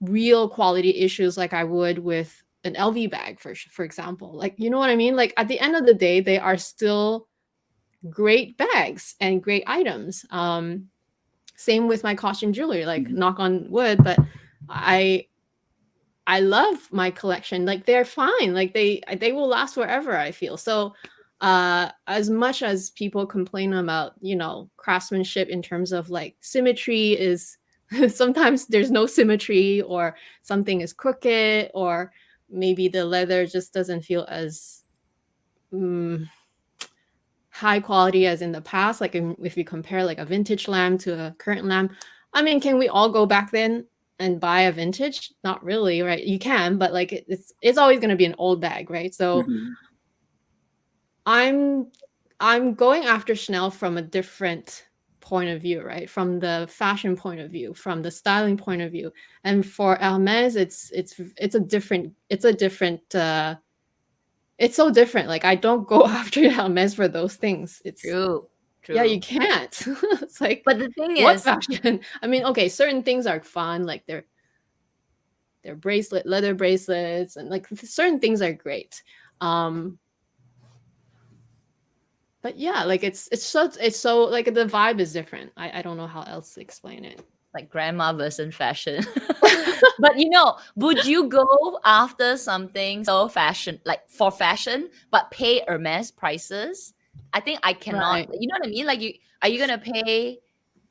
real quality issues like I would with an LV bag, for example. Like, you know what I mean? Like at the end of the day, they are still great bags and great items. Same with my costume jewelry, like knock on wood, but I love my collection. Like they're fine. Like they will last forever, I feel. So as much as people complain about, craftsmanship in terms of like symmetry is sometimes there's no symmetry, or something is crooked, or maybe the leather just doesn't feel as high quality as in the past. Like if you compare like a vintage lamb to a current lamb, I mean, can we all go back then and buy a vintage? Not really, right? You can, but like it's always going to be an old bag, right? So I'm going after Chanel from a different point of view, right? From the fashion point of view, from the styling point of view. And for Hermes, it's so different. Like I don't go after Hermes for those things. It's
True.
Yeah, you can't. It's like,
But the thing
what
is,
fashion? I mean, okay, certain things are fun, like their leather bracelets, and like certain things are great. but yeah, like it's so like the vibe is different. I don't know how else to explain it.
Like grandma version fashion. But would you go after something so fashion, like for fashion, but pay Hermes prices? I think I cannot.
Right.
You know what I mean? Like, are you gonna pay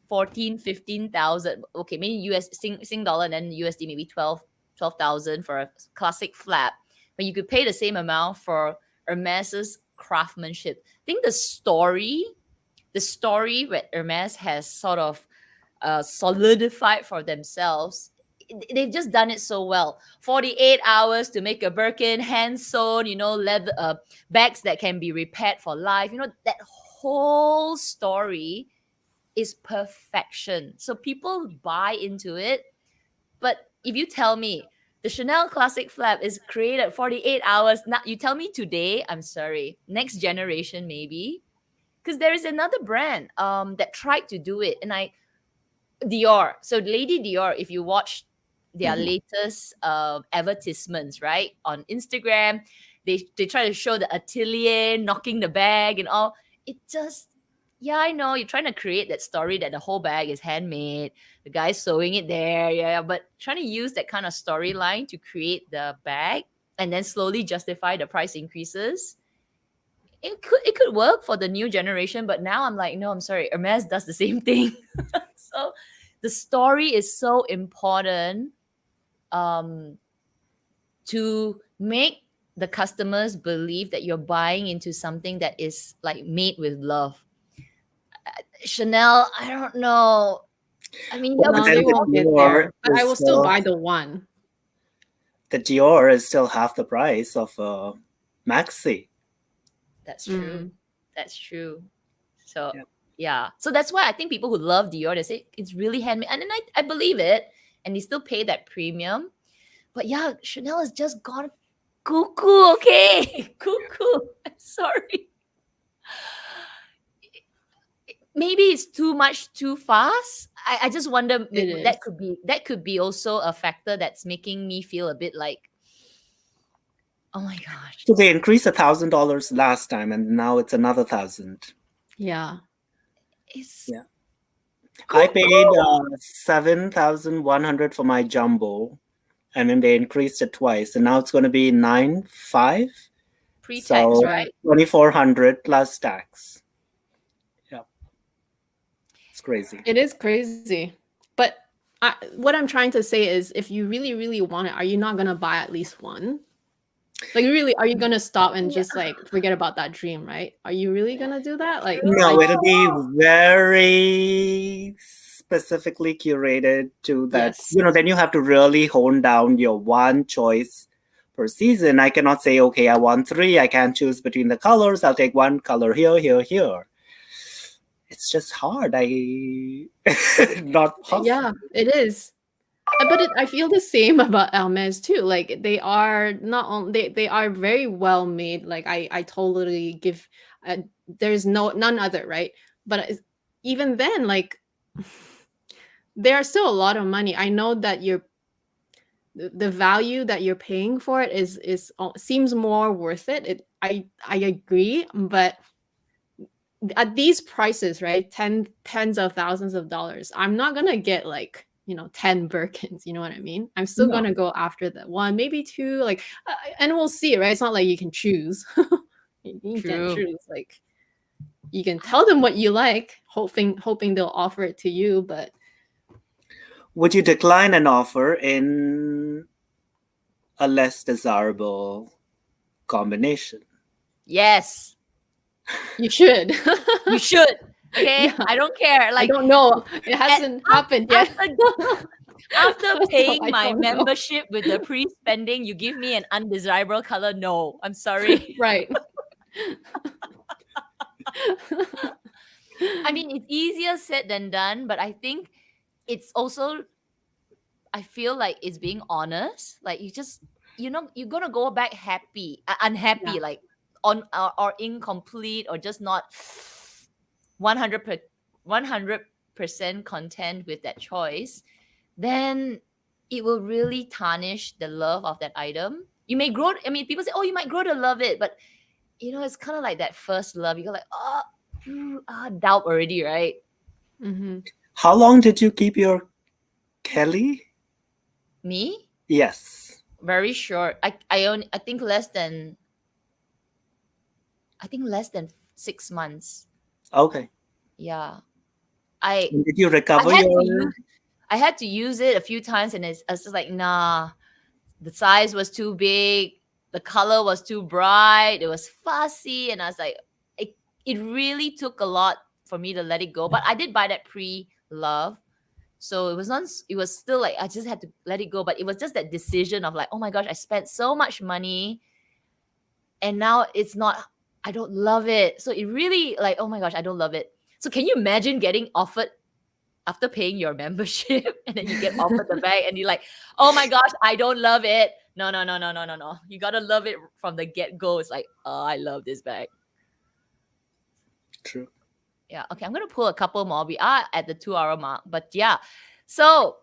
14, 15,000? Okay, maybe Sing dollar and then USD maybe 12,000 for a classic flap. But you could pay the same amount for Hermes's craftsmanship. I think the story where Hermes has sort of solidified for themselves. They've just done it so well. 48 hours to make a Birkin, hand sewn, leather bags that can be repaired for life. That whole story is perfection. So people buy into it. But if you tell me the Chanel Classic Flap is created 48 hours, now you tell me today, I'm sorry, next generation maybe. Because there is another brand that tried to do it, and Dior. So Lady Dior, if you watch their latest advertisements, right, on Instagram, they try to show the atelier knocking the bag and all. It just, yeah, I know you're trying to create that story that the whole bag is handmade, the guy's sewing it there, yeah, but trying to use that kind of storyline to create the bag and then slowly justify the price increases. It could work for the new generation, but now I'm like, no, I'm sorry, Hermes does the same thing. So the story is so important to make the customers believe that you're buying into something that is like made with love. Chanel, I don't know. I mean,
Well,
No,
but then
they
the
won't get
Dior
there. But I
is
will still
still
buy the one.
the Dior is still half the price of Maxi.
that's true.
Mm.
That's true. So
Yeah.
yeah. So that's why I think people who love Dior, they say it's really handmade. And then I believe it. And they still pay that premium. But yeah, Chanel has just gone cuckoo, okay? Cuckoo. I'm sorry. Maybe it's too much too fast. I just wonder
It
that
is.
could be also a factor that's making me feel a bit like, oh my gosh.
So they increased $1,000 last time, and now it's another 1,000.
Yeah.
It's
Yeah. I paid
cuckoo.
7,100 for my jumbo, and then they increased it twice, and now it's going to be 9,500.
Pre-tax,
So
right?
2,400 plus tax. Yeah, it's crazy.
It is crazy. But what I'm trying to say is if you really, really want it, are you not gonna buy at least one? Like really, are you gonna stop and just like forget about that dream, right? Are you really gonna do that? Like
No, it'll be very specifically curated to that.
Yes.
Then you have to really hone down your one choice per season. I cannot say, okay, I want 3. I can't choose between the colors. I'll take one color here, here, here. It's just hard. Not possible.
Yeah, it is. But I feel the same about Hermes too. Like they are not only they are very well made. Like I totally give. There's none other, right? But even then, like they are still a lot of money. I know that the value that you're paying for it is seems more worth it. I agree, but at these prices, right? Tens of thousands of dollars. I'm not gonna get like 10 Birkins, you know what I mean? I'm still
No.
gonna go after that one, maybe 2, like and we'll see, right? It's not like you can choose. You can't
True.
choose. Like you can tell them what you like, hoping they'll offer it to you, but
Would you decline an offer in a less desirable combination?
Yes.
you should.
You should. Okay.
Yeah.
I don't care.
I
Like
don't know. It hasn't happened yet.
after paying
I
my
don't know.
membership with the pre-spending, you give me an undesirable color. No, I'm sorry.
Right.
I mean, it's easier said than done, but I think it's also, I feel like it's being honest. Like you're gonna go back happy, unhappy,
Yeah.
like on or incomplete or just not 100% content with that choice. Then it will really tarnish the love of that item. You may grow. I mean, people say, "Oh, you might grow to love it," but it's kind of like that first love. You go like, doubt already, right?
Mm-hmm.
How long did you keep your Kelly?
Me?
Yes.
Very short. I think less than 6 months.
Okay.
Yeah. I
And did you
I
recover
had to
your?
use I had to use it a few times, and I was just like, nah, the size was too big, the color was too bright, it was fussy, and I was like, it really took a lot for me to let it go. But I did buy that pre-love. So it was not, it was still like I just had to let it go. But it was just that decision of like, oh my gosh, I spent so much money and now it's not, I don't love it. So it really like, oh my gosh, I don't love it. So can you imagine getting offered after paying your membership and then you get offered the bag and you're like, oh my gosh, I don't love it. No, no, no, no, no, no, no. You gotta love it from the get-go. It's like, oh, I love this bag.
True.
Yeah. Okay. I'm gonna pull a couple more. We are at the 2 hour mark, but yeah. So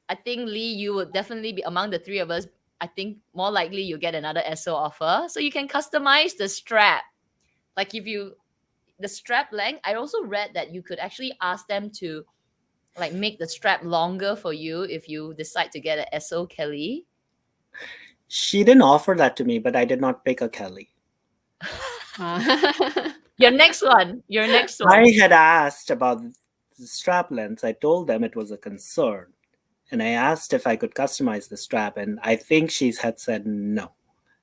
I think Lee, you would definitely be among the three of us. I think more likely you'll get another SO offer. So you can customize the strap. Like the strap length, I also read that you could actually ask them to like make the strap longer for you if you decide to get an SO Kelly.
She didn't offer that to me, but I did not pick a Kelly.
Your next one.
I had asked about the strap length. I told them it was a concern. And I asked if I could customize the strap, and I think she had said no.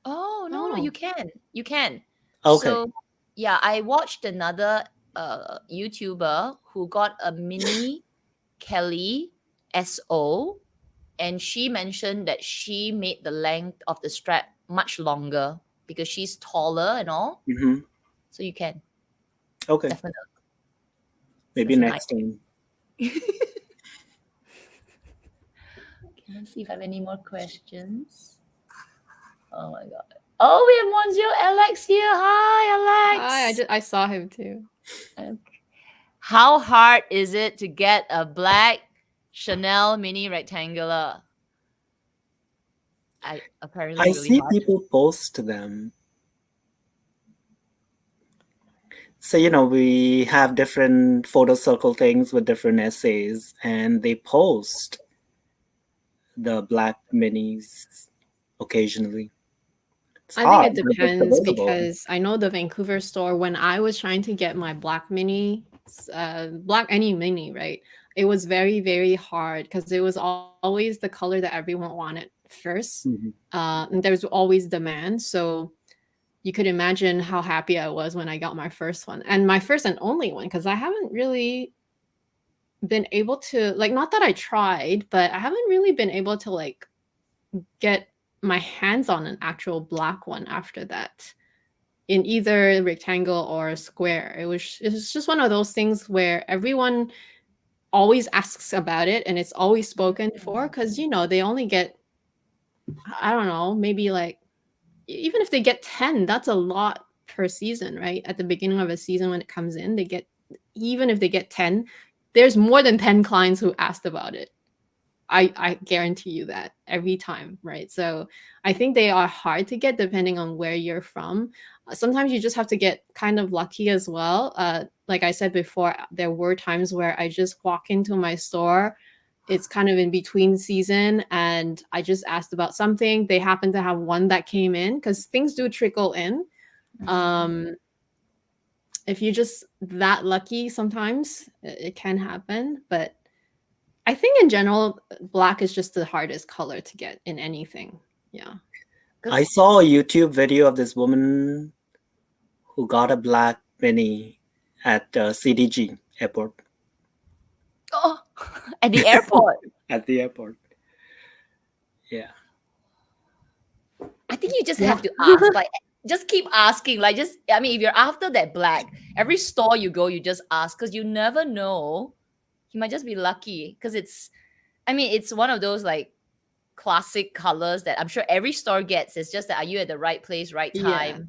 Oh, no, you can. You can.
Okay.
So, yeah, I watched another YouTuber who got a mini Kelly SO, and she mentioned that she made the length of the strap much longer because she's taller and all.
Mm-hmm.
So you can.
Okay.
Definitely.
Maybe
That's
next time.
Let's see if I have any more questions. Oh my god. Oh, we have Monsieur Alex here. Hi, Alex.
Hi, I saw him too.
Okay. How hard is it to get a black Chanel mini rectangular? Apparently
I
really
see
hard.
people post them. So, we have different photo circle things with different essays, and they post the black minis occasionally. It's
I
hard,
think it
but it's
depends
available.
because I know the Vancouver store, when I was trying to get my black mini, black any mini, right? It was very, very hard because it was always the color that everyone wanted first.
Mhm.
And there's always demand. So you could imagine how happy I was when I got my first one, and my first and only one, because I haven't really been able to, like, not that I tried, but I haven't really been able to like get my hands on an actual black one after that, in either rectangle or square. It's just one of those things where everyone always asks about it and it's always spoken for, because they only get, I don't know, maybe like, even if they get 10, that's a lot per season, right? At the beginning of a season when it comes in, even if they get 10, there's more than 10 clients who asked about it. I guarantee you that every time, right? So I think they are hard to get depending on where you're from. Sometimes you just have to get kind of lucky as well. Like I said before, there were times where I just walk into my store. It's kind of in between season, and I just asked about something. They happen to have one that came in, because things do trickle in. If you're just that lucky, sometimes it can happen, but I think in general, black is just the hardest color to get in anything. Yeah.
I saw a YouTube video of this woman who got a black mini at CDG airport.
Oh, at the airport.
At the airport. Yeah.
I think you just have to ask, like, just keep asking. Like, I mean, if you're after that black, every store you go, you just ask, because you never know. You might just be lucky, because it's one of those like classic colors that I'm sure every store gets. It's just that, are you at the right place, right time,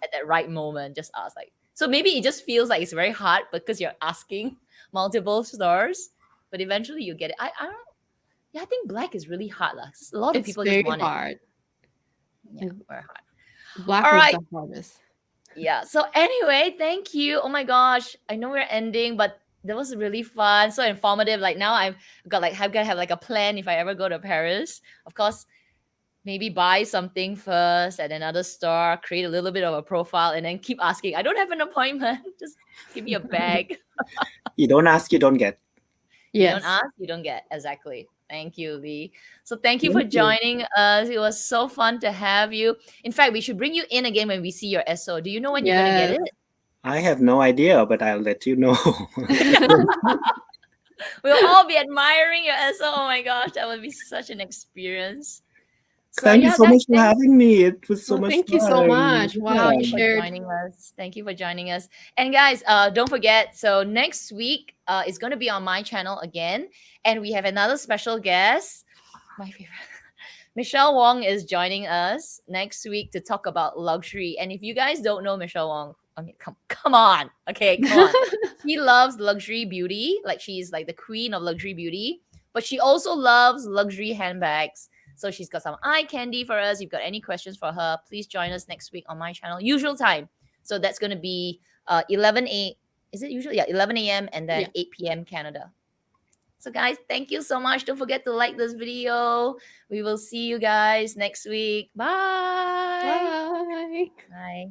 at that right moment? Just ask. Like, so maybe it just feels like it's very hard because you're asking multiple stores, but eventually you get it. I don't. Yeah, I think black is really hard, lah. A lot of people just want
hard.
it. Yeah, very hard.
Black
All
is
right.
the hardest.
Yeah. So anyway, thank you. Oh my gosh, I know we're ending, but that was really fun, so informative. Like now I've gonna have like a plan if I ever go to Paris. Of course, maybe buy something first at another store, create a little bit of a profile, and then keep asking. I don't have an appointment. Just give me a bag.
You don't ask, you don't get.
You don't
Yes.
ask, you don't get. Exactly. Thank you, Lee. So thank you for
Thank you.
joining us. It was so fun to have you. In fact, we should bring you in again when we see your SO. Do you know when you're gonna get
Yes.
it?
I have no idea, but I'll let you know.
We'll all be admiring your SO. Oh my gosh, that would be such an experience. So
Thank you
yeah,
so
guys,
much for having me. It was so
Well,
much
thank you so
fun.
much. Wow,
thank
you
you for
shared.
joining us. Thank you for joining us. And guys, don't forget. So next week, it's going to be on my channel again, and we have another special guest. My favorite. Michelle Wong is joining us next week to talk about luxury. And if you guys don't know Michelle Wong, I mean, come on, okay, come on. She loves luxury beauty, like she's like the queen of luxury beauty, but she also loves luxury handbags. So she's got some eye candy for us. If you've got any questions for her, please join us next week on my channel, usual time. So that's going to be 11 a. Is it usually? Yeah, 11 a.m. and then
Yeah.
8 p.m. Canada. So guys, thank you so much. Don't forget to like this video. We will see you guys next week. Bye.
Bye.
Bye.